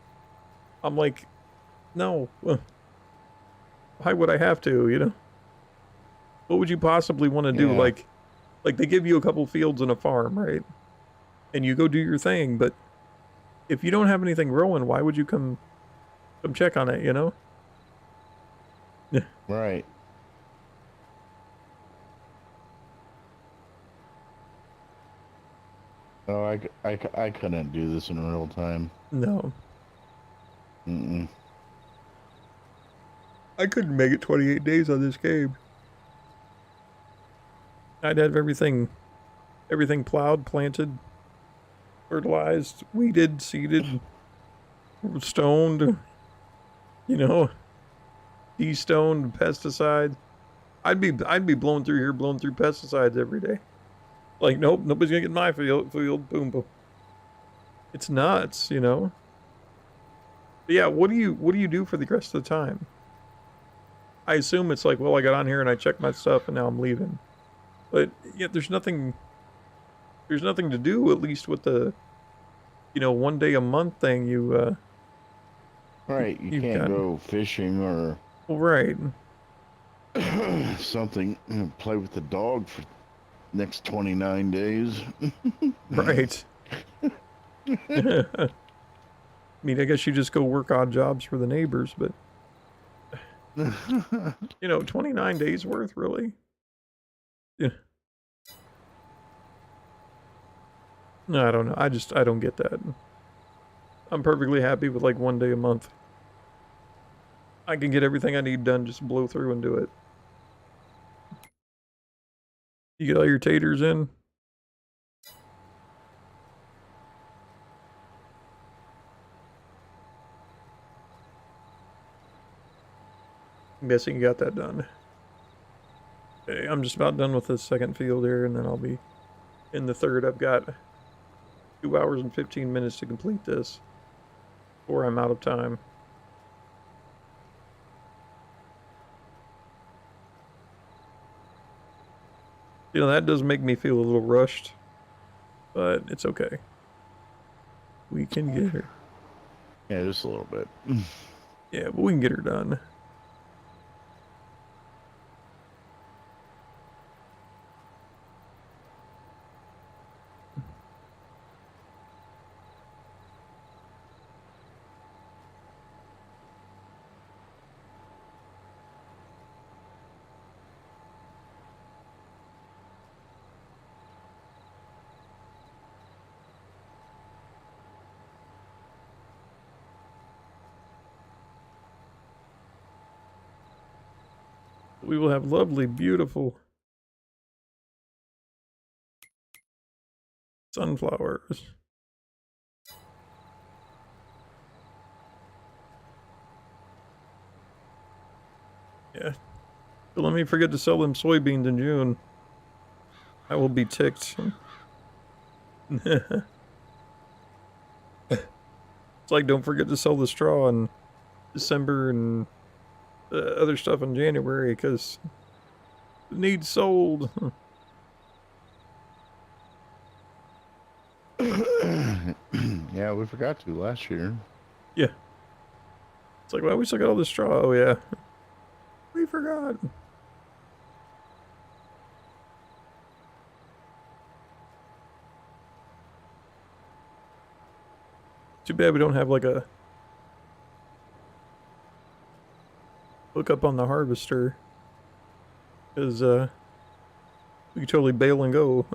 Speaker 1: I'm like, no. Why would I have to? You know. What would you possibly want to do?
Speaker 2: Yeah.
Speaker 1: Like they give you a couple fields and a farm, right? And you go do your thing, but if you don't have anything growing, why would you come check on it, you know?
Speaker 2: Right. Oh, I couldn't do this in real time.
Speaker 1: No.
Speaker 2: Mm-mm.
Speaker 1: I couldn't make it 28 days on this game. I'd have everything plowed, planted, fertilized, weeded, seeded, stoned, you know, de-stoned, pesticide. I'd be blowing through here, blowing through pesticides every day. Like, nope, nobody's gonna get in my field, boom, boom. It's nuts, you know? But yeah, what do you do for the rest of the time? I assume it's like, well, I got on here and I checked my stuff and now I'm leaving. But yeah, there's nothing to do, at least with the, you know, 1 day a month thing you,
Speaker 2: Right. You
Speaker 1: you've
Speaker 2: can't
Speaker 1: got.
Speaker 2: go fishing or
Speaker 1: Well, right.
Speaker 2: something. Play with the dog for next 29 days.
Speaker 1: Right. I mean, I guess you just go work odd jobs for the neighbors, but you know, 29 days worth, really? Yeah. No, I don't know. I don't get that. I'm perfectly happy with like 1 day a month. I can get everything I need done, just blow through and do it. You get all your taters in? I'm guessing you got that done. Okay, I'm just about done with the second field here, and then I'll be in the third. I've got 2 hours and 15 minutes to complete this, or I'm out of time. You know, that does make me feel a little rushed, but it's okay. We can get her.
Speaker 2: Yeah, just a little bit.
Speaker 1: Yeah, but we can get her done. We will have lovely, beautiful sunflowers. Yeah. But let me forget to sell them soybeans in June. I will be ticked. It's like, don't forget to sell the straw in December and other stuff in January, because it needs sold.
Speaker 2: Yeah, we forgot to last year.
Speaker 1: Yeah. It's like, well, we still got all this straw. Oh, yeah. We forgot. Too bad we don't have like a hook up on the harvester. Because, we could totally bail and go.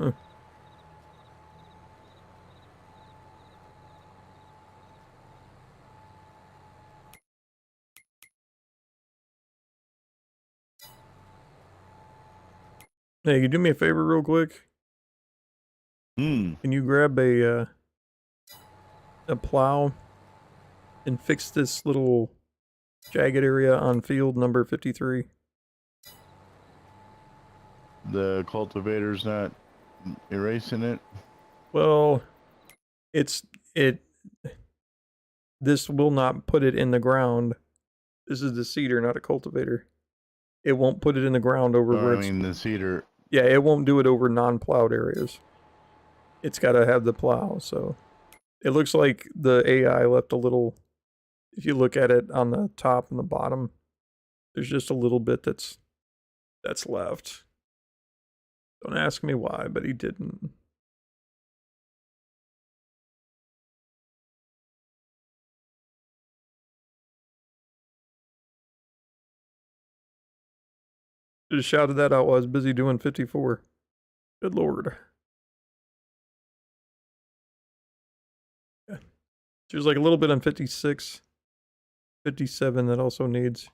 Speaker 1: Hey, can you do me a favor real quick?
Speaker 2: Hmm.
Speaker 1: Can you grab a plow and fix this little jagged area on field number 53.
Speaker 2: The cultivator's not erasing it.
Speaker 1: Well, this will not put it in the ground. This is the seeder, not a cultivator. It won't put it in the ground over where
Speaker 2: I mean, the cedar.
Speaker 1: Yeah, it won't do it over non-plowed areas. It's got to have the plow, so it looks like the AI left a little. If you look at it on the top and the bottom, there's just a little bit that's left. Don't ask me why, but he didn't. Just shouted that out while I was busy doing 54. Good lord. Yeah. There's like a little bit on 56, 57 that also needs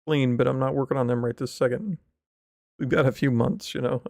Speaker 1: clean, but I'm not working on them right this second. We've got a few months, you know.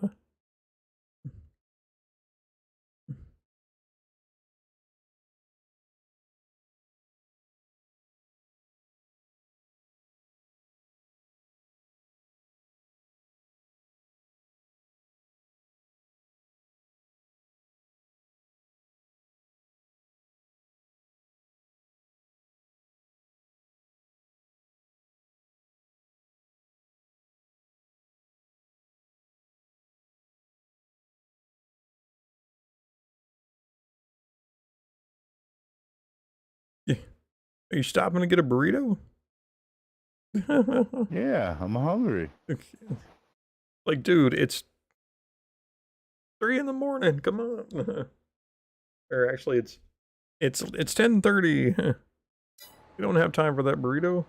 Speaker 1: Yeah. Are you stopping to get a burrito?
Speaker 2: Yeah, I'm hungry.
Speaker 1: Like, dude, it's 3 in the morning. Come on. Or actually, it's 10:30. You don't have time for that burrito.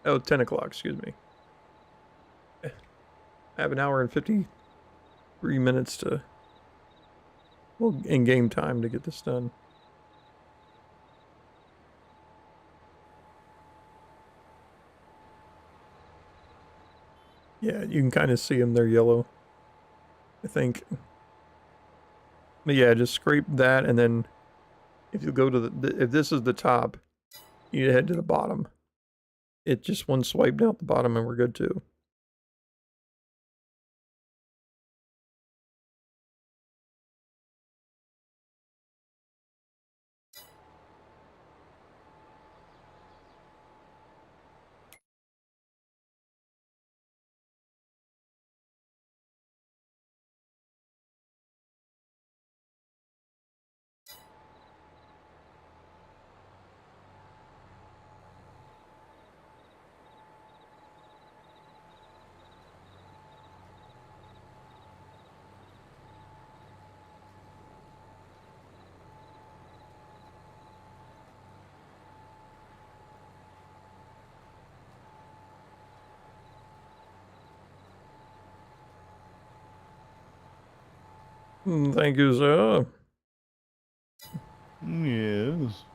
Speaker 1: Oh, 10 o'clock. Excuse me. I have an hour and 53 minutes in game time to get this done. Yeah, you can kind of see them. They're yellow, I think. But yeah, just scrape that, and then if you go to if this is the top, you head to the bottom. It just one swipe down the bottom, and we're good too. Thank you, sir.
Speaker 2: Yes.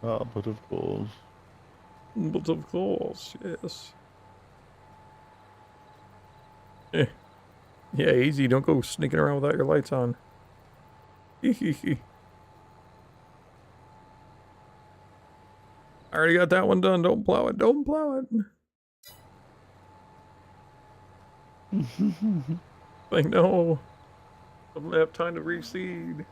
Speaker 2: But of course.
Speaker 1: But of course, yes. Eh. Yeah, easy. Don't go sneaking around without your lights on. I already got that one done. Don't plow it. Don't plow it. Like, no. I'm gonna have time to reseed.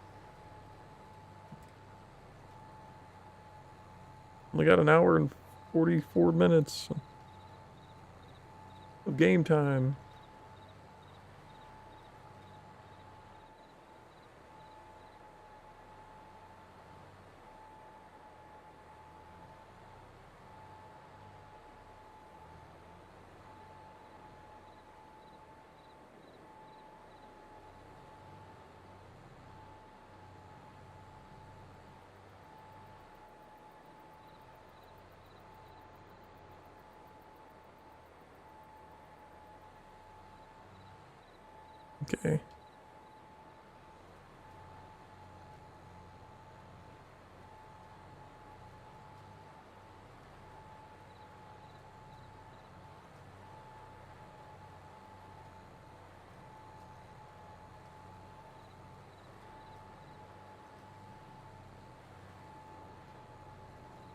Speaker 1: Only got an hour and 44 minutes of game time. Okay.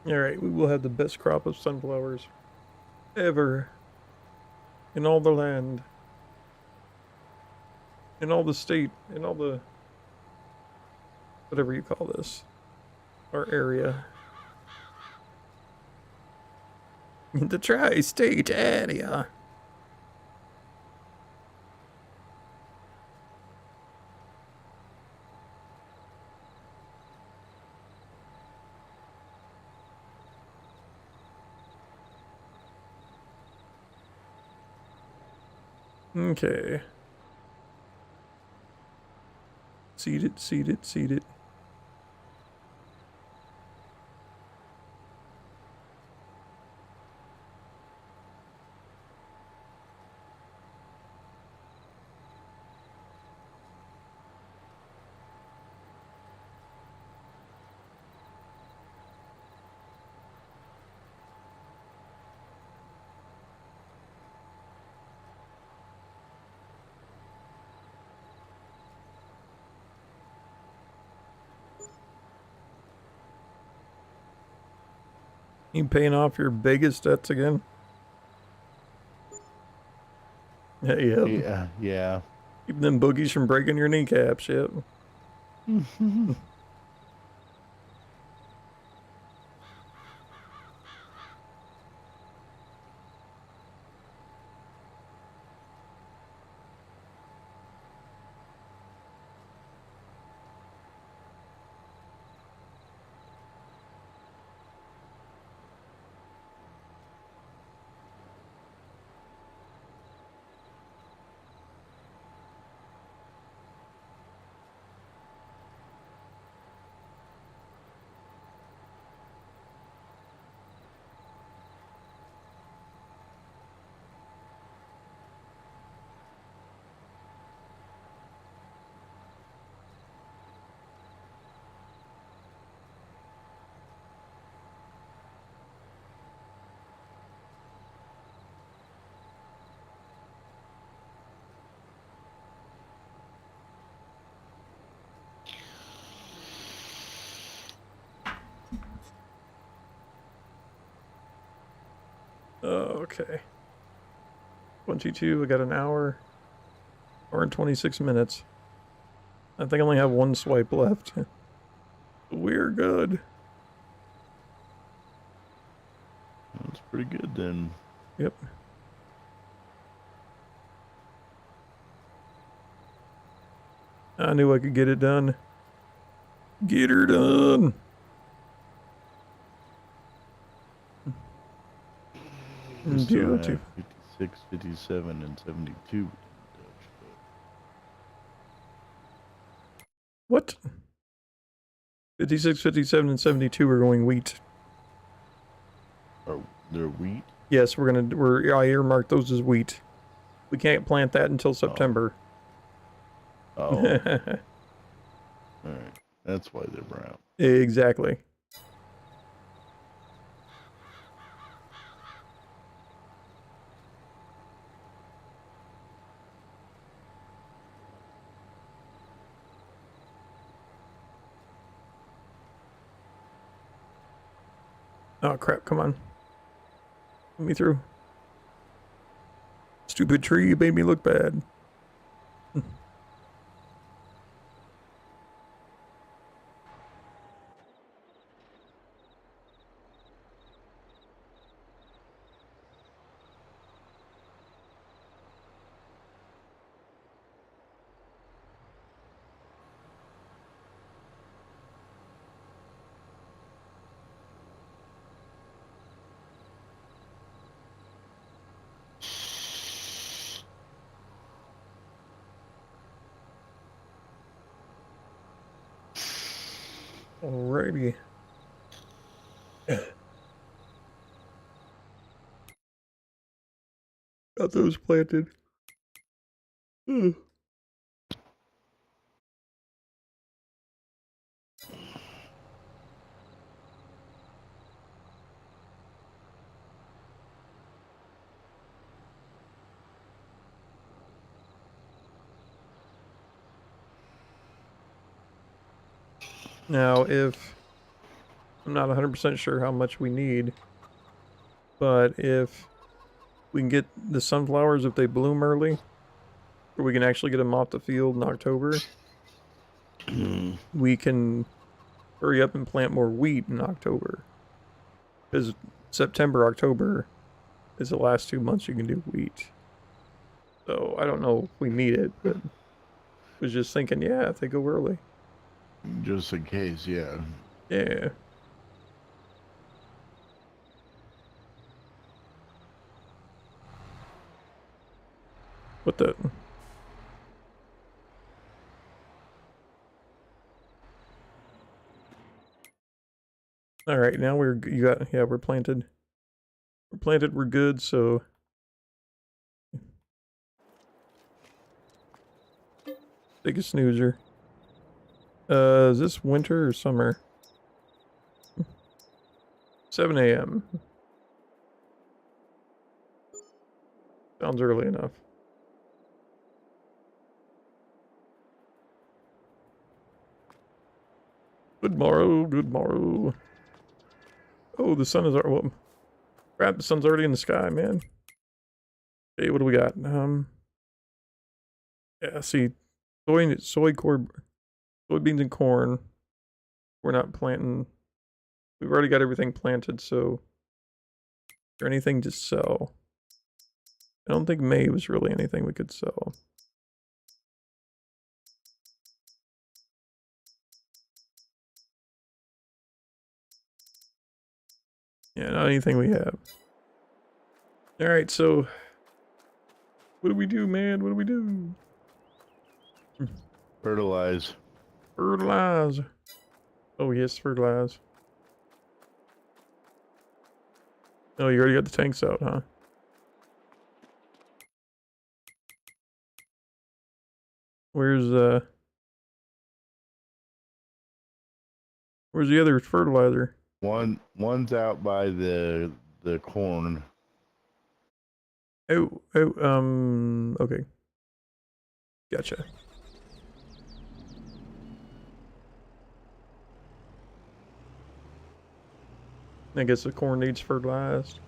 Speaker 1: Alright, we will have the best crop of sunflowers ever in all the land, in all the state, in all the whatever you call this, our area. The tri-state area. Okay. Seed it, seed it, seed it. You paying off your biggest debts again? Yeah,
Speaker 2: Yeah, yeah.
Speaker 1: Keep them boogies from breaking your kneecaps, yep. Okay. 22, I got an hour and 26 minutes. I think I only have one swipe left. We're good.
Speaker 2: That's pretty good then.
Speaker 1: Yep. I knew I could get it done. Get her done.
Speaker 2: We still have
Speaker 1: Beauty.
Speaker 2: 56, 57, and 72 in Dutch,
Speaker 1: What? 56, 57, and 72 are going wheat.
Speaker 2: but are they're wheat?
Speaker 1: Yes, I earmarked those as wheat. We can't plant that until September.
Speaker 2: Oh, alright. That's why they're brown.
Speaker 1: Exactly. Oh crap, come on. Let me through. Stupid tree, you made me look bad. Alrighty. Got those planted. Now, if I'm not 100% sure how much we need. But if we can get the sunflowers, if they bloom early, or we can actually get them off the field in October, we can hurry up and plant more wheat in October. Because September, October is the last 2 months you can do wheat. So I don't know if we need it, but was just thinking, yeah, if they go early.
Speaker 2: Just in case, yeah.
Speaker 1: Yeah. What the? All right, now we're we're planted. We're planted. We're good. So take a snoozer. Is this winter or summer? 7 a.m. Sounds early enough. Good morrow. Good morrow. Oh, the sun is well, crap, the sun's already in the sky, man. Okay, what do we got? Yeah, see, soybeans and corn. We're not planting. We've already got everything planted, so is there anything to sell? I don't think May was really anything we could sell. Yeah, not anything we have. Alright, so what do we do, man? What do we do?
Speaker 2: Fertilize.
Speaker 1: Fertilize. Oh, yes, fertilize. Oh, you already got the tanks out, huh? Where's the other fertilizer?
Speaker 2: One's out by the corn.
Speaker 1: Oh, okay. Gotcha. I guess the corn needs fertilized.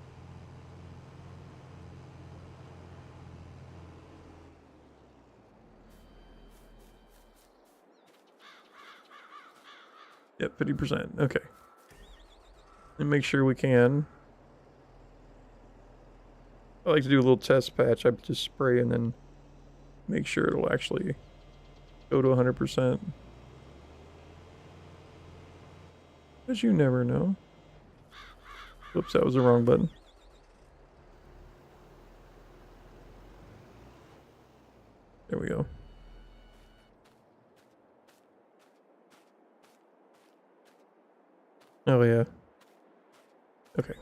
Speaker 1: Yep, 50%. Okay. And make sure we can. I like to do a little test patch. I just spray and then make sure it'll actually go to 100%. Because you never know. Whoops, that was the wrong button. There we go. Oh, yeah. Okay.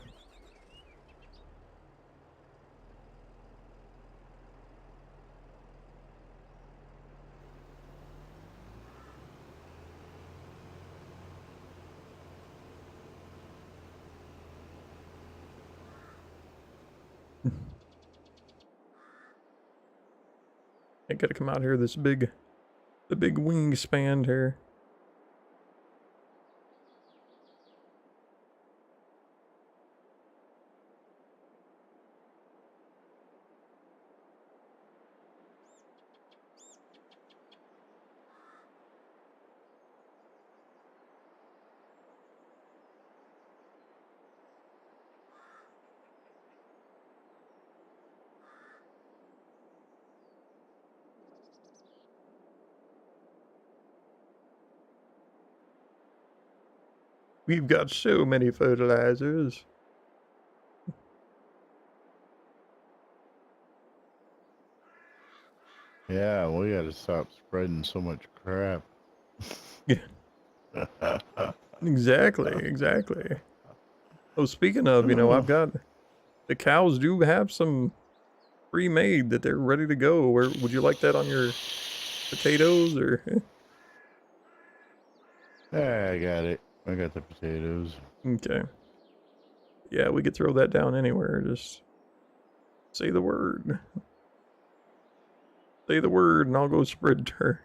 Speaker 1: I gotta come out here, the big wingspan here. We've got so many fertilizers.
Speaker 2: Yeah, we gotta stop spreading so much crap.
Speaker 1: Yeah. Exactly. Oh, speaking of, I've got the cows do have some pre-made that they're ready to go. Where would you like that on your potatoes or?
Speaker 2: Yeah, I got it. I got the potatoes.
Speaker 1: Okay. Yeah, we could throw that down anywhere. Just say the word. Say the word, and I'll go spread her.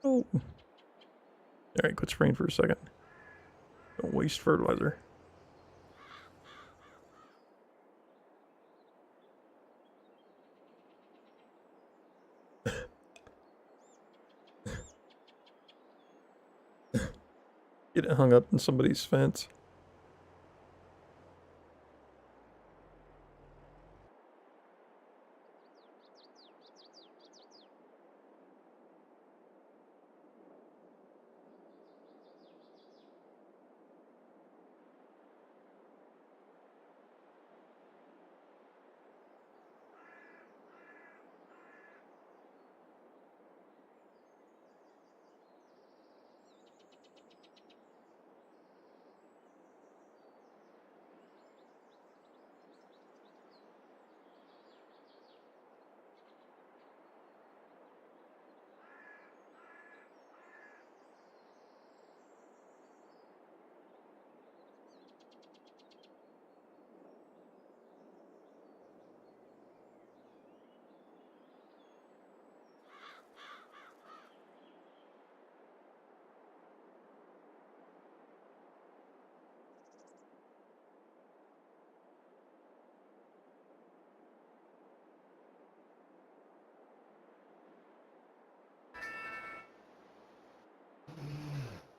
Speaker 1: Oh. Alright, quit spraying for a second. Don't waste fertilizer. Get it hung up in somebody's fence.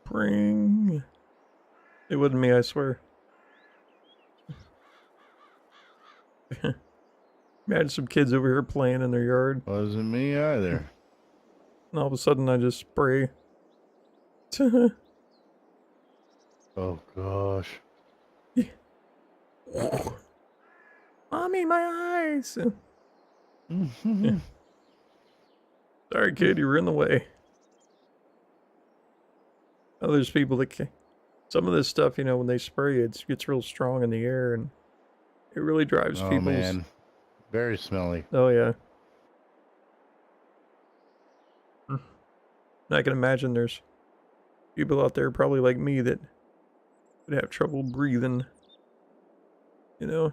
Speaker 1: Bring. It wasn't me, I swear. Imagine some kids over here playing in their yard,
Speaker 2: Wasn't me either.
Speaker 1: and all of a sudden I just spray.
Speaker 2: Oh gosh.
Speaker 1: Mommy, my eyes! Sorry, kid, you were in the way. Oh, there's people that can. Some of this stuff, you know, when they spray it gets real strong in the air, and it really drives
Speaker 2: Oh
Speaker 1: people's.
Speaker 2: man. Very smelly.
Speaker 1: Oh, yeah. I can imagine there's people out there probably like me that would have trouble breathing. You know?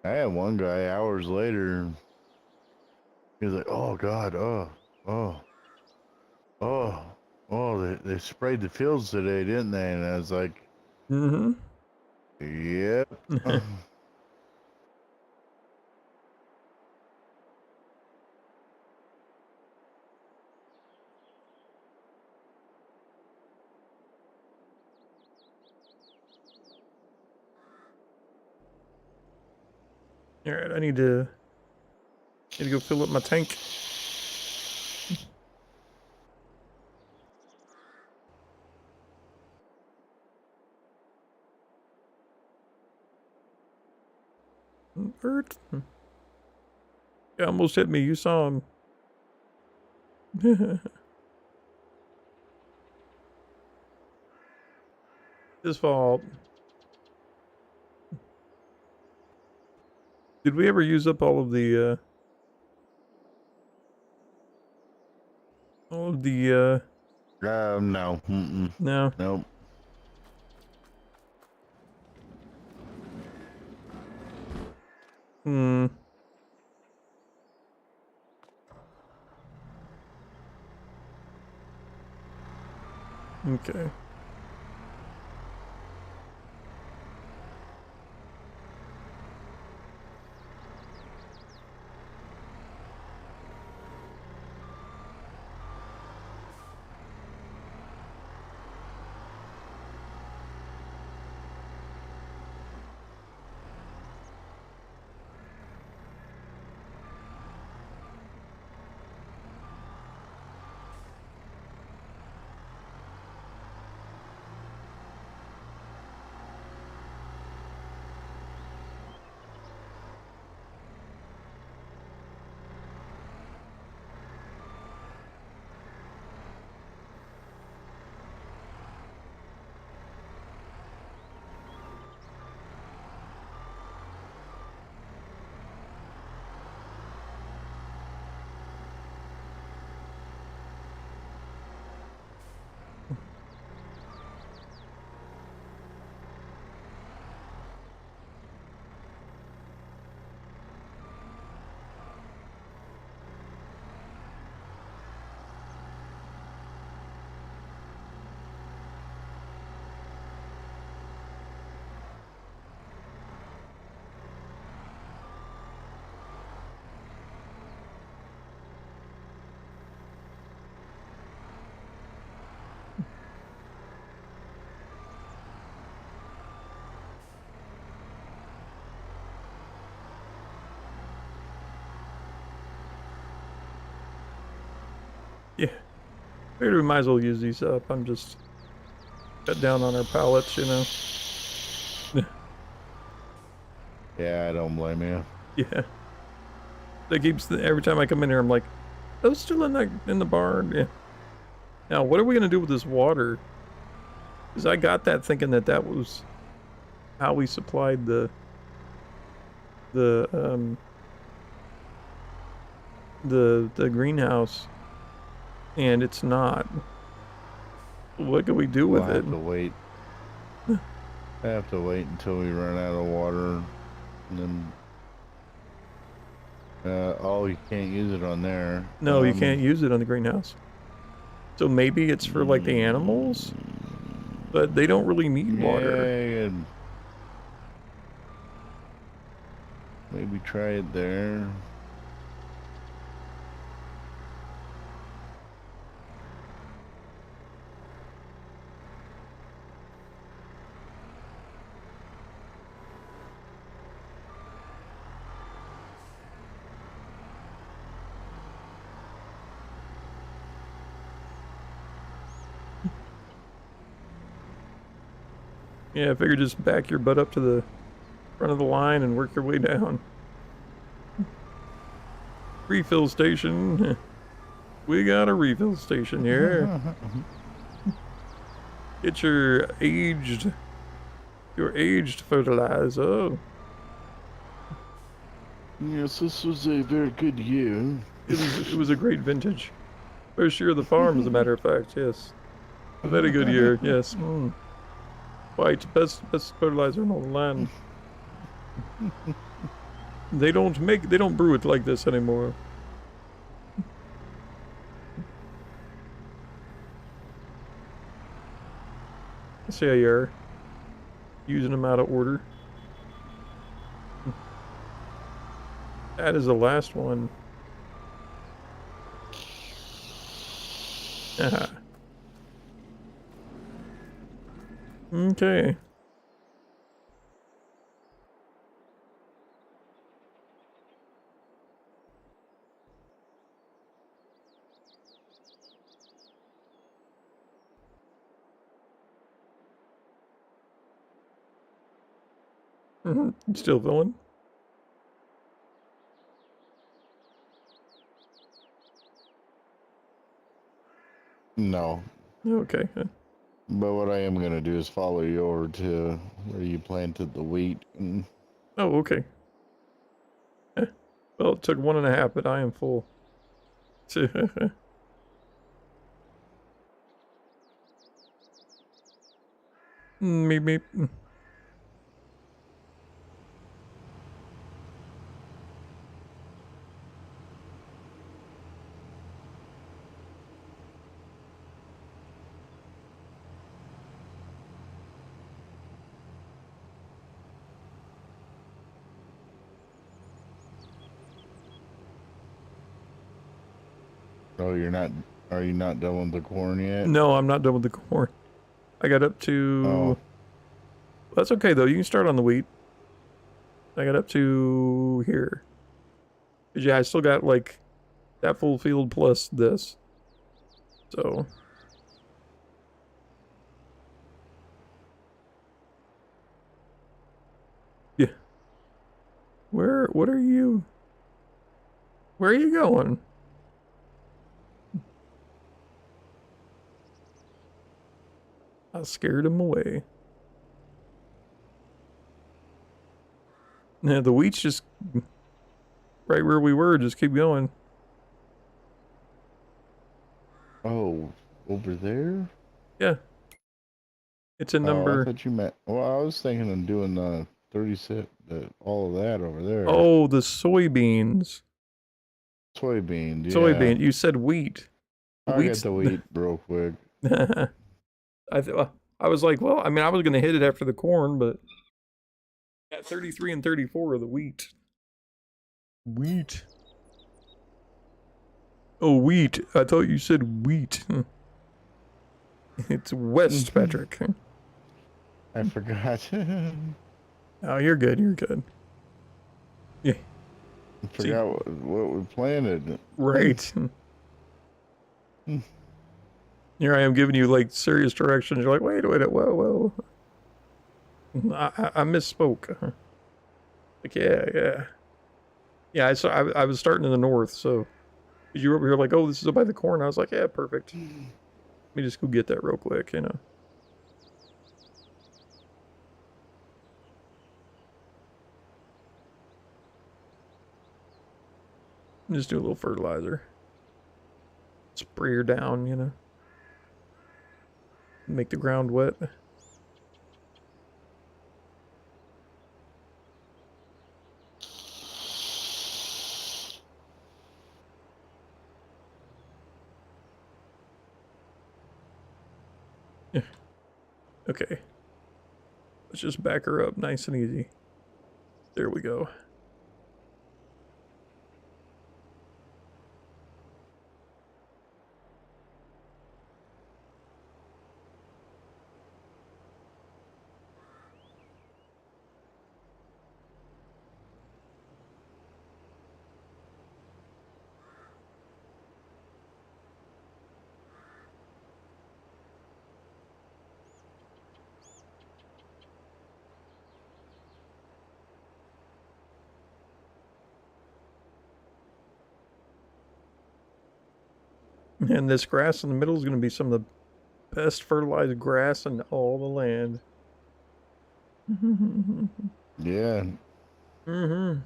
Speaker 2: I had one guy hours later. He was like, "Oh God, they sprayed the fields today, didn't they?" And I was like,
Speaker 1: Mm-hmm.
Speaker 2: "Yep."
Speaker 1: Alright, I need to go fill up my tank. Bert. He almost hit me, you saw him. His fault. Did we ever use up all of the,
Speaker 2: No. Mm-mm.
Speaker 1: no.
Speaker 2: Nope.
Speaker 1: Hmm. Okay. Yeah. Figured we might as well use these up. I'm just cut down on our pallets, you know.
Speaker 2: Yeah, I don't blame you.
Speaker 1: Yeah. That keeps every time I come in here, I'm like, those still in the barn. Yeah. Now, what are we gonna do with this water? Because I got that thinking that was how we supplied the greenhouse, and it's not. What can we do with
Speaker 2: We'll
Speaker 1: it?
Speaker 2: have to wait. I have to wait until we run out of water, and then. Oh, you can't use it on there.
Speaker 1: No, you can't use it on the greenhouse. So maybe it's for like the animals, but they don't really need water.
Speaker 2: Yeah, maybe try it there.
Speaker 1: Yeah, I figured just back your butt up to the front of the line and work your way down. Refill station. We got a refill station here. Get your aged fertilizer.
Speaker 2: Yes, this was a very good year.
Speaker 1: It was a great vintage. First year of the farm, as a matter of fact, yes. A very good year, yes. Quite best fertilizer in all the land. They don't brew it like this anymore. See how you're using them out of order. That is the last one. Okay. Still filling?
Speaker 2: No.
Speaker 1: Okay.
Speaker 2: But what I am gonna do is follow you over to where you planted the wheat. And
Speaker 1: Oh, okay. Well, it took 1.5, but I am full. Meep meep.
Speaker 2: oh, are you not done with the corn yet?
Speaker 1: No, I'm not done with the corn. I got up to...
Speaker 2: Oh.
Speaker 1: That's okay, though. You can start on the wheat. I got up to here. But yeah, I still got, like, that full field plus this. So... Yeah. What are you... Where are you going? I scared him away. Yeah, the wheat's just right where we were. Just keep going.
Speaker 2: Oh, over there?
Speaker 1: Yeah. It's a
Speaker 2: Oh, I
Speaker 1: number...
Speaker 2: thought you meant. Well, I was thinking of doing 36, all of that over there.
Speaker 1: Oh, the soybeans.
Speaker 2: Soybean. Yeah.
Speaker 1: Soybean. You said wheat.
Speaker 2: I'll get the wheat real quick.
Speaker 1: I was like, well, I mean, I was gonna hit it after the corn, but at 33 and 34 are the wheat. Wheat. Oh, wheat. I thought you said wheat. It's West, Patrick.
Speaker 2: I forgot.
Speaker 1: Oh, you're good. You're good. Yeah.
Speaker 2: I forgot what we planted.
Speaker 1: Right. Here I am giving you like serious directions. You're like, wait, whoa. I misspoke. Like, yeah. I was starting in the north, so you were over here like, oh, this is by the corn. I was like, yeah, perfect. Let me just go get that real quick, you know. Just do a little fertilizer. Spray her down, you know. Make the ground wet. Yeah. Okay. Let's just back her up nice and easy. There we go. And this grass in the middle is going to be some of the best fertilized grass in all the land.
Speaker 2: Yeah,
Speaker 1: Mm-hmm.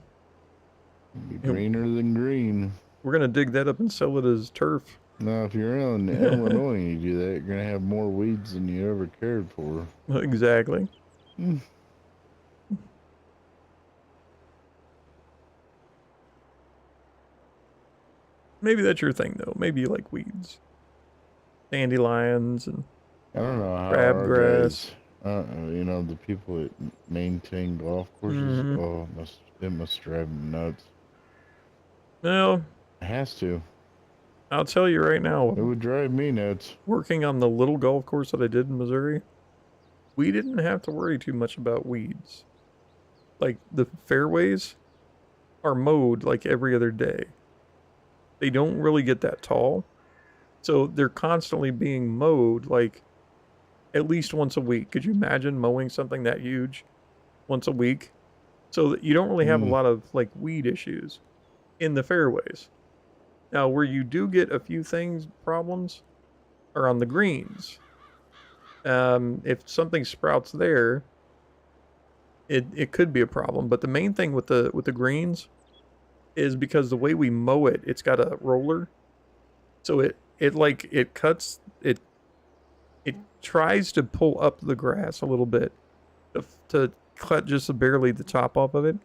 Speaker 2: be greener than green.
Speaker 1: We're going to dig that up and sell it as turf.
Speaker 2: Now, if you're in Illinois and you do that, you're gonna have more weeds than you ever cared for.
Speaker 1: Exactly. Maybe that's your thing, though. Maybe you like weeds. Dandelions and
Speaker 2: I don't know how
Speaker 1: crabgrass.
Speaker 2: You know, the people that maintain golf courses.
Speaker 1: Mhm.
Speaker 2: Oh, it must drive them nuts.
Speaker 1: Well,
Speaker 2: It has to.
Speaker 1: I'll tell you right now,
Speaker 2: It would drive me nuts.
Speaker 1: working on the little golf course that I did in Missouri, we didn't have to worry too much about weeds. Like, the fairways are mowed like every other day. They don't really get that tall. So they're constantly being mowed like at least once a week. Could you imagine mowing something that huge once a week? So that you don't really have a lot of like weed issues in the fairways. Now, where you do get a few problems are on the greens. If something sprouts there, it could be a problem. But the main thing with the greens is because the way we mow it, it's got a roller, so it cuts it. It tries to pull up the grass a little bit to cut just barely the top off of it,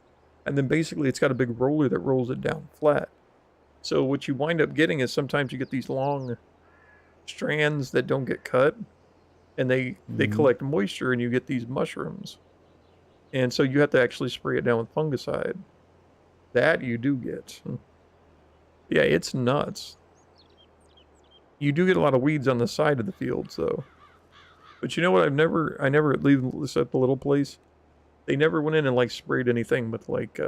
Speaker 1: and then basically it's got a big roller that rolls it down flat. So what you wind up getting is sometimes you get these long strands that don't get cut, and they collect moisture, and you get these mushrooms. And so you have to actually spray it down with fungicide. That you do get. Yeah, it's nuts. You do get a lot of weeds on the side of the fields, though. But you know what? I never at least at the little place, they never went in and like sprayed anything with like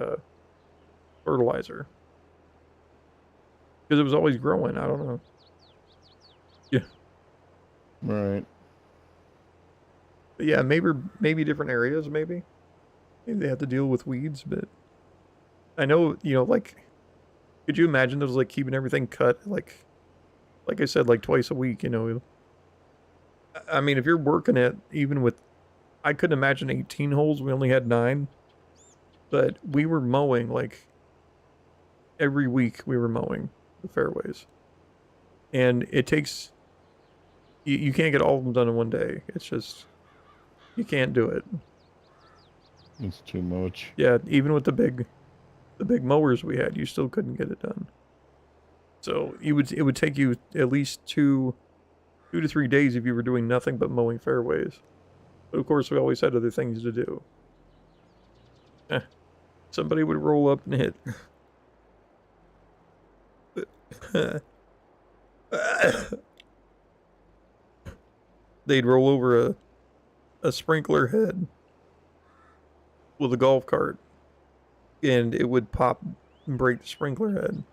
Speaker 1: fertilizer. Because it was always growing. I don't know. Yeah.
Speaker 2: Right.
Speaker 1: But yeah, maybe different areas, maybe. Maybe they have to deal with weeds, but I know, you know, like, could you imagine those like keeping everything cut like I said, like twice a week, you know? I mean, if you're working it, even with, I couldn't imagine 18 holes. We only had 9, but we were mowing like every week. We were mowing the fairways, and it takes. You can't get all of them done in one day. It's just you can't do it.
Speaker 2: It's too much.
Speaker 1: Yeah, even with the big mowers we had, you still couldn't get it done. So it would take you at least 2 to 3 days if you were doing nothing but mowing fairways. But of course, we always had other things to do. Somebody would roll up and hit. They'd roll over a sprinkler head with a golf cart, and it would pop and break the sprinkler head.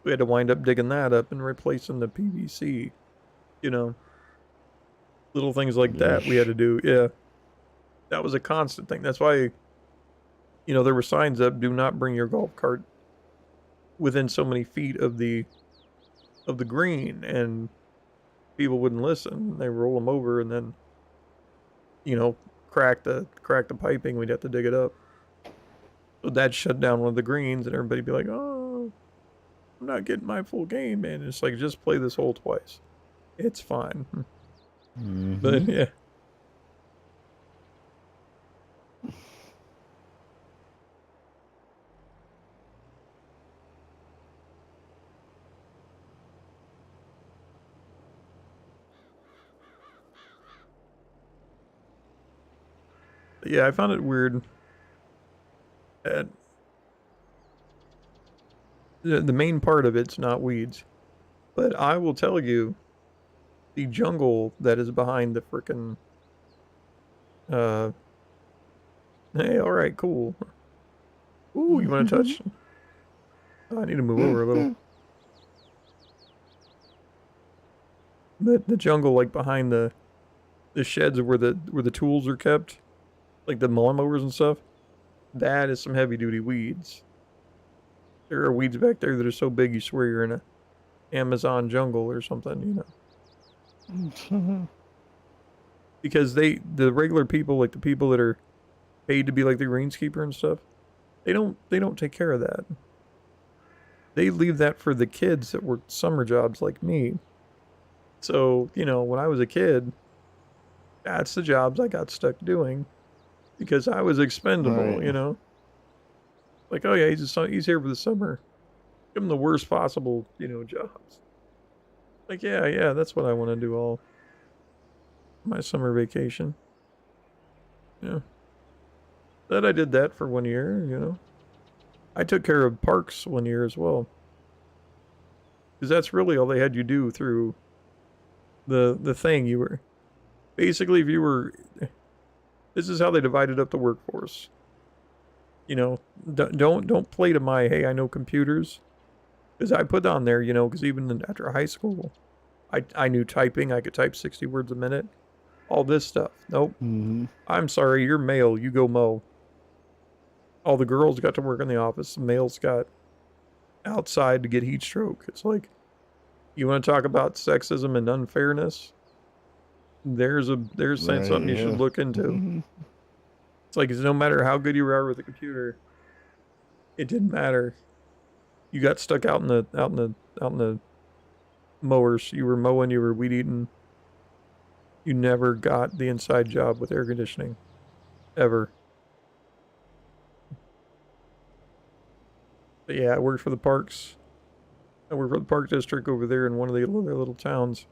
Speaker 1: We had to wind up digging that up and replacing the PVC. You know, little things like that we had to do. Yeah, that was a constant thing. That's why, you know, there were signs up: "Do not bring your golf cart within so many feet of the green," and people wouldn't listen. They roll them over and then, you know, crack the piping. We'd have to dig it up. So that shut down one of the greens, and everybody'd be like, "Oh, I'm not getting my full game, man." It's like, just play this hole twice. It's fine. But yeah. Yeah, I found it weird that the main part of it's not weeds. But I will tell you, the jungle that is behind the frickin' hey, alright, cool. Ooh, you wanna touch? Oh, I need to move over a little. The jungle, like, behind the sheds where the tools are kept, like the lawnmowers and stuff, that is some heavy duty weeds. There are weeds back there that are so big you swear you're in a Amazon jungle or something, you know. Because the regular people, like the people that are paid to be like the greenskeeper and stuff, they don't take care of that. They leave that for the kids that work summer jobs like me. So, you know, when I was a kid, that's the jobs I got stuck doing because I was expendable,
Speaker 2: Right.
Speaker 1: you know. Like, oh yeah, he's here for the summer. Give him the worst possible, you know, jobs. Like, yeah, that's what I want to do all my summer vacation. Yeah. That I did that for 1 year, you know. I took care of parks 1 year as well. Because that's really all they had you do through the thing. You were basically, if you were, this is how they divided up the workforce. You know, don't play to my, hey, I know computers. Because I put on there, you know, because even after high school, I knew typing. I could type 60 words a minute. All this stuff. Nope. I'm sorry, you're male. You go mow. All the girls got to work in the office. The males got outside to get heat stroke. It's like, you want to talk about sexism and unfairness? There's something you should look into. It's like, no matter how good you are with a computer, it didn't matter. You got stuck out in the mowers. You were mowing, you were weed eating. You never got the inside job with air conditioning. Ever. But yeah, I worked for the parks. I worked for the park district over there in one of the other little towns.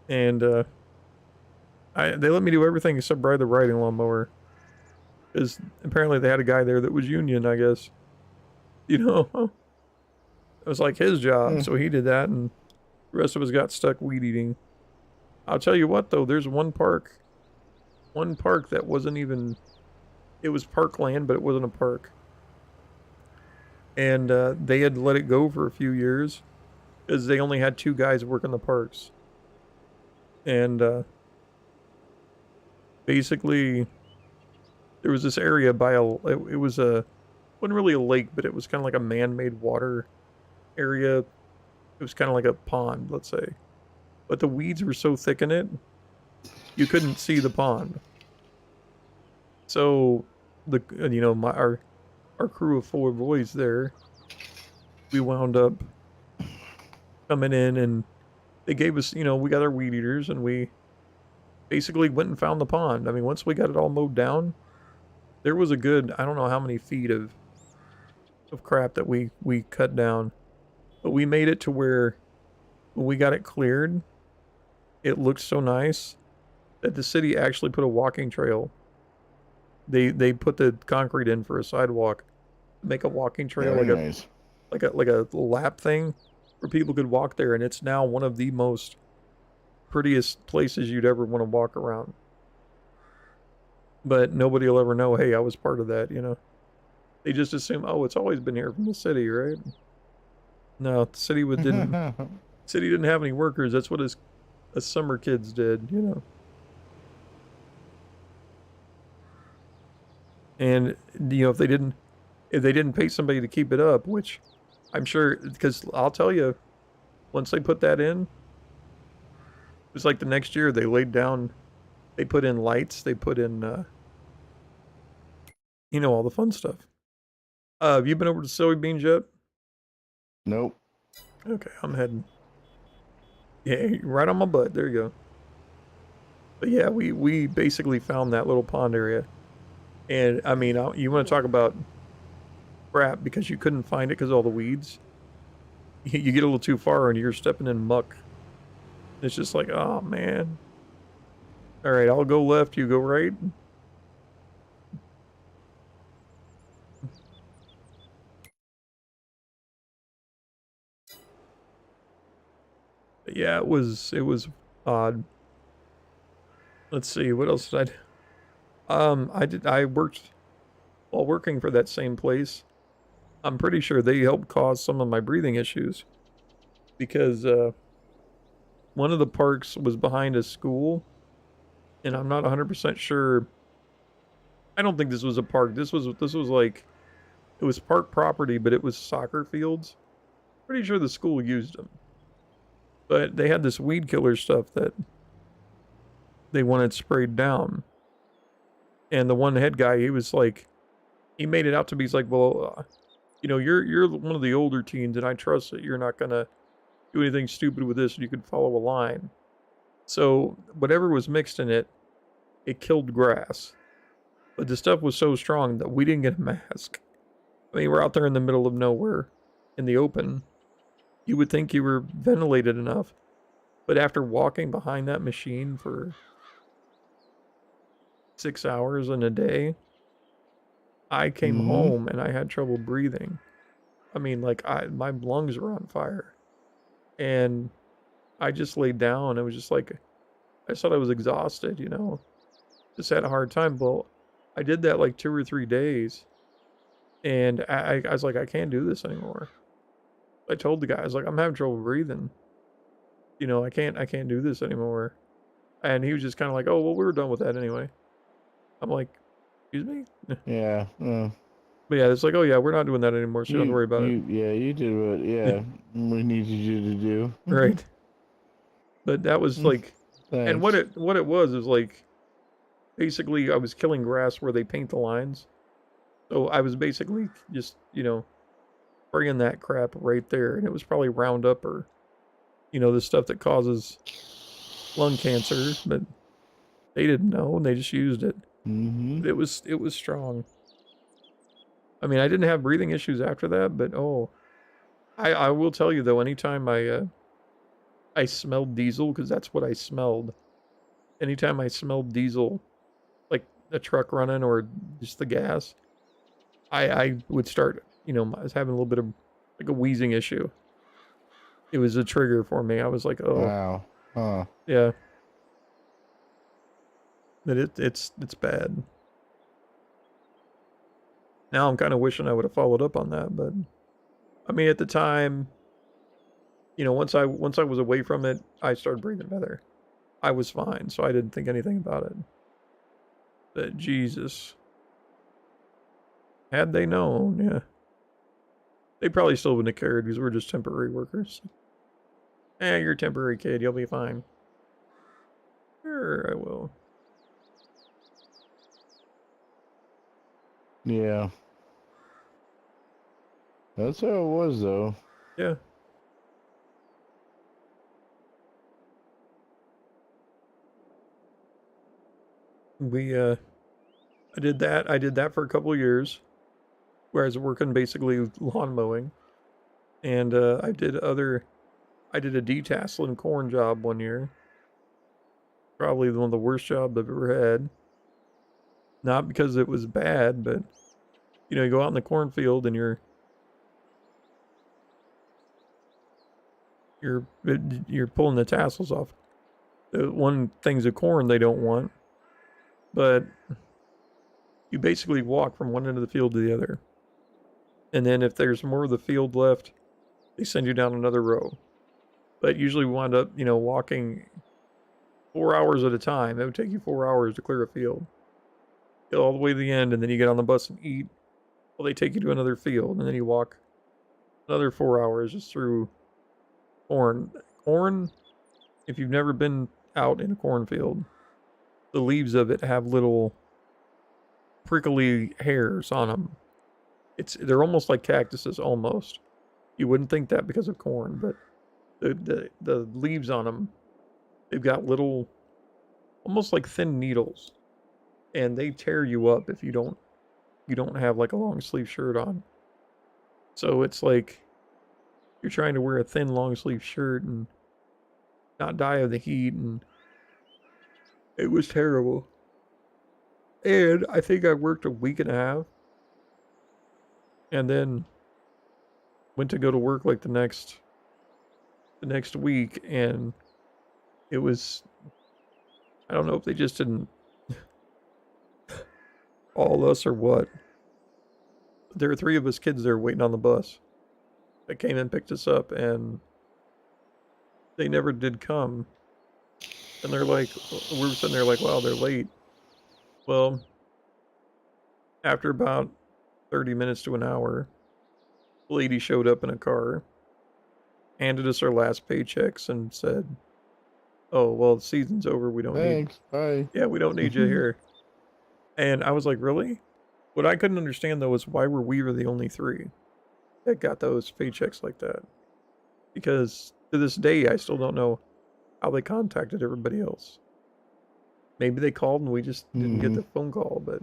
Speaker 1: And they let me do everything except ride the riding lawnmower. Because apparently they had a guy there that was union, I guess. You know? It was like his job, so he did that, and the rest of us got stuck weed eating. I'll tell you what, though, there's one park that wasn't even, it was parkland, but it wasn't a park. And they had let it go for a few years because they only had 2 guys working the parks. And basically, there was this area by it was wasn't really a lake, but it was kind of like a man-made water area. It was kind of like a pond, let's say. But the weeds were so thick in it, you couldn't see the pond. So, you know, our crew of 4 boys there, we wound up coming in, and they gave us, you know, we got our weed eaters, and we basically went and found the pond. I mean, once we got it all mowed down, there was a good, I don't know how many feet of crap that we cut down. But we made it to where, when we got it cleared, it looked so nice that the city actually put a walking trail. They put the concrete in for a sidewalk, make a walking trail, like a lap thing where people could walk there, and it's now one of the most prettiest places you'd ever want to walk around. But nobody will ever know, hey, I was part of that, you know. They just assume, oh, it's always been here from the city, right? No, the city didn't have any workers. That's what his summer kids did, you know. And you know, if they didn't pay somebody to keep it up, which I'm sure, because I'll tell you, once they put that in, it was like the next year they put in lights, they put in, you know, all the fun stuff. Have you been over to soybeans yet?
Speaker 2: Nope.
Speaker 1: Okay, I'm heading. Yeah, right on my butt. There you go. But yeah, we basically found that little pond area, and I mean, you want to talk about crap because you couldn't find it because of all the weeds. You get a little too far and you're stepping in muck. It's just like, oh man. All right, I'll go left, you go right. But yeah, it was odd. Let's see, what else did I do? I worked while working for that same place. I'm pretty sure they helped cause some of my breathing issues because one of the parks was behind a school, and I'm not 100% sure. I don't think this was a park. This was like it was park property, but it was soccer fields. Pretty sure the school used them. But they had this weed killer stuff that they wanted sprayed down. And the one head guy, he was like, he made it out to be, he's like, well, you know, you're one of the older teens, and I trust that you're not gonna do anything stupid with this, and you can follow a line. So whatever was mixed in it, it killed grass. But the stuff was so strong that we didn't get a mask. I mean, we're out there in the middle of nowhere, in the open. You would think you were ventilated enough, but after walking behind that machine for 6 hours in a day, I came home and I had trouble breathing. I mean, like my lungs were on fire, and I just laid down. It was just like I just thought I was exhausted, you know. Just had a hard time. Well, I did that like 2 or 3 days, and I was like, I can't do this anymore. I told the guy, I was like, I'm having trouble breathing. You know, I can't do this anymore. And he was just kind of like, oh, well, we were done with that anyway. I'm like, excuse me?
Speaker 2: Yeah.
Speaker 1: But yeah, it's like, oh yeah, we're not doing that anymore, so don't worry about it.
Speaker 2: Yeah, you did what we needed you to do.
Speaker 1: Right. But that was like, and what
Speaker 2: Thanks.
Speaker 1: it was is like, basically I was killing grass where they paint the lines. So I was basically just, you know, bringing that crap right there, and it was probably Roundup or, you know, the stuff that causes lung cancer, but they didn't know and they just used it.
Speaker 2: Mm-hmm.
Speaker 1: But it was strong. I mean, I didn't have breathing issues after that, but oh, I will tell you though, anytime I smelled diesel, because that's what I smelled. Anytime I smelled diesel, like a truck running or just the gas, I would start, you know, I was having a little bit of like a wheezing issue. It was a trigger for me. I was like, oh,
Speaker 2: Wow. Huh.
Speaker 1: yeah. But it's bad. Now I'm kind of wishing I would have followed up on that, but I mean, at the time, you know, once I was away from it, I started breathing better. I was fine, so I didn't think anything about it. But Jesus, had they known, yeah, they probably still wouldn't have cared because we're just temporary workers. You're a temporary kid, you'll be fine. Sure, I will.
Speaker 2: Yeah. That's how it was, though.
Speaker 1: Yeah. I did that. I did that for a couple of years, where I was working basically lawn mowing, and I did a detasseling corn job one year. Probably one of the worst jobs I've ever had. Not because it was bad, but you know, you go out in the cornfield and you're pulling the tassels off. The one thing's of corn they don't want, but you basically walk from one end of the field to the other. And then if there's more of the field left, they send you down another row. But usually we wind up, walking 4 hours at a time. It would take you 4 hours to clear a field. Get all the way to the end, and then you get on the bus and eat. Well, they take you to another field, and then you walk another 4 hours just through corn. Corn, if you've never been out in a cornfield, the leaves of it have little prickly hairs on them. They're almost like cactuses, almost. You wouldn't think that because of corn, but the leaves on them, they've got little, almost like thin needles, and they tear you up if you don't have like a long sleeve shirt on. So it's like you're trying to wear a thin long sleeve shirt and not die of the heat, and it was terrible. And I think I worked a week and a half, and then went to go to work like the next week, and it was, I don't know if they just didn't call us or what. There were 3 of us kids there waiting on the bus that came and picked us up, and they never did come. And they're like, we were sitting there like, wow, they're late. Well, after about 30 minutes to an hour, the lady showed up in a car, handed us our last paychecks, and said, oh, well, the season's over. We don't
Speaker 2: Thanks. Bye.
Speaker 1: Yeah, we don't need you here. And I was like, really? What I couldn't understand, though, is why were we the only 3 that got those paychecks like that? Because to this day, I still don't know how they contacted everybody else. Maybe they called and we just didn't get the phone call, but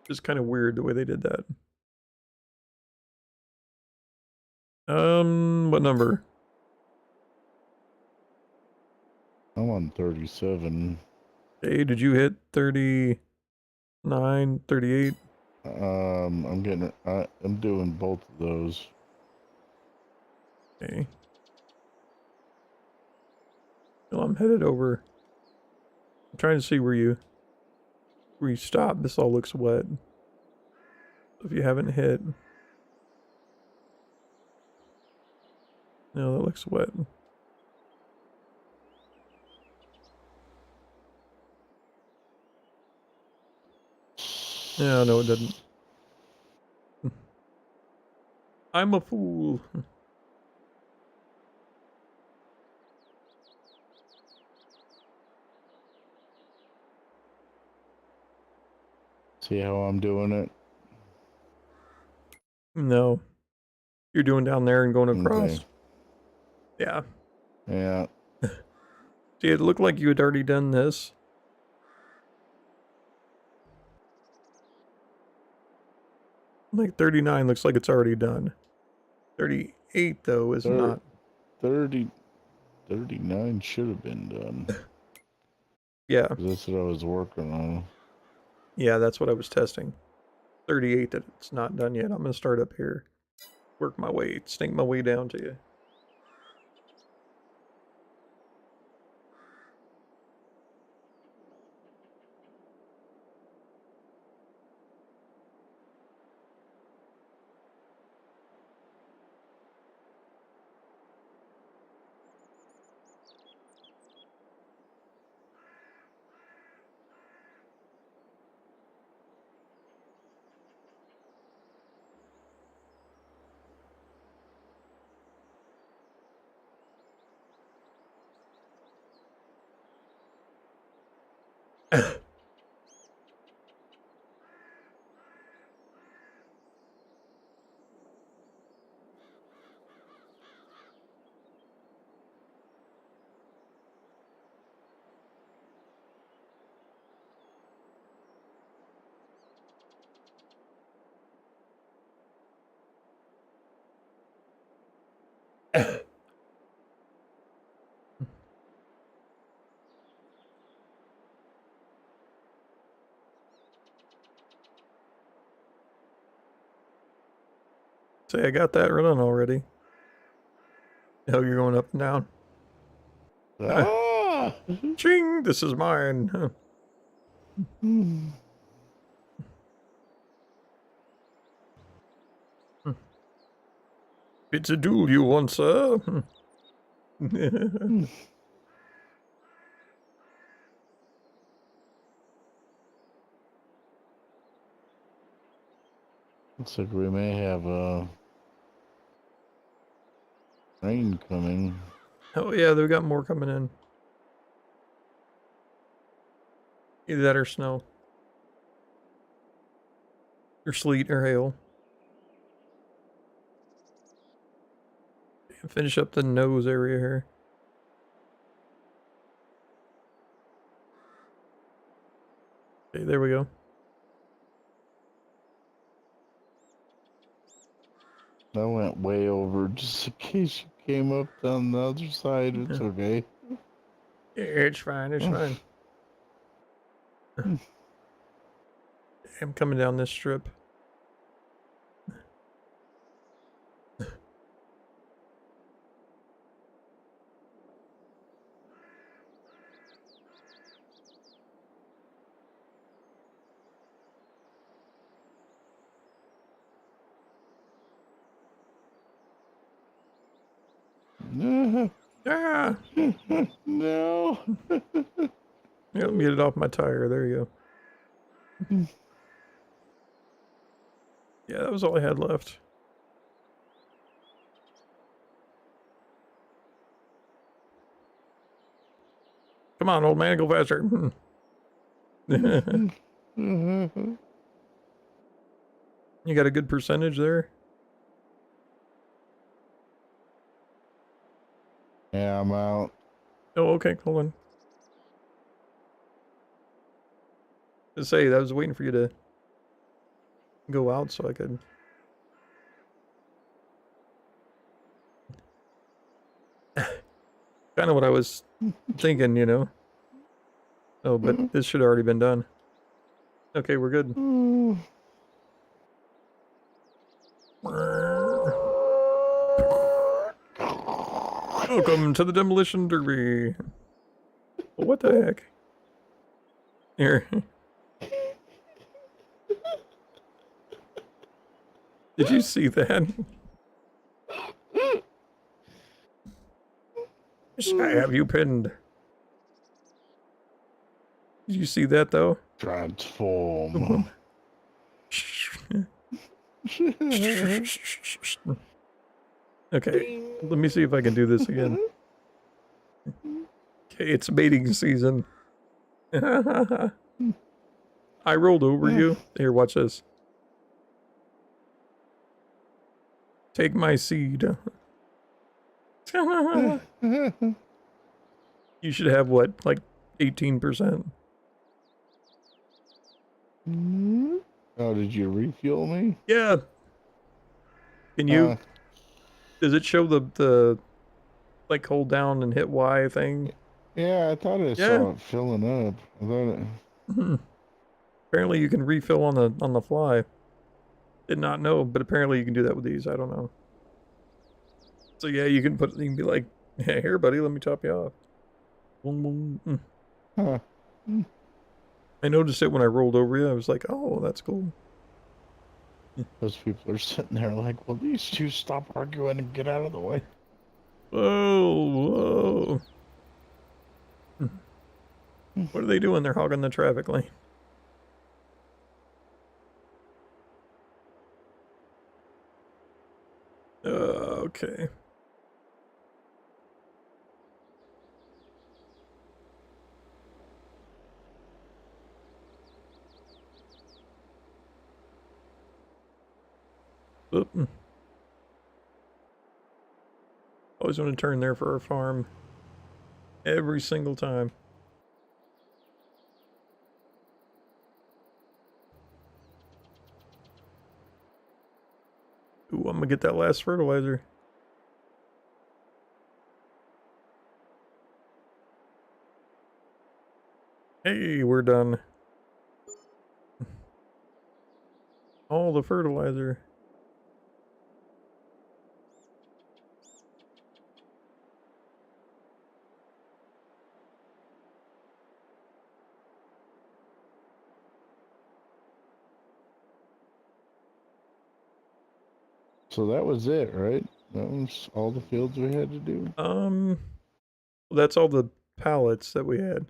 Speaker 1: just kind of weird the way they did that. What number?
Speaker 2: I'm on 37.
Speaker 1: Hey, did you hit 39, 38?
Speaker 2: I'm doing both of those.
Speaker 1: Okay. Well, I'm headed over. I'm trying to see where you stop. This all looks wet. If you haven't hit. No, that looks wet. Yeah, no, it doesn't. I'm a fool.
Speaker 2: See how I'm doing it?
Speaker 1: No. You're doing down there and going across.
Speaker 2: Okay.
Speaker 1: Yeah.
Speaker 2: Yeah.
Speaker 1: See, it looked like you had already done this. Like 39 looks like it's already done. 38, though, is not.
Speaker 2: 39 should have been done.
Speaker 1: Yeah.
Speaker 2: That's what I was working on.
Speaker 1: Yeah, that's what I was testing. 38 that it's not done yet. I'm going to start up here. Work my way, snake my way down to you. Say, I got that running already. Oh, you're going up and down.
Speaker 2: Ah!
Speaker 1: Ching! This is mine. Huh. It's a duel you want, sir.
Speaker 2: Looks like we may have rain coming.
Speaker 1: Oh yeah, they've got more coming in. Either that or snow. Or sleet or hail. Finish up the nose area here. Okay, there we go.
Speaker 2: I went way over just in case you came up on the other side. It's okay.
Speaker 1: Yeah, it's fine, it's fine. I'm coming down this strip.
Speaker 2: No.
Speaker 1: Ah!
Speaker 2: No.
Speaker 1: Yeah, let me get it off my tire. There you go. Yeah, that was all I had left. Come on, old man, go faster. You got a good percentage there?
Speaker 2: Yeah, I'm out.
Speaker 1: Oh, okay, hold on. To say, I was waiting for you to go out so I could. Kind of what I was thinking, you know. Oh, but this should have already been done. Okay, we're good. Welcome to the Demolition Derby. Well, what the heck? Here. Did you see that? I have you pinned. Did you see that though?
Speaker 2: Transform.
Speaker 1: Okay, let me see if I can do this again. Okay, it's mating season. I rolled over you. Here, watch this. Take my seed. You should have what, like 18%?
Speaker 2: Oh, did you refuel me?
Speaker 1: Yeah. Can you? Does it show the like hold down and hit Y thing?
Speaker 2: Yeah, I thought I saw it filling up. I thought it.
Speaker 1: Apparently, you can refill on the fly. Did not know, but apparently you can do that with these. I don't know. So yeah, you can be like, hey, here, buddy, let me top you off. Boom, boom.
Speaker 2: Huh.
Speaker 1: I noticed it when I rolled over you. I was like, oh, that's cool.
Speaker 2: Those people are sitting there like, well, these two stop arguing and get out of the way.
Speaker 1: Whoa, whoa. What are they doing? They're hogging the traffic lane. Okay. Oop. Always want to turn there for our farm. Every single time. Ooh, I'm gonna get that last fertilizer. Hey, we're done. All the fertilizer.
Speaker 2: So that was it, right? That was all the fields we had to do.
Speaker 1: Well, that's all the pallets that we had.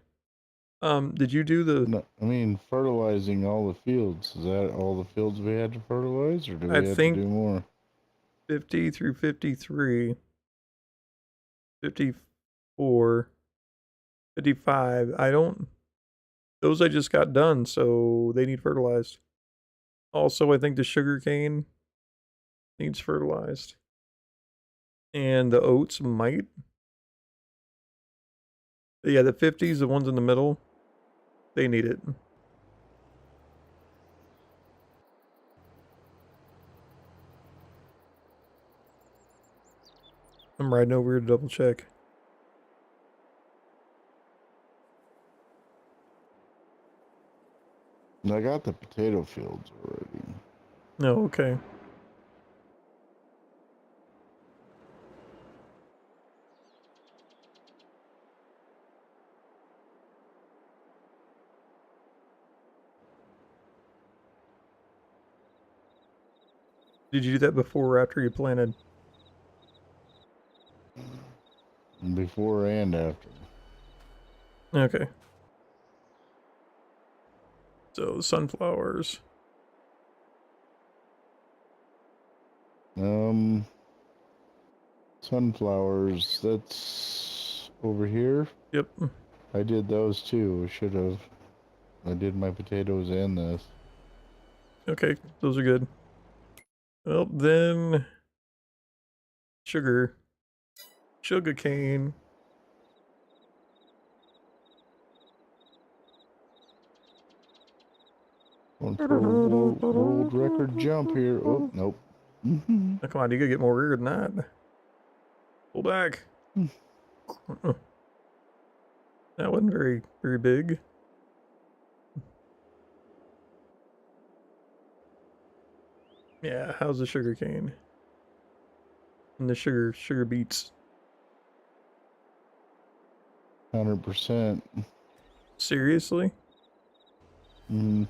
Speaker 1: Did you do the?
Speaker 2: No, I mean fertilizing all the fields. Is that all the fields we had to fertilize, or do
Speaker 1: I
Speaker 2: we have to
Speaker 1: think
Speaker 2: do more?
Speaker 1: 50 through 53, 54, 55. I don't. Those I just got done, so they need fertilized. Also, I think the sugarcane needs fertilized. And the oats might. But yeah, the 50s, the ones in the middle, they need it. I'm riding over here to double check.
Speaker 2: And I got the potato fields already.
Speaker 1: No, okay. Did you do that before or after you planted?
Speaker 2: Before and after.
Speaker 1: Okay. So, sunflowers.
Speaker 2: Sunflowers, that's over here.
Speaker 1: Yep.
Speaker 2: I did those too. Should have. I did my potatoes and this.
Speaker 1: Okay, those are good. Well, then sugar. Sugarcane.
Speaker 2: Going for a world record jump here. Oh, nope.
Speaker 1: Oh, come on, you gotta get more rear than that. Pull back. That wasn't very big. Yeah, how's the sugarcane? And the sugar beets.
Speaker 2: 100%.
Speaker 1: Seriously?
Speaker 2: Mm,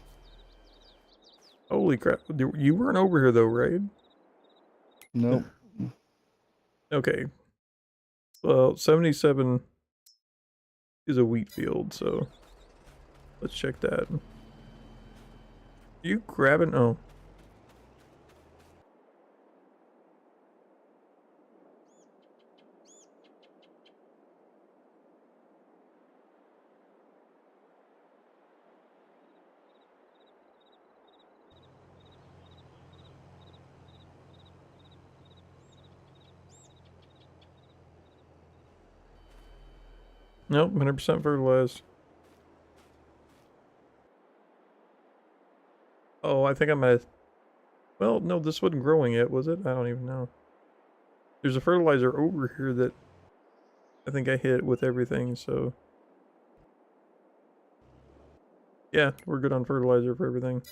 Speaker 1: Holy crap. You weren't over here though, right?
Speaker 2: nope.
Speaker 1: Okay. Well, 77 is a wheat field, so let's check that. You grabbing? Oh. Nope, 100% fertilized. Oh, I think I might have... Well, no, this wasn't growing yet, was it? I don't even know. There's a fertilizer over here that I think I hit with everything, so... Yeah, we're good on fertilizer for everything.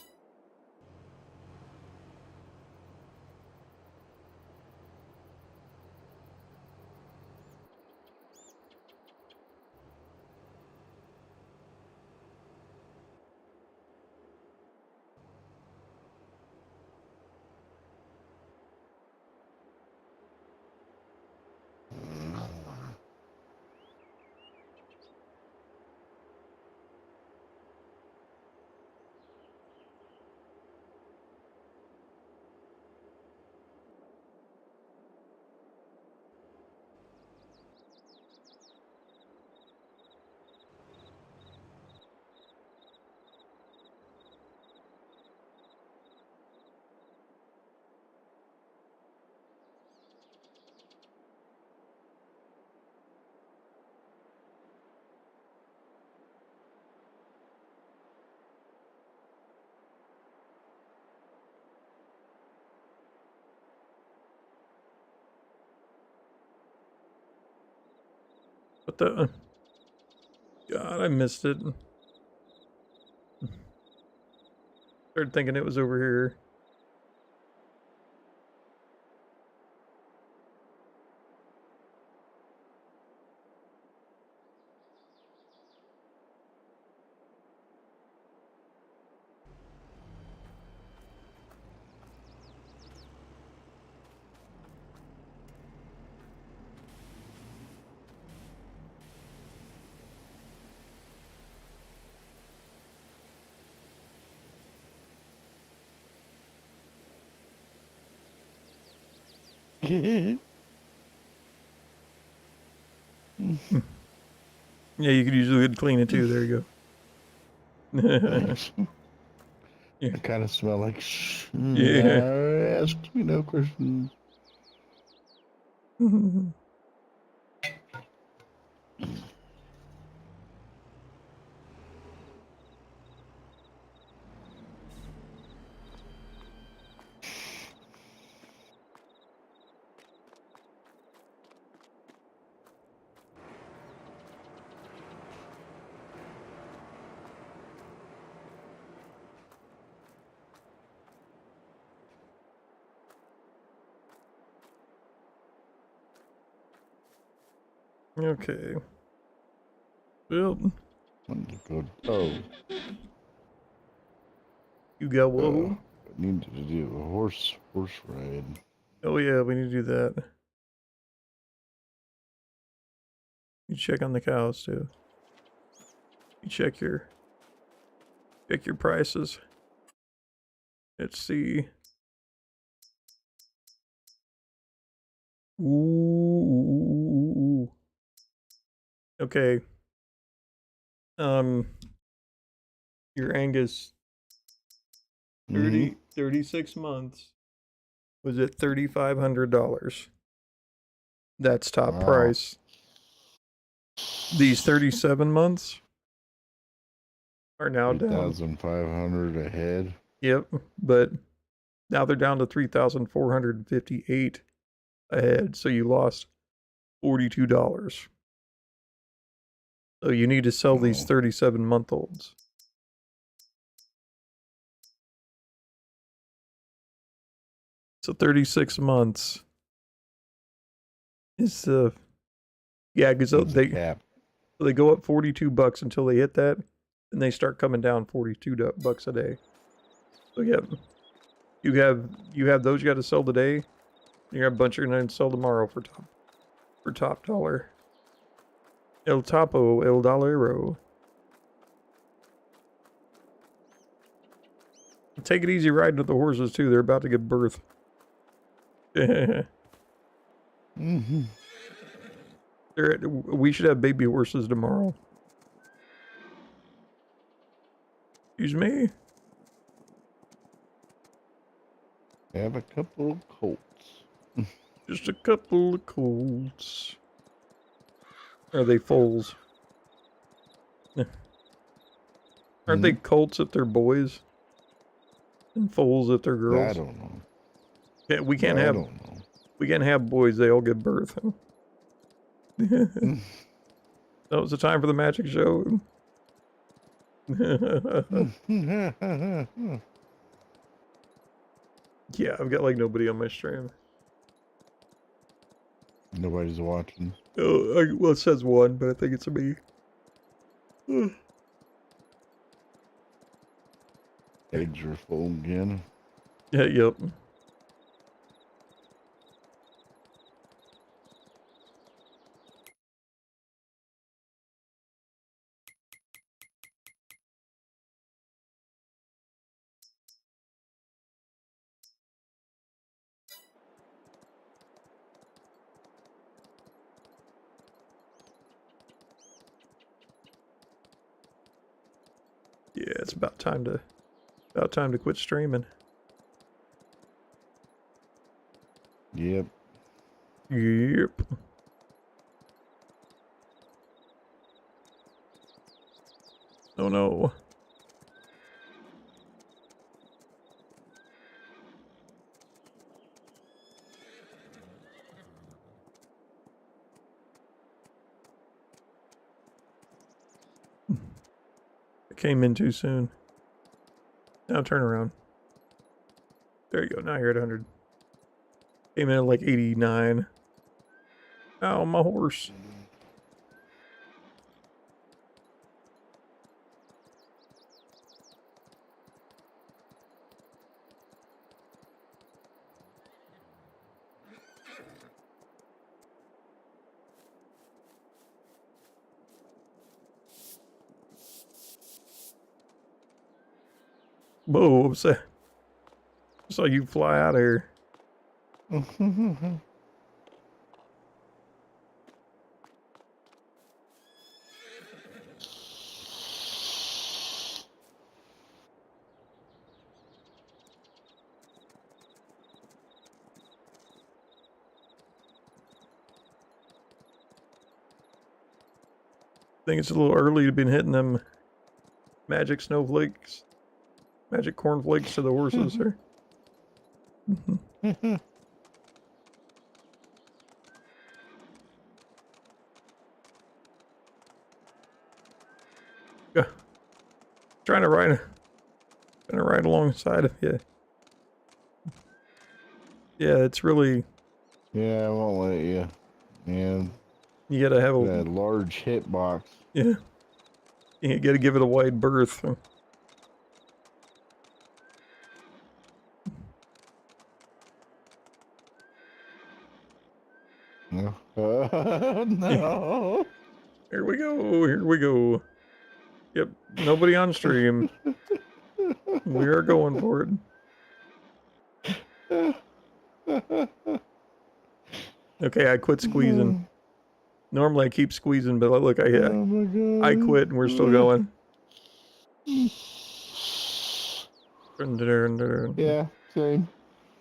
Speaker 1: What the... God, I missed it. Started thinking it was over here. Yeah, you could use a good clean it too. There you go.
Speaker 2: Thanks.
Speaker 1: Yeah.
Speaker 2: I kind of smell like shh.
Speaker 1: Yeah.
Speaker 2: Ask me no questions.
Speaker 1: Okay. Well,
Speaker 2: Oh,
Speaker 1: you got whoa.
Speaker 2: I need to do a horse ride.
Speaker 1: Oh yeah, we need to do that. You check on the cows too. You check your prices. Let's see. Ooh. Okay. Your Angus 36 months was at $3,500. That's top
Speaker 2: Wow.
Speaker 1: price. These 37 months are now down.
Speaker 2: 3,500 a head.
Speaker 1: Yep, but now they're down to 3,458 a head, so you lost $42. So you need to sell these
Speaker 2: Oh.
Speaker 1: 37-month-olds. So 36 months is yeah, because
Speaker 2: That's a
Speaker 1: they
Speaker 2: cap.
Speaker 1: go up $42 until they hit that, and they start coming down $42 a day. So yeah, you have those you got to sell today. You got a bunch you're gonna sell tomorrow for top dollar. El Topo, El Dolero. Take it easy riding with the horses too. They're about to give birth.
Speaker 2: Mm-hmm.
Speaker 1: We should have baby horses tomorrow. Excuse me?
Speaker 2: Have a couple of colts.
Speaker 1: Just a couple of colts. Are they foals? Aren't they colts if they're boys? And foals if they're girls?
Speaker 2: I don't know.
Speaker 1: Yeah, we
Speaker 2: I
Speaker 1: can't
Speaker 2: don't
Speaker 1: have boys. They all give birth.
Speaker 2: know.
Speaker 1: That was the time for the magic show. Yeah, I've got like nobody on my stream.
Speaker 2: Nobody's watching.
Speaker 1: Oh, well, it says one, but I think it's me.
Speaker 2: Eggs are full again.
Speaker 1: Yeah, yep. Yeah, it's about time to quit streaming.
Speaker 2: Yep.
Speaker 1: Yep. Oh no. I came in too soon. Now turn around. There you go. Now you're at 100. Came in at like 89. Ow, my horse. Whoa, I saw you fly out of here. think it's a little early to be hitting them magic snowflakes, magic cornflakes to the horses here. Yeah. Trying to ride alongside of you. Yeah, it's really,
Speaker 2: Yeah, I won't let you. Man,
Speaker 1: you gotta have a,
Speaker 2: that large hitbox.
Speaker 1: yeah, you gotta give it a wide berth.
Speaker 2: No. No.
Speaker 1: Here we go, here we go. Yep, nobody on stream. We are going for it. Okay, I quit squeezing. Normally I keep squeezing, but look,
Speaker 2: Oh my God.
Speaker 1: I quit and we're still going.
Speaker 2: Yeah, same.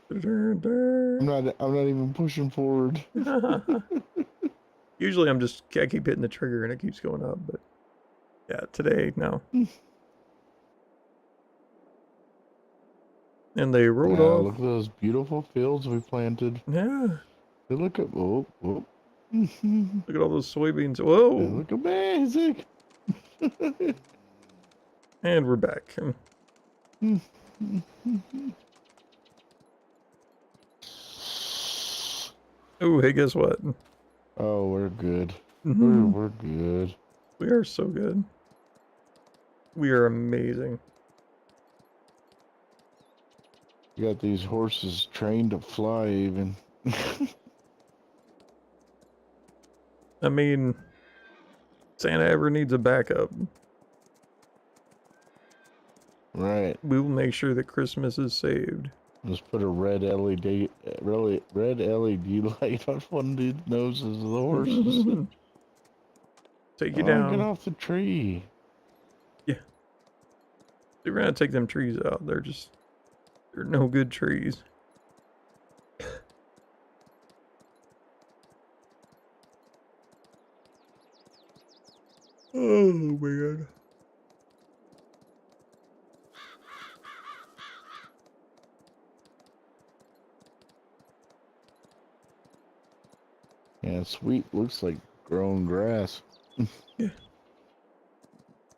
Speaker 2: I'm not even pushing forward.
Speaker 1: Usually I keep hitting the trigger and it keeps going up, but yeah, today, no. And they rolled off.
Speaker 2: Look at those beautiful fields we planted.
Speaker 1: Yeah.
Speaker 2: They look at
Speaker 1: Look at all those soybeans. Whoa.
Speaker 2: They look amazing.
Speaker 1: And we're back. Oh, hey, guess what?
Speaker 2: Oh, we're good.
Speaker 1: Mhm.
Speaker 2: We're good.
Speaker 1: We are so good. We are amazing.
Speaker 2: You got these horses trained to fly even.
Speaker 1: I mean, Santa ever needs a backup,
Speaker 2: Right.
Speaker 1: we will make sure that Christmas is saved.
Speaker 2: Just put a red LED light on one of the noses of the horses.
Speaker 1: Take you
Speaker 2: Oh,
Speaker 1: down.
Speaker 2: get off the tree.
Speaker 1: They're gonna take them trees out. They're no good trees. Oh man.
Speaker 2: Yeah, sweet. Looks like growing grass.
Speaker 1: Yeah.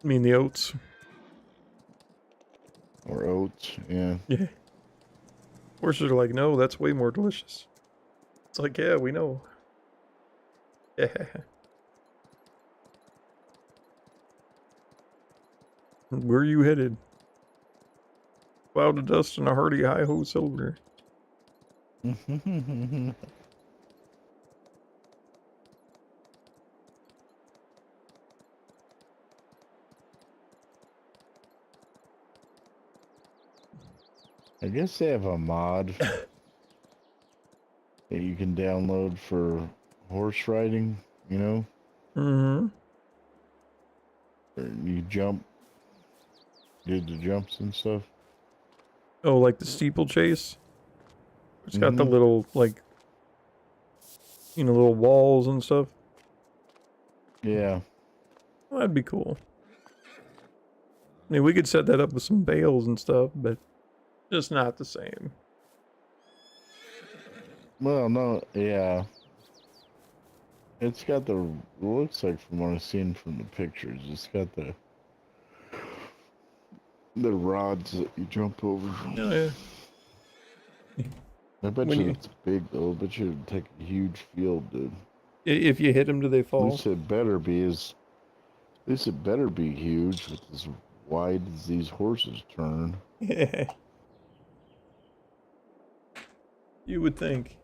Speaker 1: I mean the oats.
Speaker 2: Or oats, yeah.
Speaker 1: Yeah. Horses are like, no, that's way more delicious. It's like, yeah, we know. Yeah. Where are you headed? Cloud of dust and a hearty hi-ho silver.
Speaker 2: I guess they have a mod that you can download for horse riding, you know?
Speaker 1: Mm-hmm.
Speaker 2: Or you do the jumps and stuff.
Speaker 1: Oh, like the steeplechase? It's got the
Speaker 2: Mhm.
Speaker 1: little, like, little walls and stuff.
Speaker 2: Yeah.
Speaker 1: Well, that'd be cool. I mean, we could set that up with some bales and stuff, but just not the same.
Speaker 2: Well, no, yeah. It's got looks like from what I've seen from the pictures, it's got the rods that you jump over.
Speaker 1: Oh, yeah.
Speaker 2: I bet
Speaker 1: When
Speaker 2: you
Speaker 1: you-
Speaker 2: it's big though. I bet you it'd take a huge field, dude.
Speaker 1: If you hit them, do they
Speaker 2: At
Speaker 1: fall?
Speaker 2: least it better be huge with as wide as these horses turn.
Speaker 1: Yeah. You would think.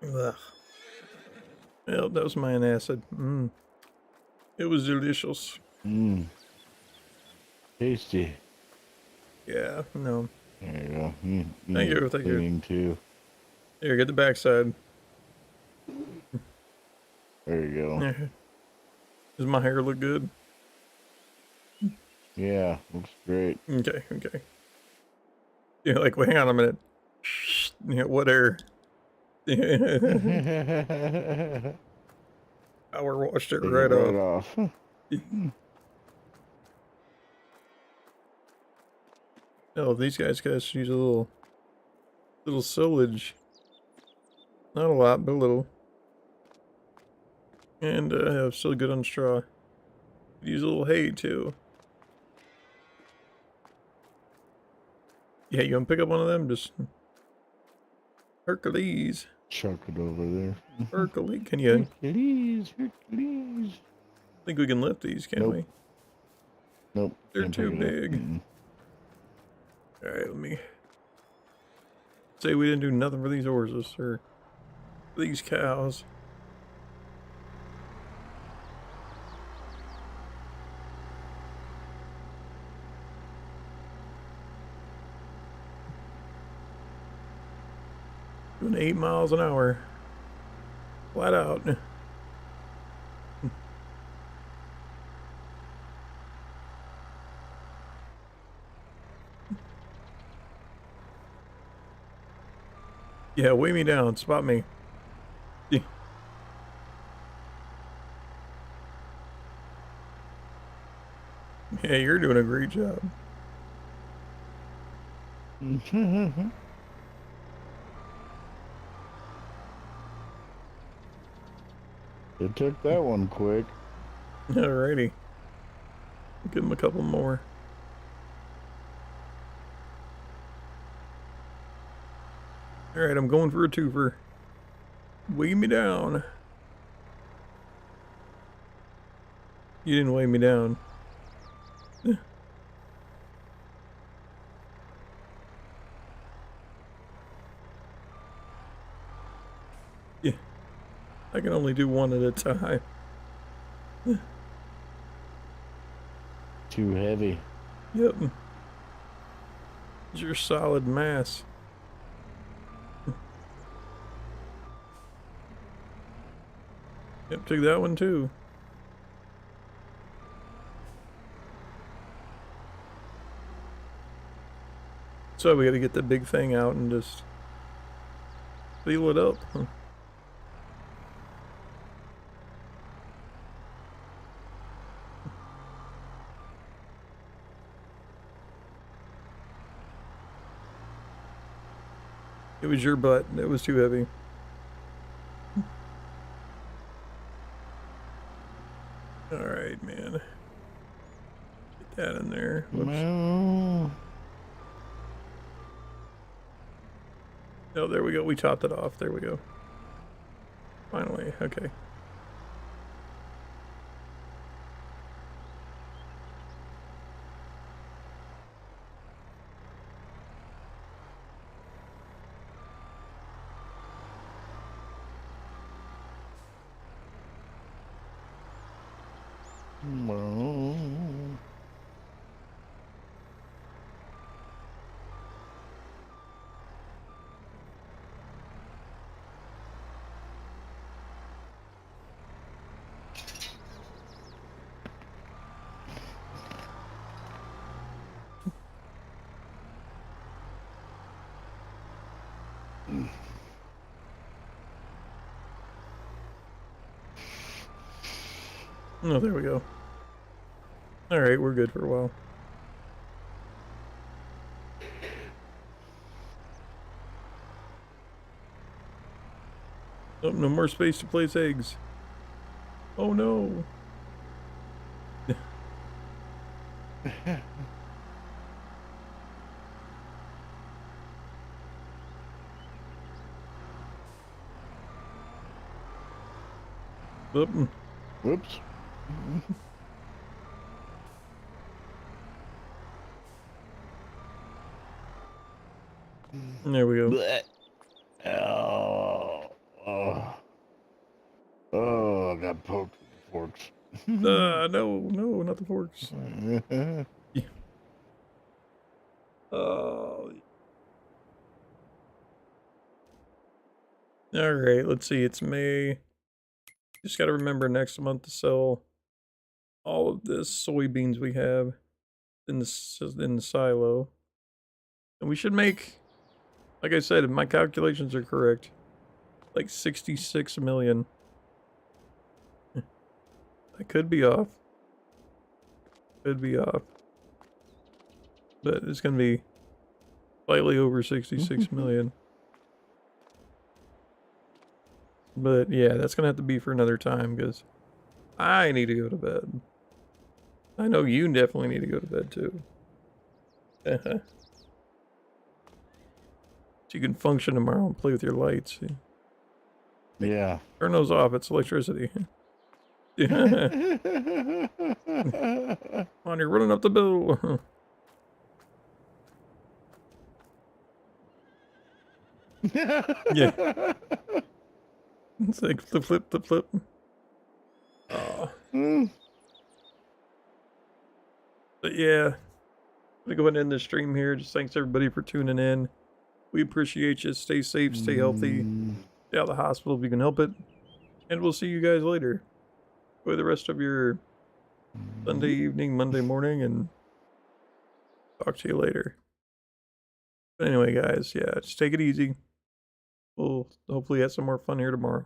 Speaker 1: Ugh. Well, that was my acid. It was delicious.
Speaker 2: Mmm. Tasty.
Speaker 1: Yeah, no.
Speaker 2: There you go.
Speaker 1: Thank
Speaker 2: need
Speaker 1: you, thank you.
Speaker 2: cleaning too.
Speaker 1: Here, get the backside.
Speaker 2: There you go.
Speaker 1: Yeah. Does my hair look good?
Speaker 2: Yeah, looks great.
Speaker 1: Okay, okay. Yeah, like, wait, hang on a minute. Yeah, what air? Power washed it
Speaker 2: Take
Speaker 1: right
Speaker 2: it right
Speaker 1: off.
Speaker 2: off.
Speaker 1: Oh, these guys use a little silage. Not a lot, but a little. And have still good on straw. Use a little hay too. Yeah, you want to pick up one of them? Just Hercules.
Speaker 2: Chuck it over there.
Speaker 1: Hercules. Can you?
Speaker 2: Hercules, Hercules.
Speaker 1: Think we can lift these? Can
Speaker 2: Nope.
Speaker 1: we?
Speaker 2: Nope.
Speaker 1: They're
Speaker 2: can't
Speaker 1: too
Speaker 2: pick it up.
Speaker 1: big. All right, let me say we didn't do nothing for these horses or these cows. Doing 8 miles an hour. Flat out. Yeah, weigh me down. Spot me. Yeah, you're doing a great job.
Speaker 2: It took that one quick.
Speaker 1: Alrighty. Give him a couple more. Alright, I'm going for a twofer. Weigh me down. You didn't weigh me down. Yeah. I can only do one at a time.
Speaker 2: Too heavy.
Speaker 1: Yep. It's your solid mass. Yep, took that one too. So we gotta get the big thing out and just seal it up. It was your butt. It was too heavy. Alright, man. Get that in there. Whoops.
Speaker 2: Well,
Speaker 1: Oh, there we go. We topped it off. There we go. Finally. Okay.
Speaker 2: well.
Speaker 1: Oh, there we go. Alright, we're good for a while. Oh, no more space to place eggs. Oh no. Oop.
Speaker 2: Whoops.
Speaker 1: There we go.
Speaker 2: Blech. Oh,
Speaker 1: No, not the forks. Oh. All right, let's see. It's May. Just got to remember next month to sell all of this soybeans we have in the silo. And we should make, like I said, if my calculations are correct, like 66 million. I could be off. But it's going to be slightly over 66 million. But yeah, that's going to have to be for another time because I need to go to bed. I know you definitely need to go to bed too. So you can function tomorrow and play with your lights.
Speaker 2: Yeah.
Speaker 1: Turn those off, it's electricity. Come on, you're running up the bill. Yeah. It's like flip. Oh. But yeah, I'm gonna go ahead and end the stream here. Just thanks everybody for tuning in. We appreciate you. Stay safe, stay healthy. Stay out of the hospital if you can help it. And we'll see you guys later. Enjoy the rest of your Sunday evening, Monday morning, and talk to you later. But anyway, guys, yeah, just take it easy. We'll hopefully have some more fun here tomorrow.